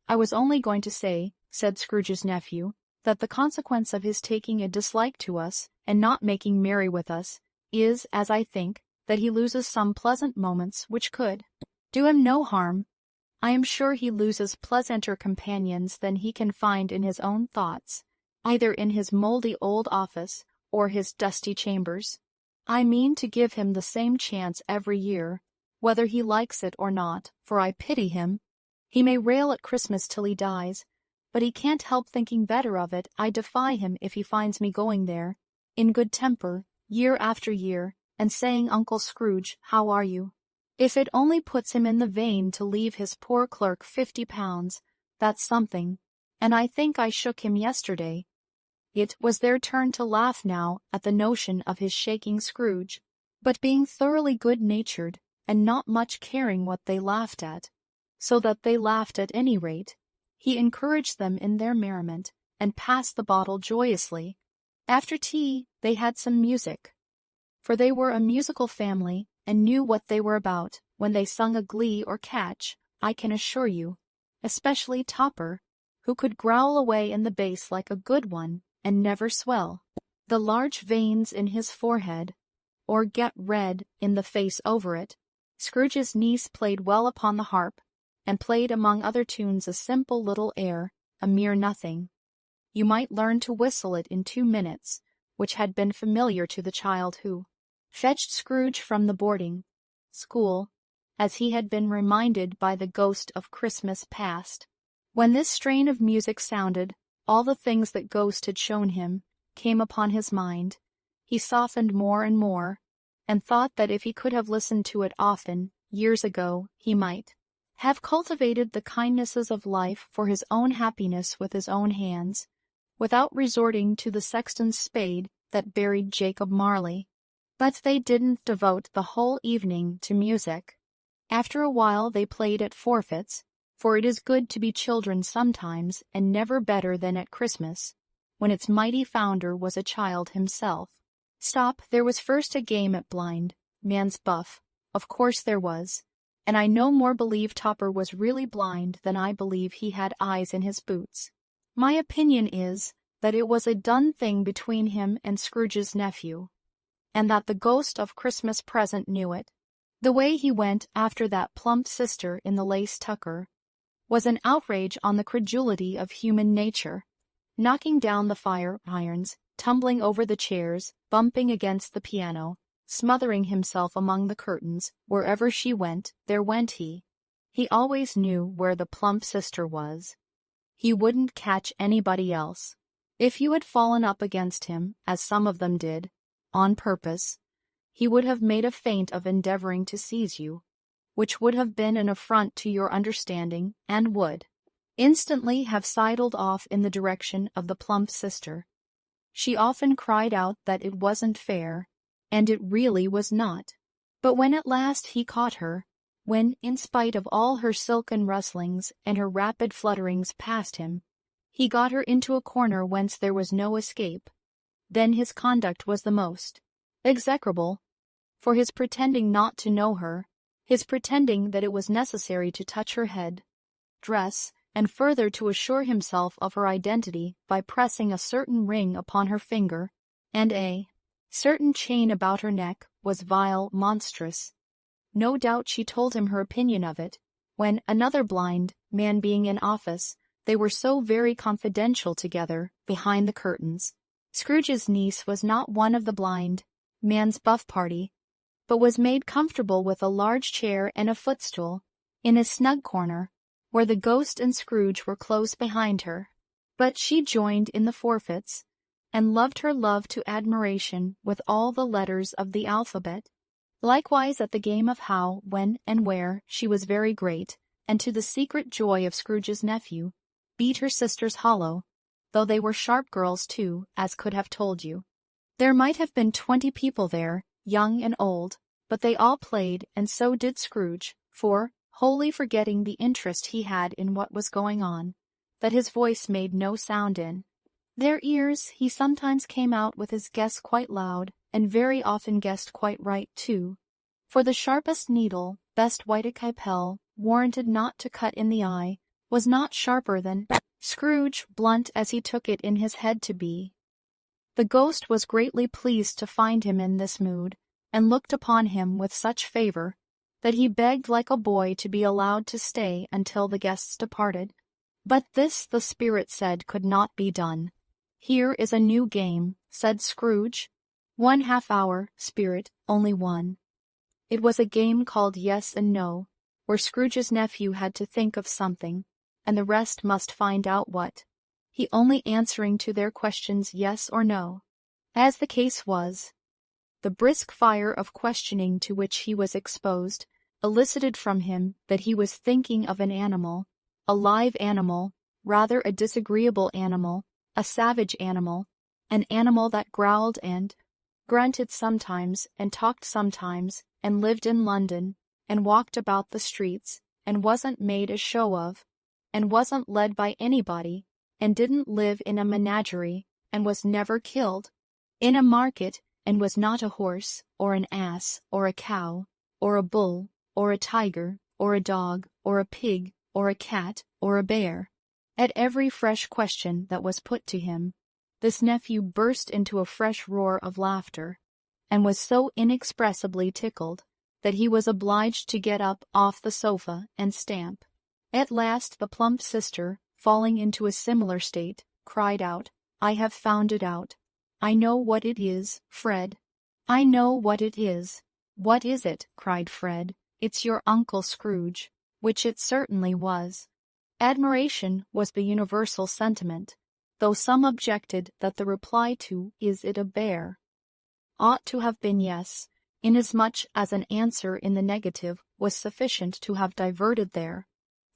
"I was only going to say," said Scrooge's nephew, "that the consequence of his taking a dislike to us, and not making merry with us, is, as I think, that he loses some pleasant moments which could do him no harm. I am sure he loses pleasanter companions than he can find in his own thoughts, either in his mouldy old office or his dusty chambers. I mean to give him the same chance every year, whether he likes it or not, for I pity him. He may rail at Christmas till he dies, but he can't help thinking better of it. I defy him if he finds me going there, in good temper, year after year, and saying, 'Uncle Scrooge, how are you?' If it only puts him in the vein to leave his poor clerk £50, that's something, and I think I shook him yesterday." It was their turn to laugh now at the notion of his shaking Scrooge, but being thoroughly good-natured, and not much caring what they laughed at, so that they laughed at any rate, he encouraged them in their merriment, and passed the bottle joyously. After tea they had some music, for they were a musical family, and knew what they were about when they sung a glee or catch, I can assure you, especially Topper, who could growl away in the bass like a good one, and never swell the large veins in his forehead, or get red in the face over it. Scrooge's niece played well upon the harp, and played among other tunes a simple little air, a mere nothing. You might learn to whistle it in 2 minutes, which had been familiar to the child who fetched Scrooge from the boarding school, as he had been reminded by the ghost of Christmas past. When this strain of music sounded, all the things that Ghost had shown him came upon his mind. He softened more and more, and thought that if he could have listened to it often, years ago, he might have cultivated the kindnesses of life for his own happiness with his own hands, without resorting to the sexton's spade that buried Jacob Marley. But they didn't devote the whole evening to music. After a while they played at forfeits, for it is good to be children sometimes, and never better than at Christmas, when its mighty founder was a child himself. Stop, there was first a game at blind man's buff. Of course there was. And I no more believe Topper was really blind than I believe he had eyes in his boots. My opinion is that it was a done thing between him and Scrooge's nephew, and that the ghost of Christmas present knew it. The way he went after that plump sister in the lace tucker was an outrage on the credulity of human nature, knocking down the fire irons, tumbling over the chairs, bumping against the piano, smothering himself among the curtains. Wherever she went, there went he. He always knew where the plump sister was. He wouldn't catch anybody else. If you had fallen up against him, as some of them did, on purpose, he would have made a feint of endeavoring to seize you, which would have been an affront to your understanding, and would instantly have sidled off in the direction of the plump sister. She often cried out that it wasn't fair, and it really was not. But when at last he caught her, when, in spite of all her silken rustlings and her rapid flutterings past him, he got her into a corner whence there was no escape, then his conduct was the most execrable, for his pretending not to know her, his pretending that it was necessary to touch her head, dress, and further to assure himself of her identity by pressing a certain ring upon her finger, and a certain chain about her neck, was vile, monstrous. No doubt she told him her opinion of it, when, another blind man being in office, they were so very confidential together, behind the curtains. Scrooge's niece was not one of the blind man's buff party, but was made comfortable with a large chair and a footstool, in a snug corner, where the ghost and Scrooge were close behind her. But she joined in the forfeits, and loved her love to admiration with all the letters of the alphabet. Likewise at the game of how, when, and where, she was very great, and to the secret joy of Scrooge's nephew, beat her sisters hollow, though they were sharp girls too, as could have told you. There might have been 20 people there, young and old, but they all played, and so did Scrooge, for, wholly forgetting the interest he had in what was going on, that his voice made no sound in their ears, he sometimes came out with his guess quite loud, and very often guessed quite right too, for the sharpest needle, best white capel, warranted not to cut in the eye, was not sharper than Scrooge, blunt as he took it in his head to be. The ghost was greatly pleased to find him in this mood, and looked upon him with such favor, that he begged like a boy to be allowed to stay until the guests departed. But this, the spirit said, could not be done. Here is a new game, said Scrooge. 1/2 hour, spirit, only one. It was a game called Yes and No, where Scrooge's nephew had to think of something, and the rest must find out what, he only answering to their questions yes or no, as the case was. The brisk fire of questioning to which he was exposed elicited from him that he was thinking of an animal, a live animal, rather a disagreeable animal, a savage animal, an animal that growled and grunted sometimes, and talked sometimes, and lived in London, and walked about the streets, and wasn't made a show of, and wasn't led by anybody, and didn't live in a menagerie, and was never killed in a market, and was not a horse, or an ass, or a cow, or a bull, or a tiger, or a dog, or a pig, or a cat, or a bear. At every fresh question that was put to him, this nephew burst into a fresh roar of laughter, and was so inexpressibly tickled that he was obliged to get up off the sofa and stamp. At last the plump sister, falling into a similar state, cried out, "I have found it out. I know what it is, Fred. I know what it is." "What is it?" cried Fred. "It's your Uncle Scrooge," which it certainly was. Admiration was the universal sentiment, though some objected that the reply to "Is it a bear?" ought to have been yes, inasmuch as an answer in the negative was sufficient to have diverted their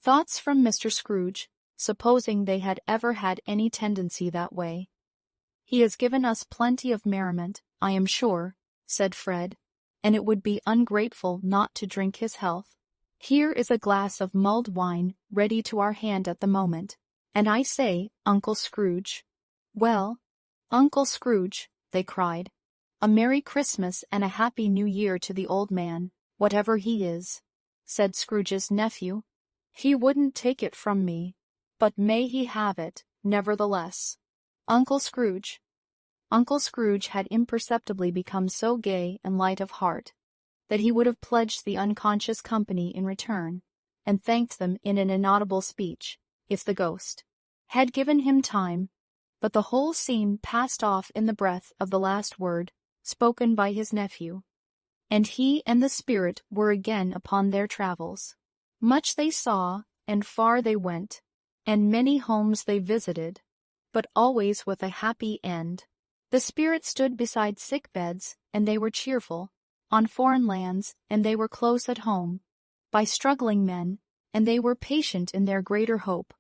thoughts from Mr. Scrooge, supposing they had ever had any tendency that way. "He has given us plenty of merriment, I am sure," said Fred, "and it would be ungrateful not to drink his health. Here is a glass of mulled wine ready to our hand at the moment, and I say, Uncle Scrooge." "Well, Uncle Scrooge," they cried, "A Merry Christmas and a Happy New Year to the old man, whatever he is," said Scrooge's nephew. "He wouldn't take it from me, but may he have it, nevertheless." Uncle Scrooge. Uncle Scrooge had imperceptibly become so gay and light of heart that he would have pledged the unconscious company in return, and thanked them in an inaudible speech, if the ghost had given him time, but the whole scene passed off in the breath of the last word spoken by his nephew, and he and the spirit were again upon their travels. Much they saw, and far they went, and many homes they visited, but always with a happy end. The spirit stood beside sick beds, and they were cheerful, on foreign lands, and they were close at home, by struggling men, and they were patient in their greater hope,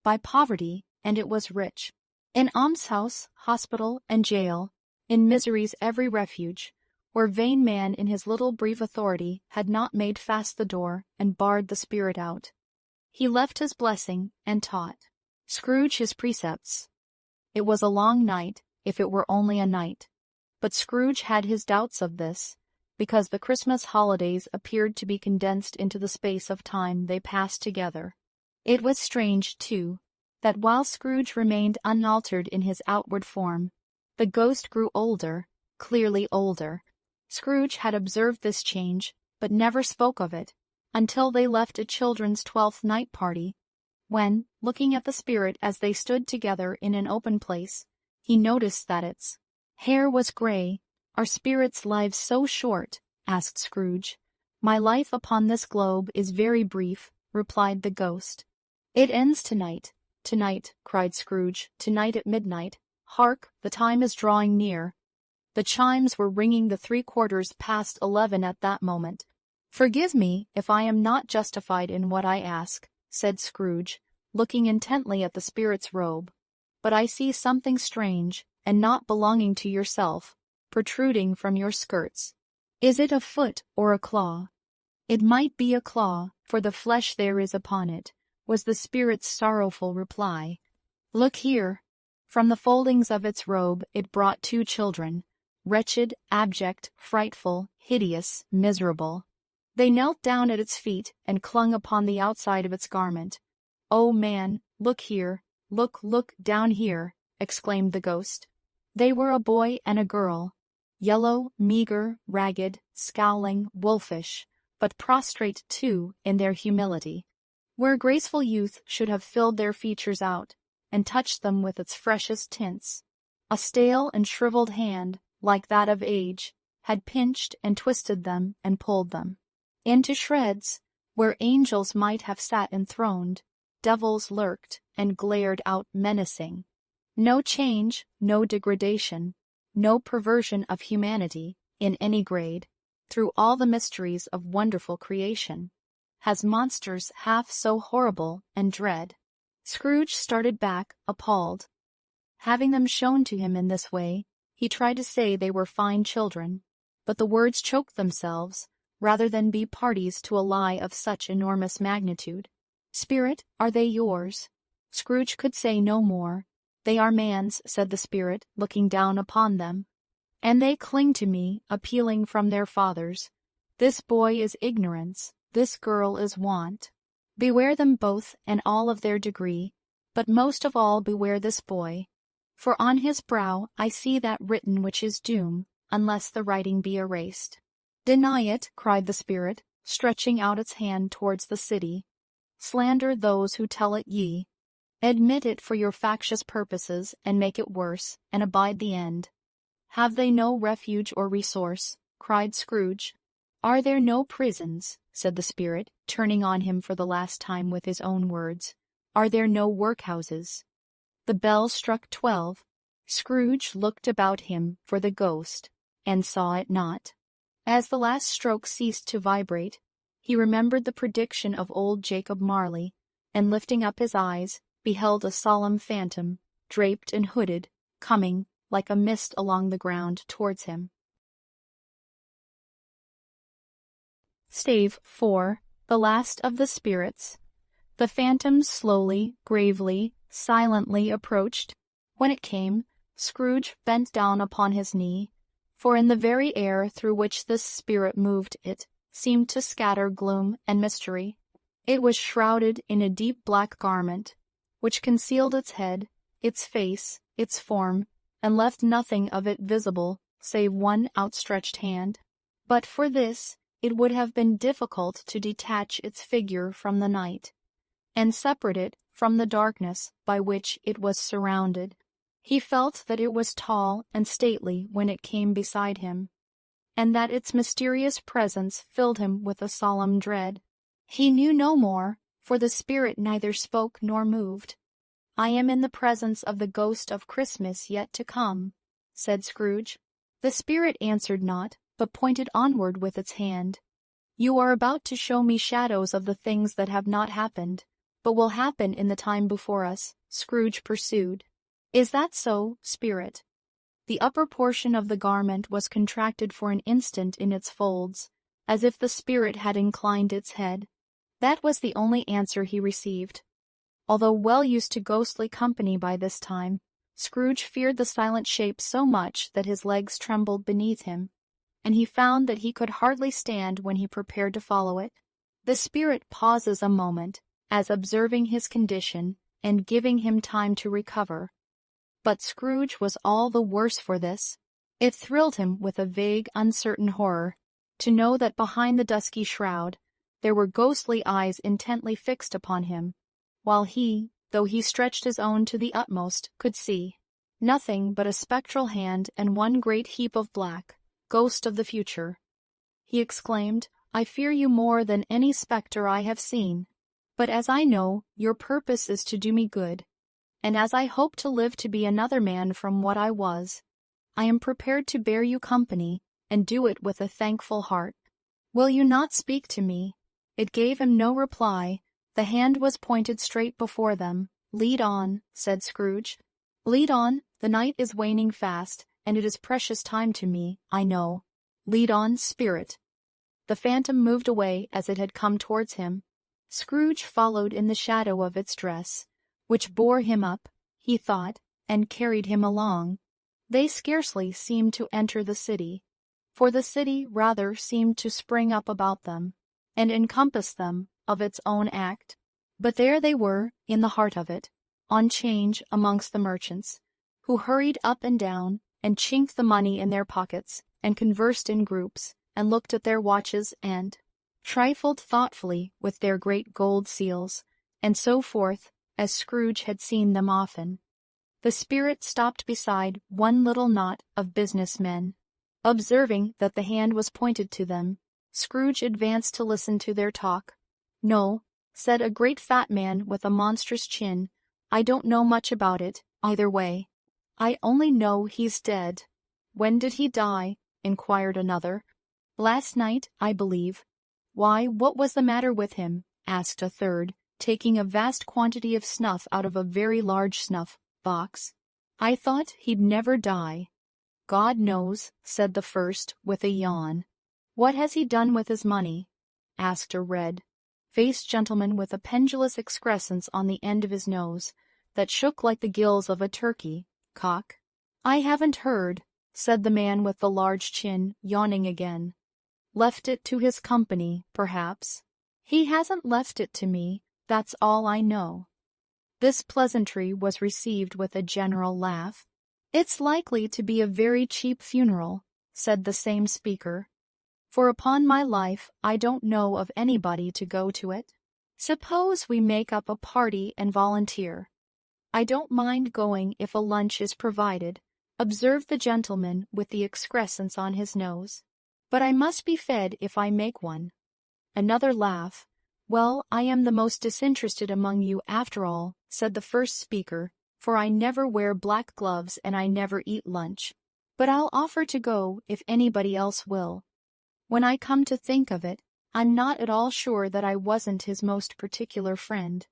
by poverty, and it was rich. In almshouse, hospital, and jail, in misery's every refuge, where vain man in his little brief authority had not made fast the door and barred the spirit out, he left his blessing and taught Scrooge his precepts. It was a long night, if it were only a night, but Scrooge had his doubts of this, because the Christmas holidays appeared to be condensed into the space of time they passed together. It was strange, too, that while Scrooge remained unaltered in his outward form, the ghost grew older, clearly older. Scrooge had observed this change, but never spoke of it, until they left a children's 12th night party, when, looking at the spirit as they stood together in an open place, he noticed that its hair was gray. "Are spirits' lives so short?" asked Scrooge. "My life upon this globe is very brief," replied the ghost. "It ends tonight." "Tonight," cried Scrooge, "tonight at midnight. Hark, the time is drawing near." The chimes were ringing the 11:75 at that moment. "Forgive me if I am not justified in what I ask," said Scrooge, looking intently at the spirit's robe, "but I see something strange, and not belonging to yourself, protruding from your skirts. Is it a foot or a claw?" "It might be a claw, for the flesh there is upon it," was the spirit's sorrowful reply. "Look here." From the foldings of its robe it brought 2 children, wretched, abject, frightful, hideous, miserable. They knelt down at its feet and clung upon the outside of its garment. "Oh, man, look here, look down here," exclaimed the ghost. They were a boy and a girl, yellow, meager, ragged, scowling, wolfish, but prostrate too in their humility, where graceful youth should have filled their features out and touched them with its freshest tints. A stale and shriveled hand, like that of age, had pinched and twisted them and pulled them into shreds. Where angels might have sat enthroned, devils lurked and glared out menacing. No change, no degradation, no perversion of humanity, in any grade, through all the mysteries of wonderful creation, has monsters half so horrible and dread. Scrooge started back, appalled. Having them shown to him in this way, he tried to say they were fine children, but the words choked themselves, rather than be parties to a lie of such enormous magnitude. "Spirit, are they yours?" Scrooge could say no more. "They are man's," said the spirit, looking down upon them. "And they cling to me, appealing from their fathers. This boy is ignorance, this girl is want. Beware them both and all of their degree, but most of all beware this boy. For on his brow I see that written which is doom, unless the writing be erased." "Deny it," cried the spirit, stretching out its hand towards the city. "Slander those who tell it ye. Admit it for your factious purposes, and make it worse, and abide the end. Have they no refuge or resource?" cried Scrooge. "Are there no prisons?" said the spirit, turning on him for the last time with his own words. "Are there no workhouses?" The bell struck 12. Scrooge looked about him for the ghost, and saw it not. As the last stroke ceased to vibrate, he remembered the prediction of old Jacob Marley, and lifting up his eyes, beheld a solemn phantom, draped and hooded, coming, like a mist along the ground, towards him. Stave 4. The Last of the Spirits. The phantom slowly, gravely, silently approached. When it came, Scrooge bent down upon his knee, for in the very air through which this spirit moved it seemed to scatter gloom and mystery. It was shrouded in a deep black garment, which concealed its head, its face, its form, and left nothing of it visible save one outstretched hand. But for this, it would have been difficult to detach its figure from the night, and separate it from the darkness by which it was surrounded. He felt that it was tall and stately when it came beside him, and that its mysterious presence filled him with a solemn dread. He knew no more, for the spirit neither spoke nor moved. "I am in the presence of the ghost of Christmas yet to come," said Scrooge. The spirit answered not, but pointed onward with its hand. "You are about to show me shadows of the things that have not happened, but will happen in the time before us," Scrooge pursued. "Is that so, spirit?" The upper portion of the garment was contracted for an instant in its folds, as if the spirit had inclined its head. That was the only answer he received. Although well used to ghostly company by this time, Scrooge feared the silent shape so much that his legs trembled beneath him, and he found that he could hardly stand when he prepared to follow it. The spirit pauses a moment, as observing his condition and giving him time to recover. But Scrooge was all the worse for this. It thrilled him with a vague, uncertain horror to know that behind the dusky shroud there were ghostly eyes intently fixed upon him, while he, though he stretched his own to the utmost, could see nothing but a spectral hand and one great heap of black, ghost of the future. He exclaimed, "I fear you more than any spectre I have seen, but as I know your purpose is to do me good, and as I hope to live to be another man from what I was, I am prepared to bear you company, and do it with a thankful heart. Will you not speak to me?" It gave him no reply. The hand was pointed straight before them. "Lead on," said Scrooge. "Lead on, the night is waning fast, and it is precious time to me, I know. Lead on, spirit." The phantom moved away as it had come towards him. Scrooge followed in the shadow of its dress, which bore him up, he thought, and carried him along. They scarcely seemed to enter the city, for the city rather seemed to spring up about them, and encompass them of its own act. But there they were, in the heart of it, on change amongst the merchants, who hurried up and down, and chinked the money in their pockets, and conversed in groups, and looked at their watches, and trifled thoughtfully with their great gold seals, and so forth, as Scrooge had seen them often. The spirit stopped beside one little knot of business men. Observing that the hand was pointed to them, Scrooge advanced to listen to their talk. "No," said a great fat man with a monstrous chin, "I don't know much about it, either way. I only know he's dead." "When did he die?" inquired another. "Last night, I believe." "Why, what was the matter with him?" asked a third, taking a vast quantity of snuff out of a very large snuff-box. "I thought he'd never die." "God knows," said the first, with a yawn. "What has he done with his money?" asked a red-faced gentleman with a pendulous excrescence on the end of his nose, that shook like the gills of a turkey-cock. "I haven't heard," said the man with the large chin, yawning again. "Left it to his company, perhaps." "He hasn't left it to me, that's all I know." This pleasantry was received with a general laugh. "It's likely to be a very cheap funeral," said the same speaker, "for upon my life I don't know of anybody to go to it. Suppose we make up a party and volunteer." "I don't mind going if a lunch is provided," observed the gentleman with the excrescence on his nose. "But I must be fed if I make one." Another laugh. "Well, I am the most disinterested among you after all," said the first speaker, "for I never wear black gloves and I never eat lunch. But I'll offer to go if anybody else will. When I come to think of it, I'm not at all sure that I wasn't his most particular friend,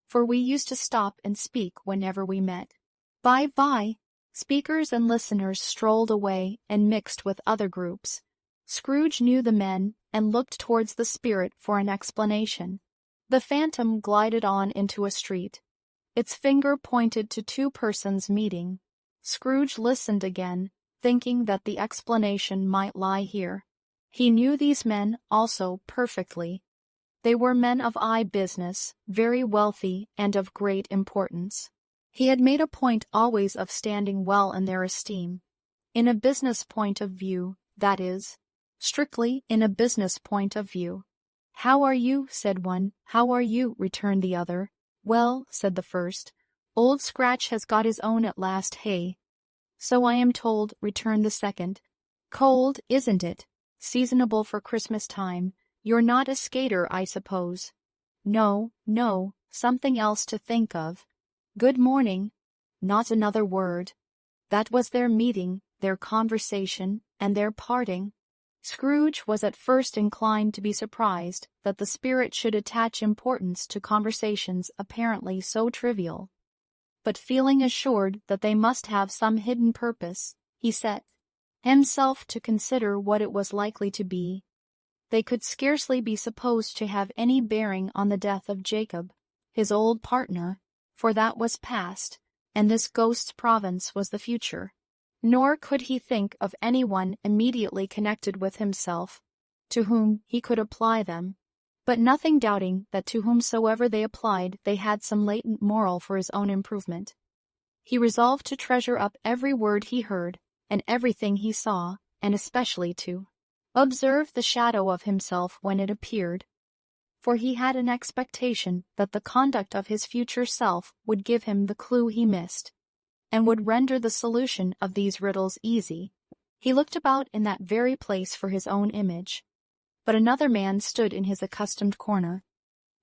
for we used to stop and speak whenever we met. Bye-bye." Speakers and listeners strolled away and mixed with other groups. Scrooge knew the men and looked towards the spirit for an explanation. The phantom glided on into a street. Its finger pointed to two persons meeting. Scrooge listened again, thinking that the explanation might lie here. He knew these men also perfectly. They were men of business, very wealthy and of great importance. He had made a point always of standing well in their esteem. In a business point of view, that is. Strictly in a business point of view. "How are you?" said one. "How are you?" returned the other. "Well," said the first, "Old Scratch has got his own at last, hey?" "So I am told," returned the second. "Cold, isn't it? Seasonable for Christmas time. You're not a skater, I suppose?" "No, no, something else to think of." "Good morning." Not another word. That was their meeting, their conversation, and their parting. Scrooge was at first inclined to be surprised that the spirit should attach importance to conversations apparently so trivial. But feeling assured that they must have some hidden purpose, he set himself to consider what it was likely to be. They could scarcely be supposed to have any bearing on the death of Jacob, his old partner, for that was past, and this ghost's province was the future. Nor could he think of anyone immediately connected with himself, to whom he could apply them, but nothing doubting that to whomsoever they applied they had some latent moral for his own improvement. He resolved to treasure up every word he heard, and everything he saw, and especially to observe the shadow of himself when it appeared, for he had an expectation that the conduct of his future self would give him the clue he missed, and would render the solution of these riddles easy. He looked about in that very place for his own image, but another man stood in his accustomed corner,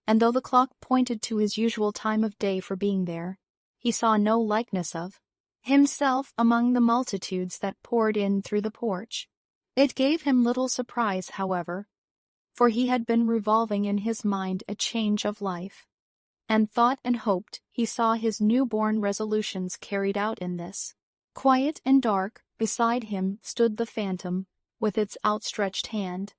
and though the clock pointed to his usual time of day for being there, he saw no likeness of himself among the multitudes that poured in through the porch. It gave him little surprise, however, for he had been revolving in his mind a change of life, and thought and hoped he saw his new-born resolutions carried out in this. Quiet and dark, beside him stood the phantom, with its outstretched hand.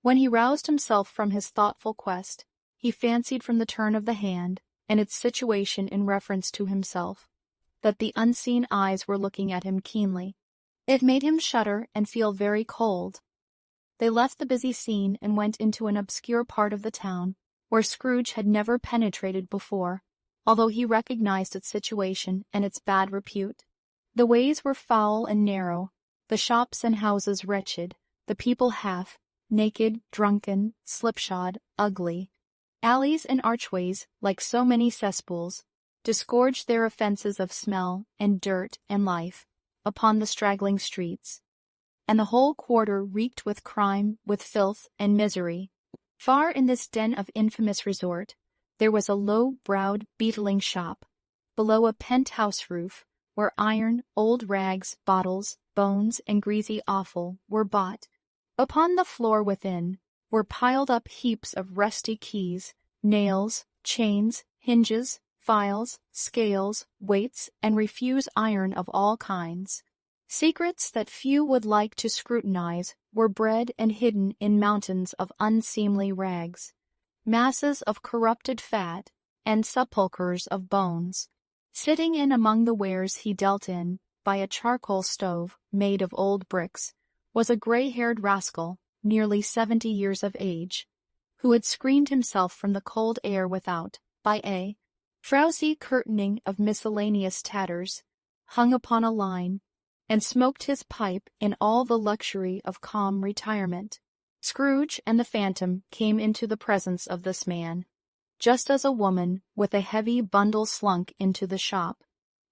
When he roused himself from his thoughtful quest, he fancied from the turn of the hand, and its situation in reference to himself, that the unseen eyes were looking at him keenly. It made him shudder and feel very cold. They left the busy scene and went into an obscure part of the town, where Scrooge had never penetrated before, although he recognized its situation and its bad repute. The ways were foul and narrow, the shops and houses wretched, the people half naked, drunken, slipshod, ugly. Alleys and archways, like so many cesspools, disgorged their offences of smell and dirt and life upon the straggling streets, and the whole quarter reeked with crime, with filth and misery. Far in this den of infamous resort, there was a low-browed, beetling shop, below a penthouse roof, where iron, old rags, bottles, bones, and greasy offal were bought. Upon the floor within were piled up heaps of rusty keys, nails, chains, hinges, files, scales, weights, and refuse iron of all kinds. Secrets that few would like to scrutinize were bred and hidden in mountains of unseemly rags, masses of corrupted fat, and sepulchres of bones. Sitting in among the wares he dealt in, by a charcoal stove made of old bricks, was a gray-haired rascal, nearly 70 years of age, who had screened himself from the cold air without by a frowsy curtaining of miscellaneous tatters, hung upon a line, and smoked his pipe in all the luxury of calm retirement. Scrooge and the phantom came into the presence of this man, just as a woman with a heavy bundle slunk into the shop.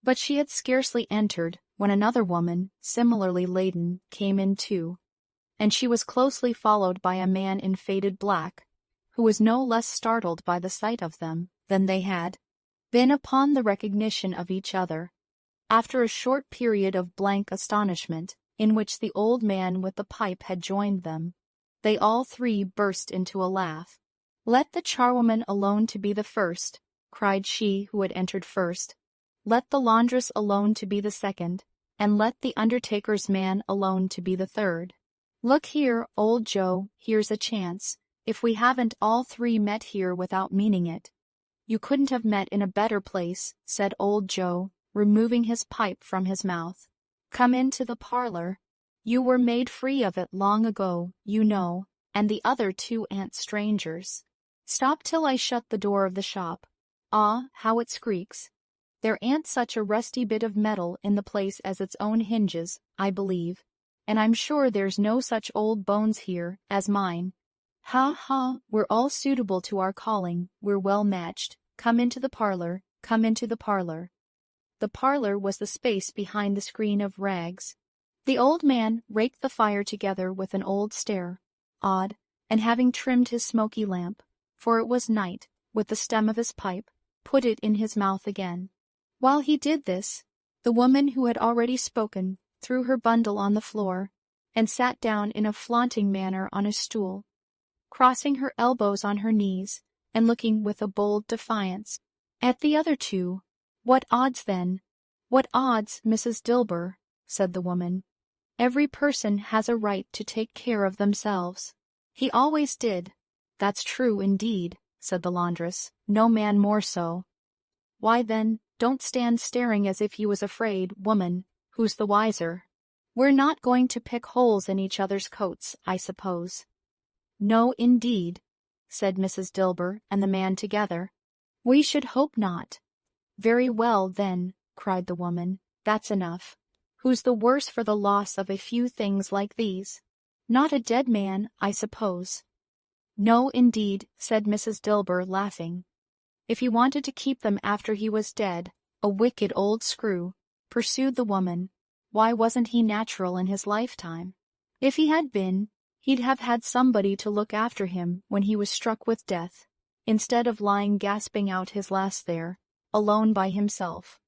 But she had scarcely entered when another woman, similarly laden, came in too, and she was closely followed by a man in faded black, who was no less startled by the sight of them than they had been upon the recognition of each other. After a short period of blank astonishment, in which the old man with the pipe had joined them, they all three burst into a laugh. "Let the charwoman alone to be the first," cried she who had entered first. "Let the laundress alone to be the second, and let the undertaker's man alone to be the third. Look here, old Joe, here's a chance, if we haven't all three met here without meaning it." "You couldn't have met in a better place," said old Joe, removing his pipe from his mouth. Come into the parlor. You were made free of it long ago, you know, and the other two aren't strangers. Stop till I shut the door of the shop. Ah, how it squeaks. There ain't such a rusty bit of metal in the place as its own hinges, I believe, and I'm sure there's no such old bones here as mine. Ha ha, we're all suitable to our calling, we're well matched. Come into the parlor, come into the parlor. The parlor was the space behind the screen of rags. The old man raked the fire together with an old stare, odd, and having trimmed his smoky lamp, for it was night, with the stem of his pipe, put it in his mouth again. While he did this, the woman who had already spoken threw her bundle on the floor, and sat down in a flaunting manner on a stool, crossing her elbows on her knees, and looking with a bold defiance at the other two. What odds then? What odds, Mrs. Dilber? Said the woman. Every person has a right to take care of themselves. He always did. That's true indeed, said the laundress, no man more so. Why then, don't stand staring as if you was afraid, woman, who's the wiser? We're not going to pick holes in each other's coats, I suppose. No, indeed, said Mrs. Dilber and the man together. We should hope not. Very well, then, cried the woman, that's enough. Who's the worse for the loss of a few things like these? Not a dead man, I suppose. No, indeed, said Mrs. Dilber, laughing. If he wanted to keep them after he was dead, a wicked old screw, pursued the woman, why wasn't he natural in his lifetime? If he had been, he'd have had somebody to look after him when he was struck with death, instead of lying gasping out his last there, alone by himself.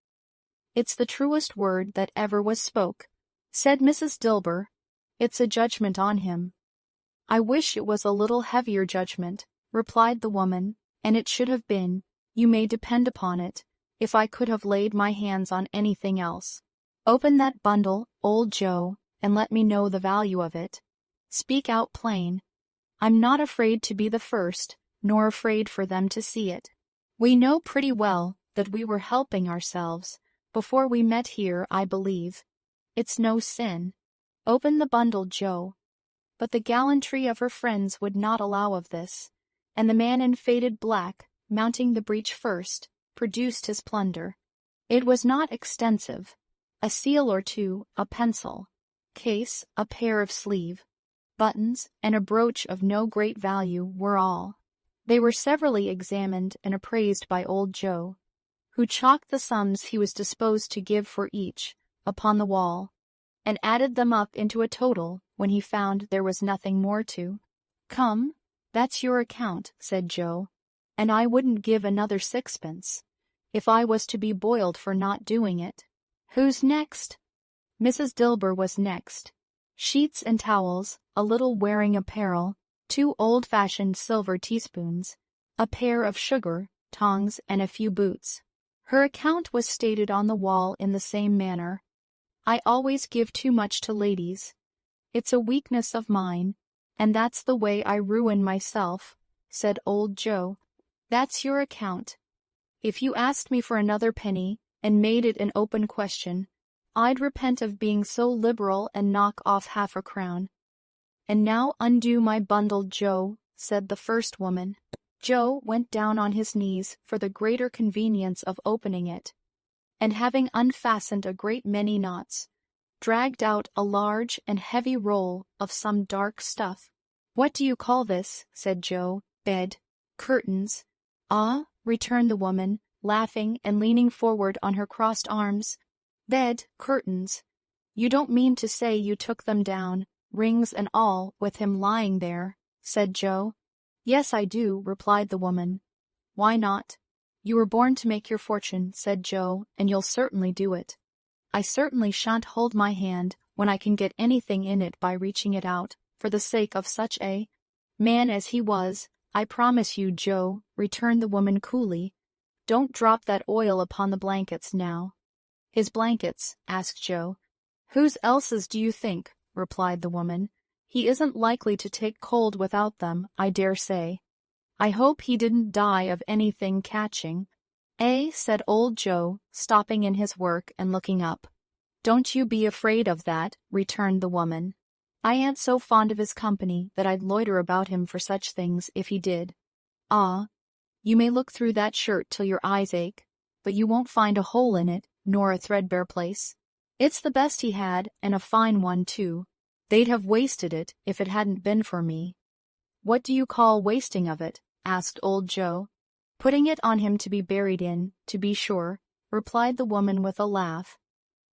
It's the truest word that ever was spoke, said Mrs. Dilber. It's a judgment on him. I wish it was a little heavier judgment, replied the woman, and it should have been, you may depend upon it, if I could have laid my hands on anything else. Open that bundle, old Joe, and let me know the value of it. Speak out plain. I'm not afraid to be the first, nor afraid for them to see it. We know pretty well that we were helping ourselves before we met here, I believe. It's no sin. Open the bundle, Joe. But the gallantry of her friends would not allow of this, and the man in faded black, mounting the breach first, produced his plunder. It was not extensive. A seal or two, a pencil, case, a pair of sleeve, buttons, and a brooch of no great value were all. They were severally examined and appraised by old Joe, who chalked the sums he was disposed to give for each upon the wall, and added them up into a total when he found there was nothing more to. Come, that's your account, said Joe, and I wouldn't give another sixpence, if I was to be boiled for not doing it. Who's next? Mrs. Dilber was next. Sheets and towels, a little wearing apparel, 2 old-fashioned silver teaspoons, a pair of sugar, tongs, and a few boots. Her account was stated on the wall in the same manner. I always give too much to ladies. It's a weakness of mine, and that's the way I ruin myself, said old Joe. That's your account. If you asked me for another penny, and made it an open question, I'd repent of being so liberal and knock off half a crown. And now undo my bundle, Joe, said the first woman. Joe went down on his knees for the greater convenience of opening it, and having unfastened a great many knots, dragged out a large and heavy roll of some dark stuff. What do you call this? Said Joe. Bed. Curtains. Ah, returned the woman, laughing and leaning forward on her crossed arms. Bed, curtains. You don't mean to say you took them down, rings and all, with him lying there, said Joe. Yes, I do, replied the woman. Why not? You were born to make your fortune, said Joe, and you'll certainly do it. I certainly shan't hold my hand when I can get anything in it by reaching it out, for the sake of such a man as he was, I promise you, Joe, returned the woman coolly. Don't drop that oil upon the blankets now. His blankets? Asked Joe. Whose else's do you think? Replied the woman. He isn't likely to take cold without them, I dare say. I hope he didn't die of anything catching. Said old Joe, stopping in his work and looking up. "Don't you be afraid of that," returned the woman. "I ain't so fond of his company that I'd loiter about him for such things if he did. Ah, you may look through that shirt till your eyes ache, but you won't find a hole in it, nor a threadbare place. It's the best he had, and a fine one too. They'd have wasted it if it hadn't been for me." "What do you call wasting of it?" asked old Joe. "Putting it on him to be buried in, to be sure," replied the woman with a laugh.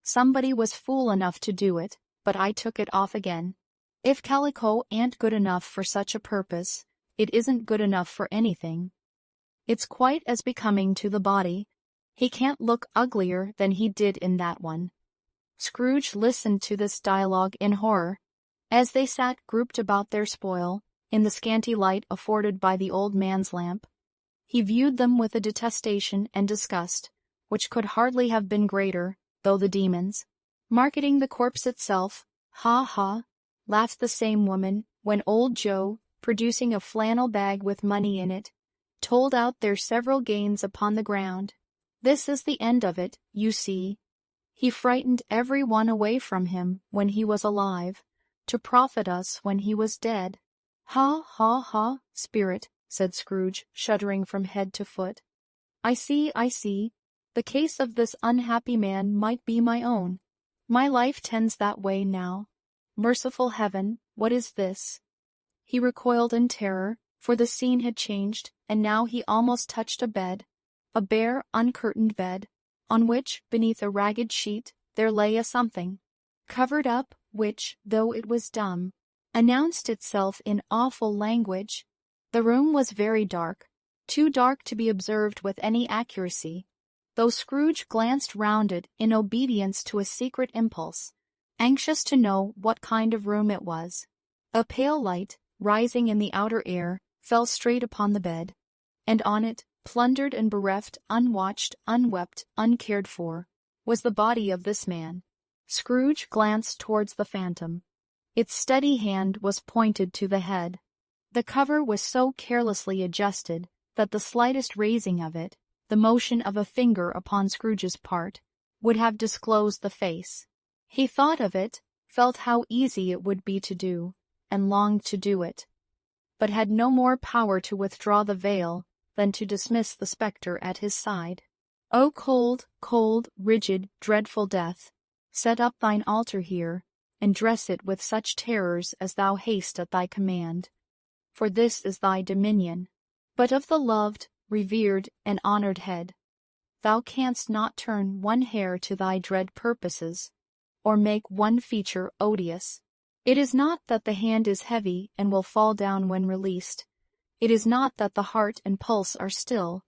"Somebody was fool enough to do it, but I took it off again. If calico ain't good enough for such a purpose, it isn't good enough for anything. It's quite as becoming to the body. He can't look uglier than he did in that one." Scrooge listened to this dialogue in horror. As they sat grouped about their spoil, in the scanty light afforded by the old man's lamp, he viewed them with a detestation and disgust, which could hardly have been greater, though the demons, marketing the corpse itself, "Ha ha," laughed the same woman, when old Joe, producing a flannel bag with money in it, told out their several gains upon the ground. "This is the end of it, you see. He frightened every one away from him when he was alive, to profit us when he was dead." "Ha, ha, ha, spirit," said Scrooge, shuddering from head to foot. I see. The case of this unhappy man might be my own. My life tends that way now. Merciful heaven, what is this?" He recoiled in terror, for the scene had changed, and now he almost touched a bed, a bare, uncurtained bed, on which, beneath a ragged sheet, there lay a something, covered up, which, though it was dumb, announced itself in awful language. The room was very dark, too dark to be observed with any accuracy, though Scrooge glanced round it in obedience to a secret impulse, anxious to know what kind of room it was. A pale light, rising in the outer air, fell straight upon the bed, and on it, plundered and bereft, unwatched, unwept, uncared for, was the body of this man. Scrooge glanced towards the phantom. Its steady hand was pointed to the head. The cover was so carelessly adjusted that the slightest raising of it, the motion of a finger upon Scrooge's part, would have disclosed the face. He thought of it, felt how easy it would be to do, and longed to do it, but had no more power to withdraw the veil than to dismiss the spectre at his side. "O cold, cold, rigid, dreadful death, set up thine altar here, and dress it with such terrors as thou hast at thy command. For this is thy dominion. But of the loved, revered, and honored head, thou canst not turn one hair to thy dread purposes, or make one feature odious. It is not that the hand is heavy and will fall down when released. It is not that the heart and pulse are still,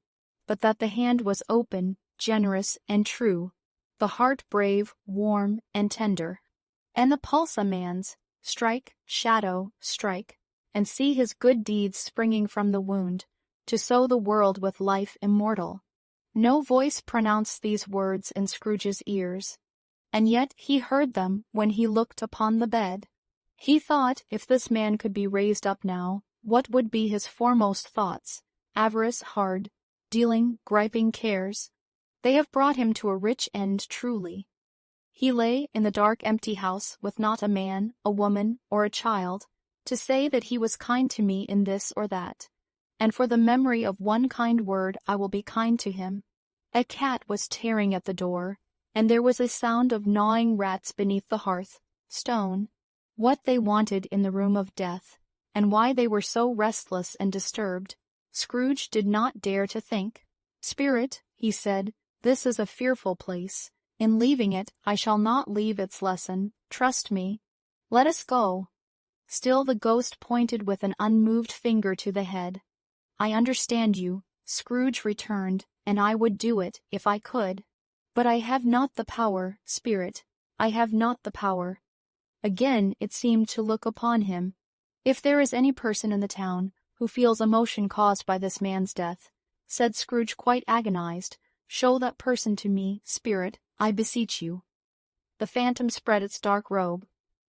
but that the hand was open, generous, and true, the heart brave, warm, and tender, and the pulse a man's. Strike, shadow, strike, and see his good deeds springing from the wound, to sow the world with life immortal." No voice pronounced these words in Scrooge's ears, and yet he heard them when he looked upon the bed. He thought, if this man could be raised up now, what would be his foremost thoughts? Avarice, hard dealing, griping cares. They have brought him to a rich end truly. He lay in the dark empty house with not a man, a woman, or a child, to say that he was kind to me in this or that, and for the memory of one kind word I will be kind to him. A cat was tearing at the door, and there was a sound of gnawing rats beneath the hearth stone. What they wanted in the room of death, and why they were so restless and disturbed, Scrooge did not dare to think. "Spirit," he said, "this is a fearful place. In leaving it, I shall not leave its lesson. Trust me. Let us go." Still the ghost pointed with an unmoved finger to the head. "I understand you," Scrooge returned, "and I would do it, if I could. But I have not the power, spirit. I have not the power." Again it seemed to look upon him. "If there is any person in the town who feels emotion caused by this man's death," said Scrooge, quite agonized, "show that person to me, spirit, I beseech you." The phantom spread its dark robe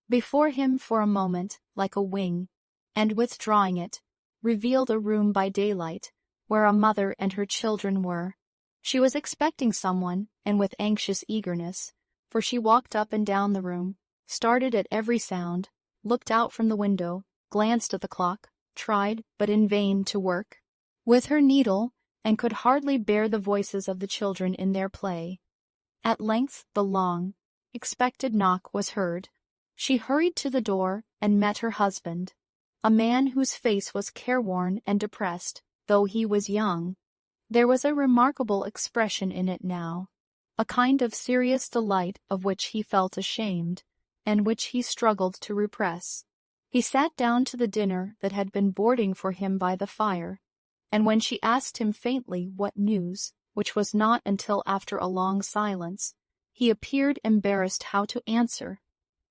before him for a moment, like a wing, and withdrawing it, revealed a room by daylight, where a mother and her children were. She was expecting someone, and with anxious eagerness, for she walked up and down the room, started at every sound, looked out from the window, glanced at the clock, tried, but in vain, to work with her needle, and could hardly bear the voices of the children in their play. At length the long expected knock was heard. She hurried to the door and met her husband, a man whose face was careworn and depressed, though he was young. There was a remarkable expression in it now, a kind of serious delight of which he felt ashamed, and which he struggled to repress. He sat down to the dinner that had been boarding for him by the fire, and when she asked him faintly what news, which was not until after a long silence, he appeared embarrassed how to answer.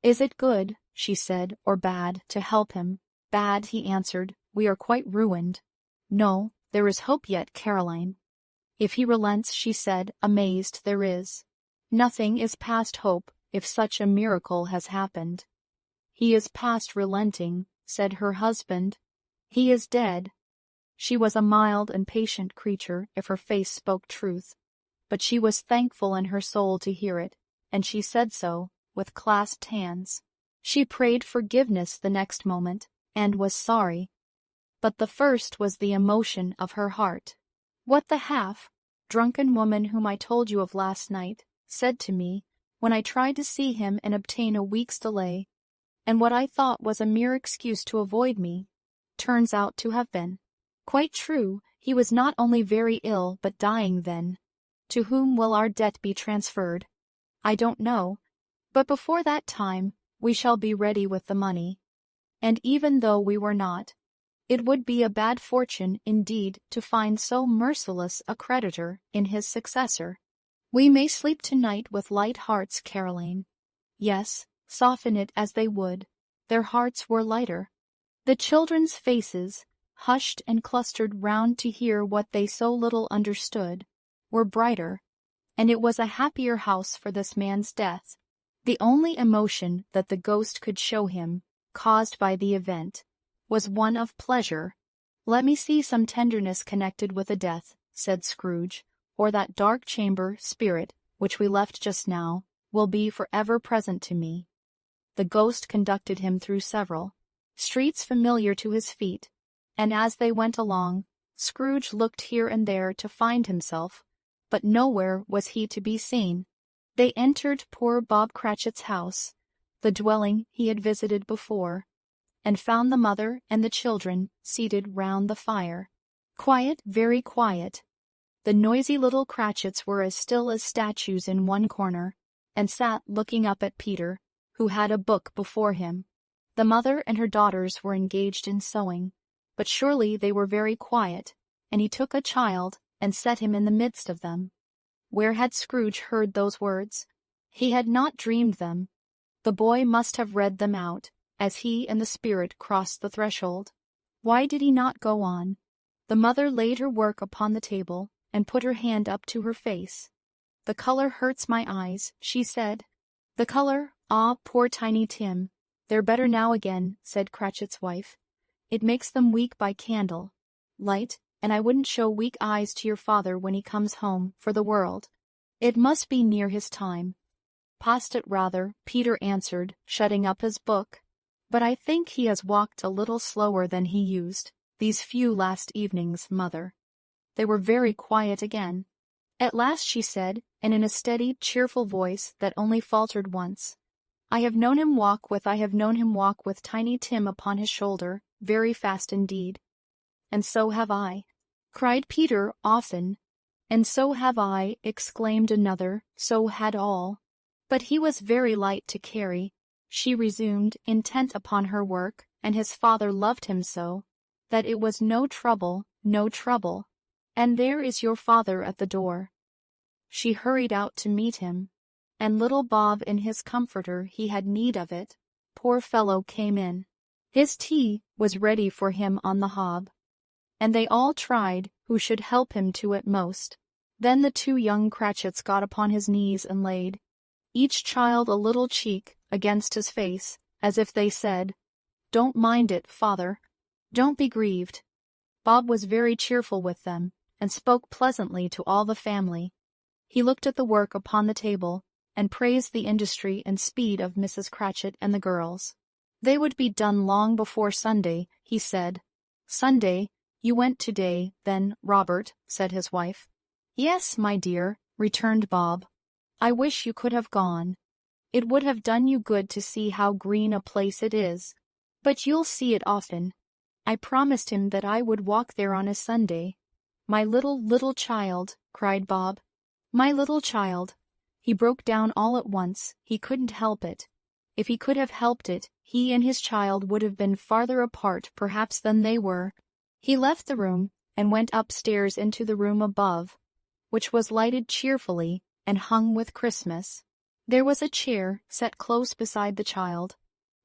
"Is it good," she said, "or bad, to help him?" "Bad," he answered. "We are quite ruined." "No, there is hope yet, Caroline." "If he relents," she said, amazed, "there is. Nothing is past hope, if such a miracle has happened." "He is past relenting," said her husband. "He is dead." She was a mild and patient creature, if her face spoke truth, but she was thankful in her soul to hear it, and she said so, with clasped hands. She prayed forgiveness the next moment, and was sorry. But the first was the emotion of her heart. "What the half-drunken woman whom I told you of last night said to me, when I tried to see him and obtain a week's delay, and what I thought was a mere excuse to avoid me, turns out to have been quite true. He was not only very ill, but dying then. To whom will our debt be transferred? I don't know, but before that time we shall be ready with the money. And even though we were not, it would be a bad fortune indeed to find so merciless a creditor in his successor. We may sleep tonight with light hearts, Caroline." Yes, soften it as they would, their hearts were lighter. The children's faces, hushed and clustered round to hear what they so little understood, were brighter, and it was a happier house for this man's death. The only emotion that the ghost could show him, caused by the event, was one of pleasure. "Let me see some tenderness connected with a death," said Scrooge, "or that dark chamber spirit which we left just now will be for ever present to me." The ghost conducted him through several streets familiar to his feet, and as they went along, Scrooge looked here and there to find himself, but nowhere was he to be seen. They entered poor Bob Cratchit's house, the dwelling he had visited before, and found the mother and the children seated round the fire. Quiet, very quiet. The noisy little Cratchits were as still as statues in one corner, and sat looking up at Peter, who had a book before him. The mother and her daughters were engaged in sewing, but surely they were very quiet, and he took a child and set him in the midst of them. Where had Scrooge heard those words? He had not dreamed them. The boy must have read them out, as he and the spirit crossed the threshold. Why did he not go on? The mother laid her work upon the table, and put her hand up to her face. "The color hurts my eyes," she said. "The color? Ah, poor Tiny Tim! They're better now again," said Cratchit's wife. "It makes them weak by candle light, and I wouldn't show weak eyes to your father when he comes home, for the world. It must be near his time." "Past it rather," Peter answered, shutting up his book. "But I think he has walked a little slower than he used, these few last evenings, mother." They were very quiet again. At last she said, and in a steady, cheerful voice that only faltered once, I have known him walk with Tiny Tim upon his shoulder, very fast indeed." "And so have I," cried Peter, often. "And so have I," exclaimed another, "so had all." "But he was very light to carry," she resumed, intent upon her work, "and his father loved him so, that it was no trouble, no trouble. And there is your father at the door." She hurried out to meet him, and little Bob in his comforter, he had need of it, poor fellow, came in. His tea was ready for him on the hob, and they all tried who should help him to it most. Then the two young Cratchits got upon his knees and laid, each child a little cheek against his face, as if they said, "Don't mind it, father. Don't be grieved." Bob was very cheerful with them, and spoke pleasantly to all the family. He looked at the work upon the table, and praised the industry and speed of Mrs. Cratchit and the girls. They would be done long before Sunday, he said. Sunday, you went today, then, Robert, said his wife. Yes, my dear, returned Bob. I wish you could have gone. It would have done you good to see how green a place it is. But you'll see it often. I promised him that I would walk there on a Sunday. My little child, cried Bob. My little child. He broke down all at once. He couldn't help it. If he could have helped it, he and his child would have been farther apart perhaps than they were. He left the room, and went upstairs into the room above, which was lighted cheerfully and hung with Christmas. There was a chair set close beside the child,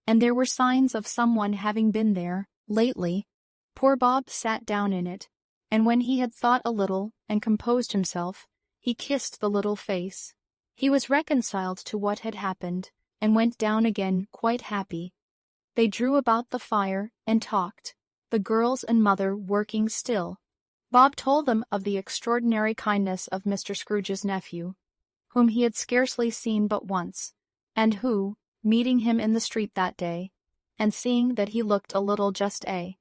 and there were signs of someone having been there lately. Poor Bob sat down in it, and when he had thought a little and composed himself, he kissed the little face. He was reconciled to what had happened, and went down again quite happy. They drew about the fire and talked, the girls and mother working still. Bob told them of the extraordinary kindness of Mr. Scrooge's nephew, whom he had scarcely seen but once, and who, meeting him in the street that day, and seeing that he looked a little just a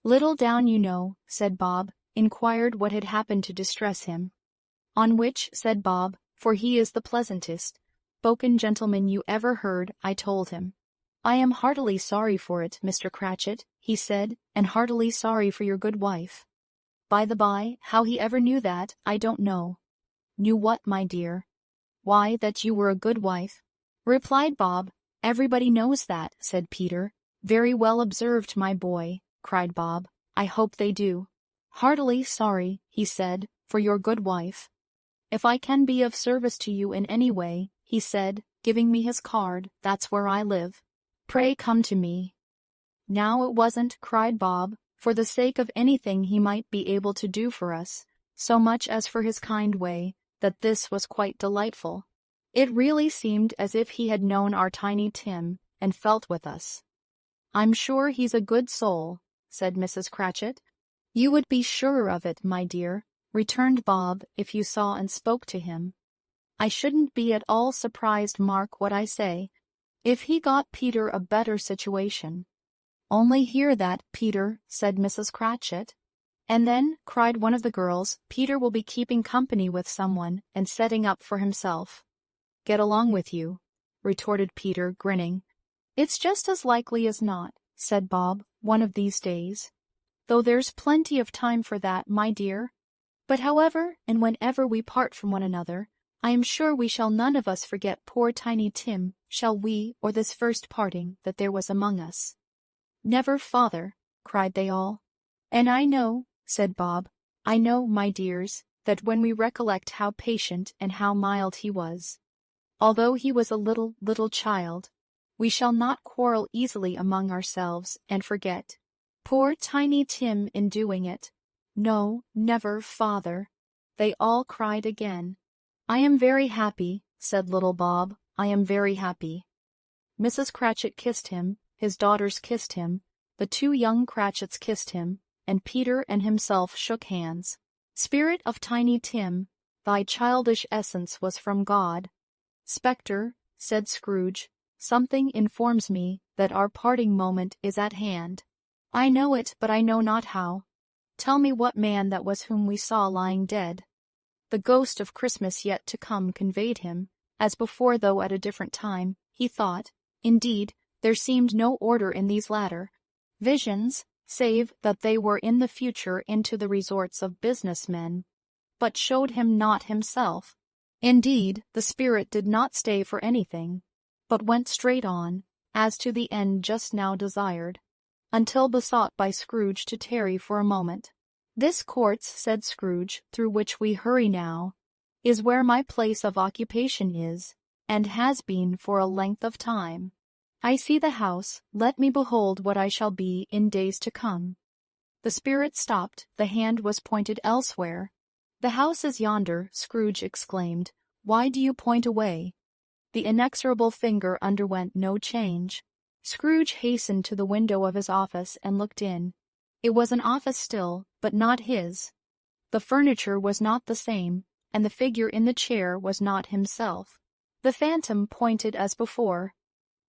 little down, you know, said Bob, inquired what had happened to distress him. On which, said Bob, for he is the pleasantest spoken gentleman you ever heard, I told him. I am heartily sorry for it, Mr. Cratchit, he said, and heartily sorry for your good wife. By the by, how he ever knew that, I don't know. Knew what, my dear? Why, that you were a good wife, replied Bob. Everybody knows that, said Peter. Very well observed, my boy, cried Bob. I hope they do. Heartily sorry, he said, for your good wife. If I can be of service to you in any way, he said, giving me his card, that's where I live. Pray come to me. Now it wasn't, cried Bob, for the sake of anything he might be able to do for us, so much as for his kind way, that this was quite delightful. It really seemed as if he had known our Tiny Tim, and felt with us. I'm sure he's a good soul, said Mrs. Cratchit. You would be sure of it, my dear, returned Bob, if you saw and spoke to him. I shouldn't be at all surprised, mark what I say, if he got Peter a better situation. Only hear that, Peter, said Mrs. Cratchit. And then, cried one of the girls, Peter will be keeping company with someone and setting up for himself. Get along with you, retorted Peter, grinning. It's just as likely as not, said Bob, one of these days. Though there's plenty of time for that, my dear. But however and whenever we part from one another, I am sure we shall none of us forget poor Tiny Tim, shall we, or this first parting that there was among us. Never, father, cried they all. And I know, said Bob, I know, my dears, that when we recollect how patient and how mild he was, although he was a little child, we shall not quarrel easily among ourselves and forget poor Tiny Tim in doing it. No, never, father, they all cried again. I am very happy, said little Bob, I am very happy. Mrs. Cratchit kissed him, his daughters kissed him, the two young Cratchits kissed him, and Peter and himself shook hands. Spirit of Tiny Tim, thy childish essence was from God. Spectre, said Scrooge, something informs me that our parting moment is at hand. I know it, but I know not how. Tell me what man that was whom we saw lying dead. The ghost of Christmas yet to come conveyed him, as before though at a different time, he thought. Indeed, there seemed no order in these latter visions, save that they were in the future into the resorts of business men, but showed him not himself. Indeed, the spirit did not stay for anything, but went straight on, as to the end just now desired, until besought by Scrooge to tarry for a moment. This courts, said Scrooge, through which we hurry now, is where my place of occupation is, and has been for a length of time. I see the house, let me behold what I shall be in days to come. The spirit stopped, the hand was pointed elsewhere. The house is yonder, Scrooge exclaimed. Why do you point away? The inexorable finger underwent no change. Scrooge hastened to the window of his office and looked in. It was an office still, but not his. The furniture was not the same, and the figure in the chair was not himself. The phantom pointed as before.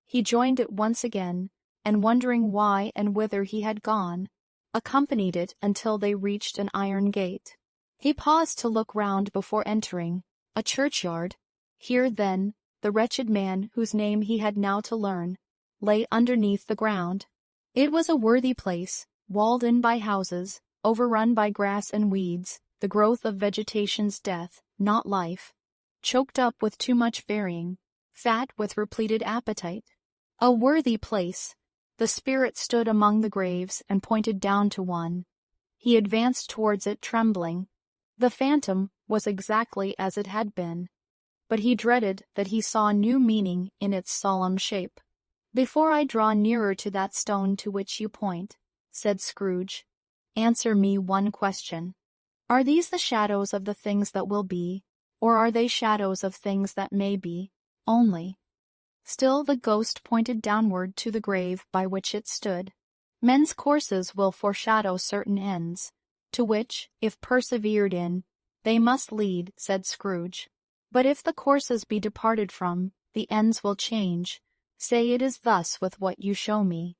He joined it once again, and wondering why and whither he had gone, accompanied it until they reached an iron gate. He paused to look round before entering, a churchyard. Here, then, the wretched man whose name he had now to learn, lay underneath the ground. It was a worthy place, walled in by houses, overrun by grass and weeds, the growth of vegetation's death, not life, choked up with too much varying, fat with repleted appetite. A worthy place. The spirit stood among the graves and pointed down to one. He advanced towards it trembling. The phantom was exactly as it had been, but he dreaded that he saw new meaning in its solemn shape. "Before I draw nearer to that stone to which you point," said Scrooge, "answer me one question. Are these the shadows of the things that will be, or are they shadows of things that may be, only?" Still the ghost pointed downward to the grave by which it stood. "Men's courses will foreshadow certain ends, to which, if persevered in, they must lead," said Scrooge. "But if the courses be departed from, the ends will change. Say it is thus with what you show me."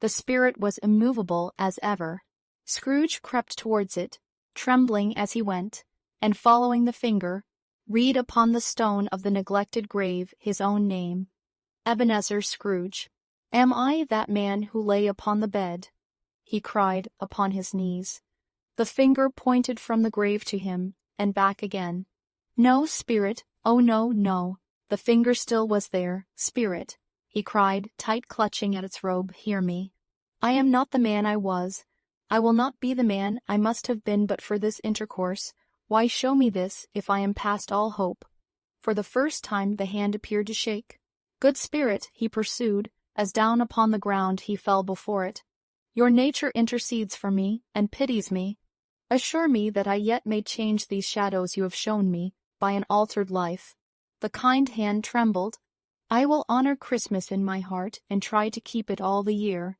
The spirit was immovable as ever. Scrooge crept towards it, trembling as he went, and following the finger, read upon the stone of the neglected grave his own name, Ebenezer Scrooge. "Am I that man who lay upon the bed?" he cried upon his knees. The finger pointed from the grave to him, and back again. "No, spirit, oh no, no." The finger still was there. "Spirit," he cried, tight clutching at its robe, "hear me. I am not the man I was. I will not be the man I must have been but for this intercourse. Why show me this, if I am past all hope?" For the first time the hand appeared to shake. "Good spirit," he pursued, as down upon the ground he fell before it, "your nature intercedes for me, and pities me. Assure me that I yet may change these shadows you have shown me, by an altered life." The kind hand trembled. "I will honor Christmas in my heart, and try to keep it all the year.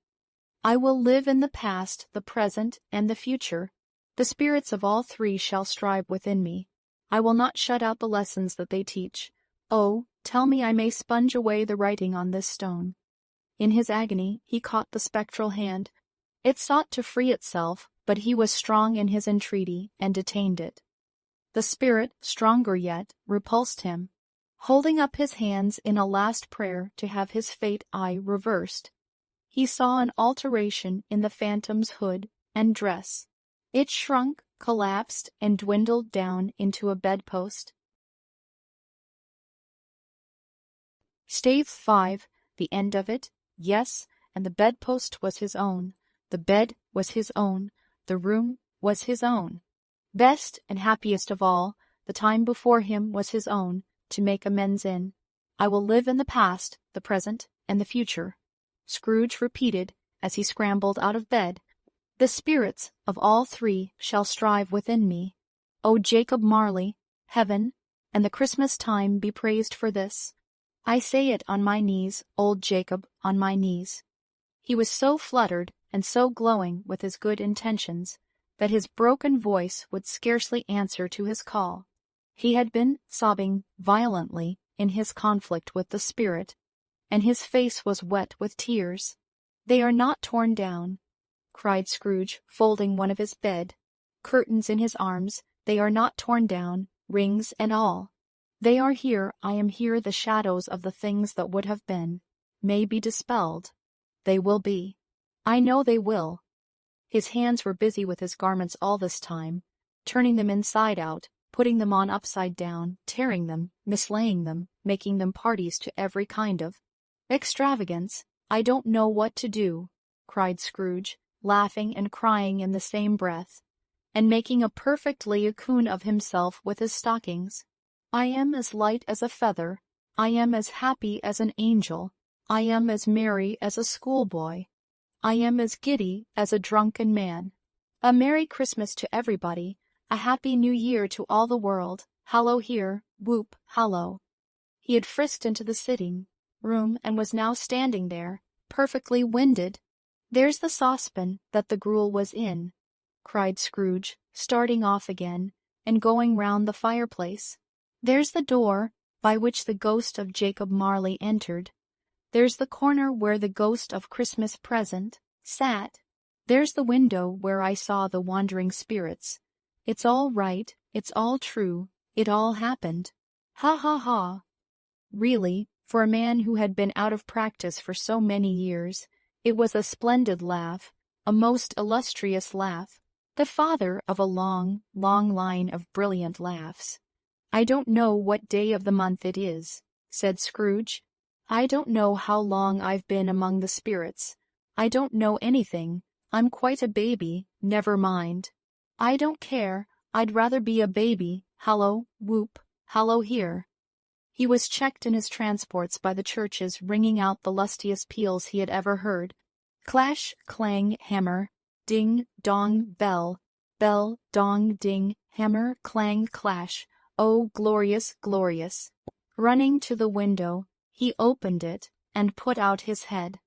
I will live in the past, the present, and the future. The spirits of all three shall strive within me. I will not shut out the lessons that they teach. Oh, tell me I may sponge away the writing on this stone." In his agony he caught the spectral hand. It sought to free itself, but he was strong in his entreaty, and detained it. The spirit, stronger yet, repulsed him, holding up his hands in a last prayer to have his fate reversed. He saw an alteration in the phantom's hood and dress. It shrunk, collapsed, and dwindled down into a bedpost. Stave 5, the end of it, yes, and the bedpost was his own. The bed was his own. The room was his own. Best and happiest of all, the time before him was his own, to make amends in. "I will live in the past, the present, and the future," Scrooge repeated as he scrambled out of bed. "The spirits of all three shall strive within me. O Jacob Marley, heaven, and the Christmas time be praised for this. I say it on my knees, old Jacob, on my knees." He was so fluttered and so glowing with his good intentions that his broken voice would scarcely answer to his call. He had been sobbing violently in his conflict with the spirit, and his face was wet with tears. "They are not torn down," cried Scrooge, folding one of his bed curtains in his arms. "They are not torn down, rings and all. They are here. I am here. The shadows of the things that would have been may be dispelled. They will be. I know they will." His hands were busy with his garments all this time, turning them inside out, putting them on upside down, tearing them, mislaying them, making them parties to every kind of extravagance. "I don't know what to do," cried Scrooge, laughing and crying in the same breath, and making a perfect laocoon of himself with his stockings. "I am as light as a feather. I am as happy as an angel. I am as merry as a schoolboy. I am as giddy as a drunken man. A Merry Christmas to everybody. A Happy New Year to all the world. Hallo here, whoop, hallo." He had frisked into the sitting room and was now standing there, perfectly winded. "There's the saucepan that the gruel was in," cried Scrooge, starting off again, and going round the fireplace. "There's the door, by which the ghost of Jacob Marley entered. There's the corner where the ghost of Christmas Present sat. There's the window where I saw the wandering spirits. It's all right, it's all true, it all happened. Ha ha ha. Really, for a man who had been out of practice for so many years, it was a splendid laugh, a most illustrious laugh, the father of a long, long line of brilliant laughs. I don't know what day of the month it is, said Scrooge. I don't know how long I've been among the spirits. I don't know anything. I'm quite a baby, never mind. I don't care, I'd rather be a baby, hallo, whoop, hallo here. He was checked in his transports by the churches ringing out the lustiest peals he had ever heard. Clash, clang, hammer, ding, dong, bell, bell, dong, ding, hammer, clang, clash. Oh, glorious, glorious. Running to the window, he opened it, and put out his head.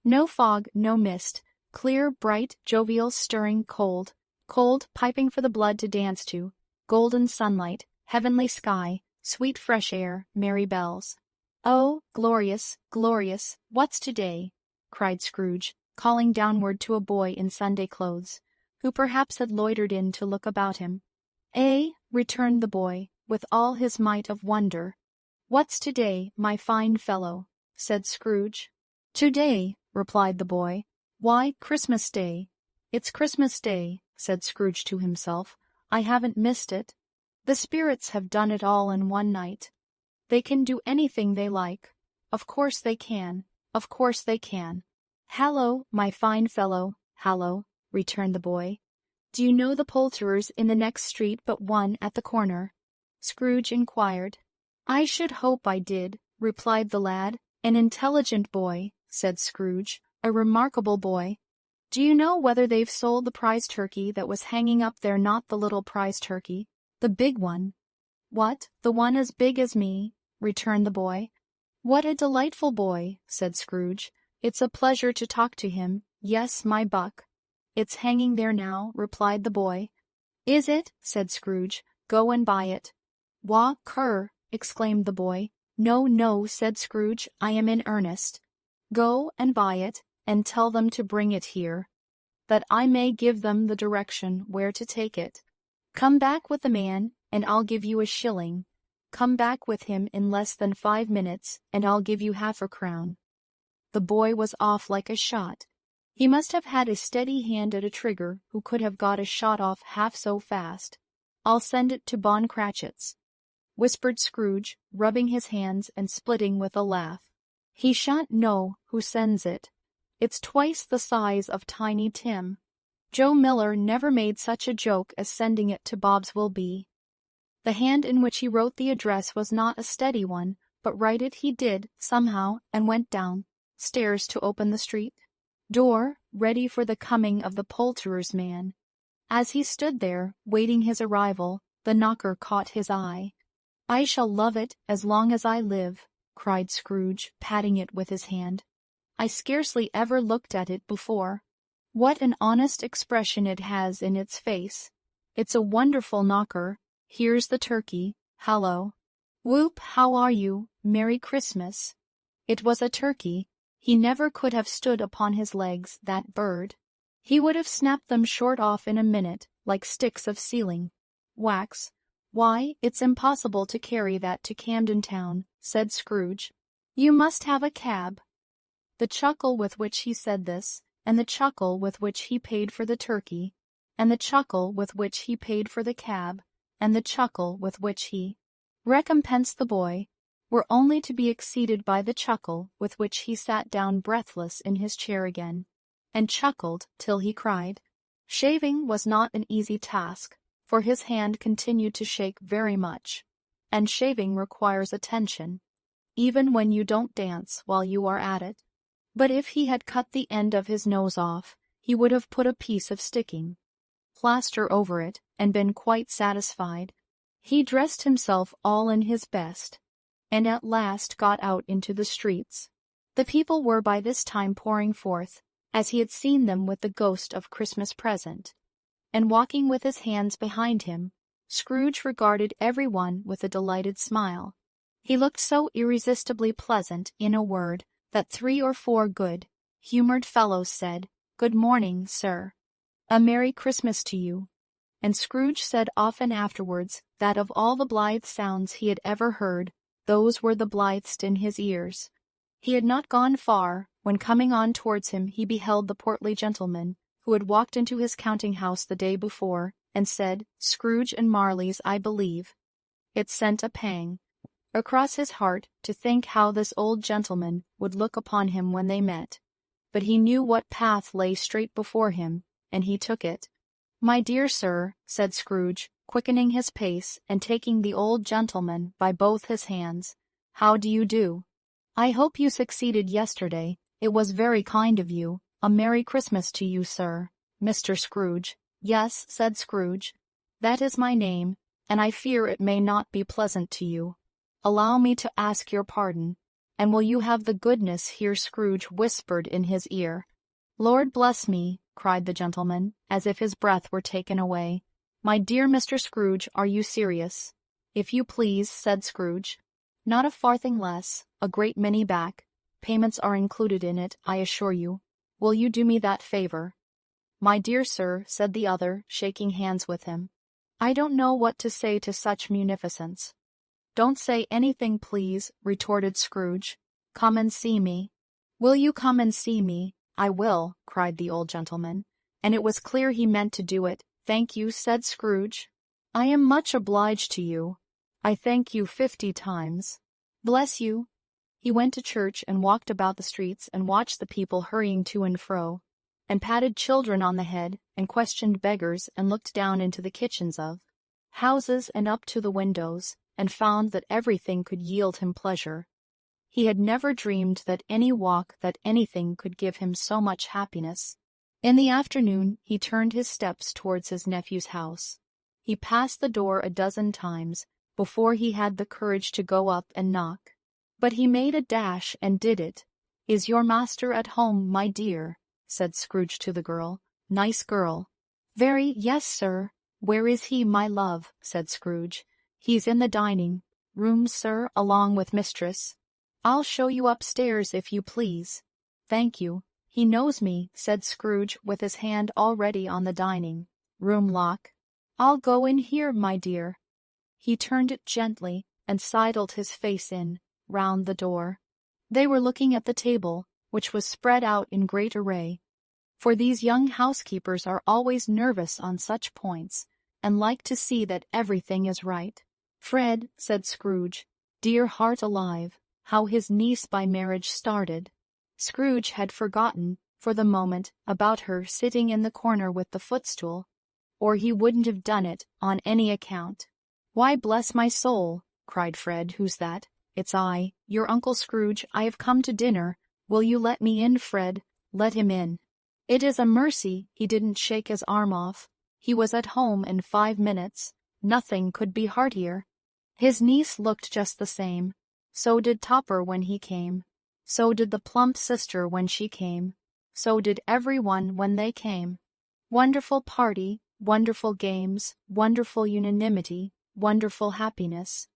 No fog, no mist, clear, bright, jovial, stirring, cold, cold, piping for the blood to dance to, golden sunlight, heavenly sky, sweet fresh air, merry bells. Oh, glorious, glorious, what's today? Cried Scrooge, calling downward to a boy in Sunday clothes, who perhaps had loitered in to look about him. Eh, returned the boy, with all his might of wonder. What's today, my fine fellow? Said Scrooge. Today, replied the boy. Why, Christmas Day. It's Christmas Day, said Scrooge to himself. I haven't missed it. The spirits have done it all in one night. They can do anything they like. Of course they can. Of course they can. Hallo, my fine fellow, hallo, returned the boy. Do you know the poulterers in the next street but one at the corner? Scrooge inquired. I should hope I did, replied the lad. An intelligent boy, said Scrooge, a remarkable boy. Do you know whether they've sold the prize turkey that was hanging up there? Not the little prize turkey, the big one. What, the one as big as me? Returned the boy. What a delightful boy, said Scrooge. It's a pleasure to talk to him. Yes, my buck. It's hanging there now, replied the boy. Is it? Said Scrooge. Go and buy it. Wah, cur, exclaimed the boy. No, no, said Scrooge, I am in earnest. Go and buy it, and tell them to bring it here, that I may give them the direction where to take it. Come back with the man, and I'll give you a shilling. Come back with him in less than 5 minutes, and I'll give you half a crown. The boy was off like a shot. He must have had a steady hand at a trigger who could have got a shot off half so fast. I'll send it to Bon Cratchit's, whispered Scrooge, rubbing his hands and splitting with a laugh. He shan't know who sends it. It's twice the size of Tiny Tim. Joe Miller never made such a joke as sending it to Bob's will be. The hand in which he wrote the address was not a steady one, but write it he did, somehow, and went down stairs to open the street door, ready for the coming of the poulterer's man. As he stood there, waiting his arrival, the knocker caught his eye. I shall love it as long as I live, cried Scrooge, patting it with his hand. I scarcely ever looked at it before. What an honest expression it has in its face. It's a wonderful knocker. Here's the turkey. Hallo. Whoop, how are you? Merry Christmas. It was a turkey. He never could have stood upon his legs, that bird. He would have snapped them short off in a minute, like sticks of sealing wax. Why, it's impossible to carry that to Camden Town, said Scrooge. You must have a cab. The chuckle with which he said this, and the chuckle with which he paid for the turkey, and the chuckle with which he paid for the cab, and the chuckle with which he recompensed the boy, were only to be exceeded by the chuckle with which he sat down breathless in his chair again, and chuckled till he cried. Shaving was not an easy task, for his hand continued to shake very much, and shaving requires attention, even when you don't dance while you are at it. But if he had cut the end of his nose off, he would have put a piece of sticking plaster over it, and been quite satisfied. He dressed himself all in his best, and at last got out into the streets. The people were by this time pouring forth, as he had seen them with the ghost of Christmas Present, and walking with his hands behind him, Scrooge regarded every one with a delighted smile. He looked so irresistibly pleasant, in a word, that 3 or 4 good-humored fellows said, "Good morning, sir. A Merry Christmas to you." And Scrooge said often afterwards that of all the blithe sounds he had ever heard, those were the blithest in his ears. He had not gone far, when coming on towards him he beheld the portly gentleman, who had walked into his counting-house the day before, and said, "Scrooge and Marley's, I believe." It sent a pang across his heart to think how this old gentleman would look upon him when they met. But he knew what path lay straight before him, and he took it. "My dear sir," said Scrooge, quickening his pace and taking the old gentleman by both his hands, "how do you do? I hope you succeeded yesterday. It was very kind of you. A Merry Christmas to you, sir." "Mr. Scrooge." "Yes," said Scrooge, "that is my name, and I fear it may not be pleasant to you. Allow me to ask your pardon, and will you have the goodness," here Scrooge whispered in his ear. "Lord bless me," cried the gentleman, as if his breath were taken away. "My dear Mr. Scrooge, are you serious?" "If you please," said Scrooge. "Not a farthing less, a great many back. Payments are included in it, I assure you. Will you do me that favor?" "My dear sir," said the other, shaking hands with him, "I don't know what to say to such munificence." "Don't say anything, please," retorted Scrooge. "Come and see me." "Will you come and see me?" "I will," cried the old gentleman, and it was clear he meant to do it. "Thank you," said Scrooge. "I am much obliged to you." "I thank you 50 times." "Bless you." He went to church and walked about the streets and watched the people hurrying to and fro, and patted children on the head and questioned beggars and looked down into the kitchens of houses and up to the windows, and found that everything could yield him pleasure. He had never dreamed that any walk, that anything could give him so much happiness. In the afternoon he turned his steps towards his nephew's house. He passed the door a dozen times before he had the courage to go up and knock. But he made a dash and did it. "Is your master at home, my dear?" said Scrooge to the girl. "Nice girl." "Very, yes, sir." "Where is he, my love?" said Scrooge. "He's in the dining room, sir, along with mistress." "I'll show you upstairs, if you please." "Thank you. He knows me," said Scrooge, with his hand already on the dining-room lock. "I'll go in here, my dear." He turned it gently, and sidled his face in, round the door. They were looking at the table, which was spread out in great array, for these young housekeepers are always nervous on such points, and like to see that everything is right. "Fred," said Scrooge, "dear heart alive, how his niece by marriage started." Scrooge had forgotten, for the moment, about her sitting in the corner with the footstool, or he wouldn't have done it on any account. "Why, bless my soul!" cried Fred. "Who's that?" "It's I, your Uncle Scrooge. I have come to dinner. Will you let me in, Fred?" "Let him in." "It is a mercy he didn't shake his arm off. He was at home in 5 minutes. Nothing could be heartier." His niece looked just the same. So did Topper when he came. So did the plump sister when she came. So did every one when they came. Wonderful party, wonderful games, wonderful unanimity, wonderful happiness.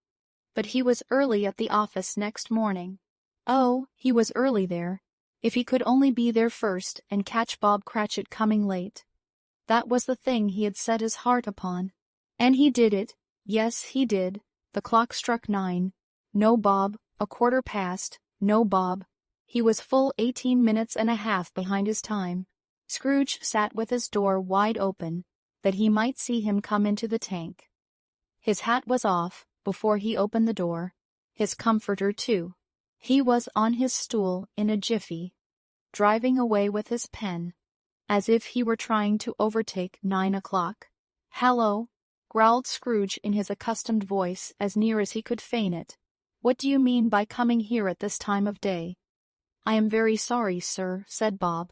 But he was early at the office next morning. Oh, he was early there. If he could only be there first and catch Bob Cratchit coming late. That was the thing he had set his heart upon. And he did it. Yes, he did. The clock struck 9. No Bob. 1/4 past. No Bob. He was full 18 minutes and a half behind his time. Scrooge sat with his door wide open, that he might see him come into the tank. His hat was off before he opened the door. His comforter, too. He was on his stool in a jiffy, driving away with his pen, as if he were trying to overtake 9 o'clock. "Hallo!" growled Scrooge in his accustomed voice, as near as he could feign it. "What do you mean by coming here at this time of day?" "I am very sorry, sir," said Bob.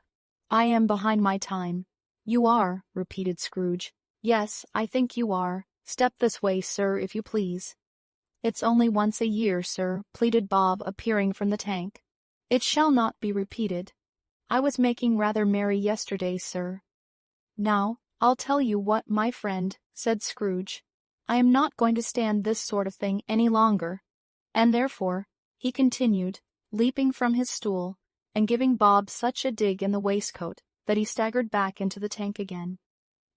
"I am behind my time." "You are," repeated Scrooge. "Yes, I think you are. Step this way, sir, if you please." "It's only once a year, sir," pleaded Bob, appearing from the tank. "It shall not be repeated. I was making rather merry yesterday, sir." "Now, I'll tell you what, my friend," said Scrooge. "I am not going to stand this sort of thing any longer. And therefore, he continued, leaping from his stool, and giving Bob such a dig in the waistcoat that he staggered back into the tank again.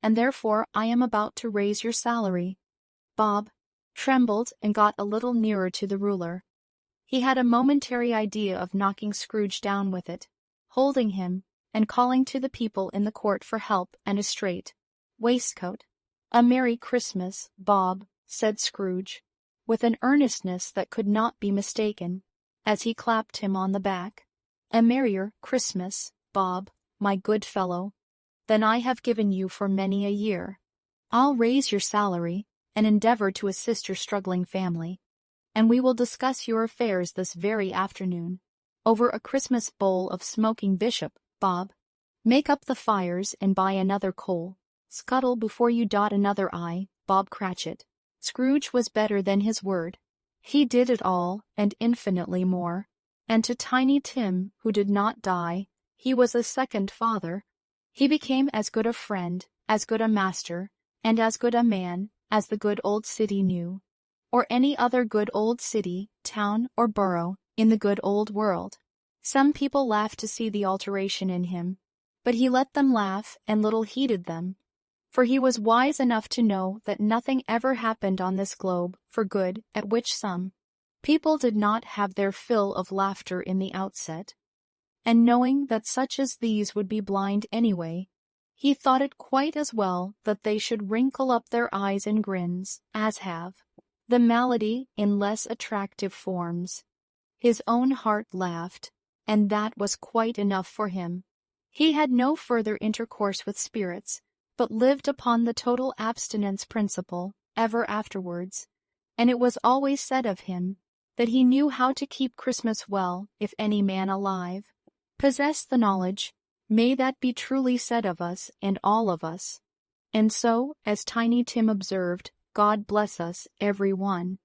And therefore I am about to raise your salary. Bob trembled and got a little nearer to the ruler. He had a momentary idea of knocking Scrooge down with it, holding him, and calling to the people in the court for help and a straight waistcoat. "A Merry Christmas, Bob," said Scrooge, with an earnestness that could not be mistaken, as he clapped him on the back. "A merrier Christmas, Bob, my good fellow, than I have given you for many a year. I'll raise your salary, and endeavor to assist your struggling family, and we will discuss your affairs this very afternoon, over a Christmas bowl of smoking bishop, Bob. Make up the fires and buy another coal. Scuttle before you dot another I, Bob Cratchit." Scrooge was better than his word. He did it all, and infinitely more. And to Tiny Tim, who did not die, he was a second father. He became as good a friend, as good a master, and as good a man as the good old city knew, or any other good old city, town, or borough in the good old world. Some people laughed to see the alteration in him, but he let them laugh and little heeded them, for he was wise enough to know that nothing ever happened on this globe for good at which some people did not have their fill of laughter in the outset, and knowing that such as these would be blind anyway, he thought it quite as well that they should wrinkle up their eyes in grins, as have the malady in less attractive forms. His own heart laughed, and that was quite enough for him. He had no further intercourse with spirits, but lived upon the total abstinence principle ever afterwards, and it was always said of him that he knew how to keep Christmas well if any man alive possessed the knowledge. May that be truly said of us and all of us. And so, as Tiny Tim observed, God bless us, every one.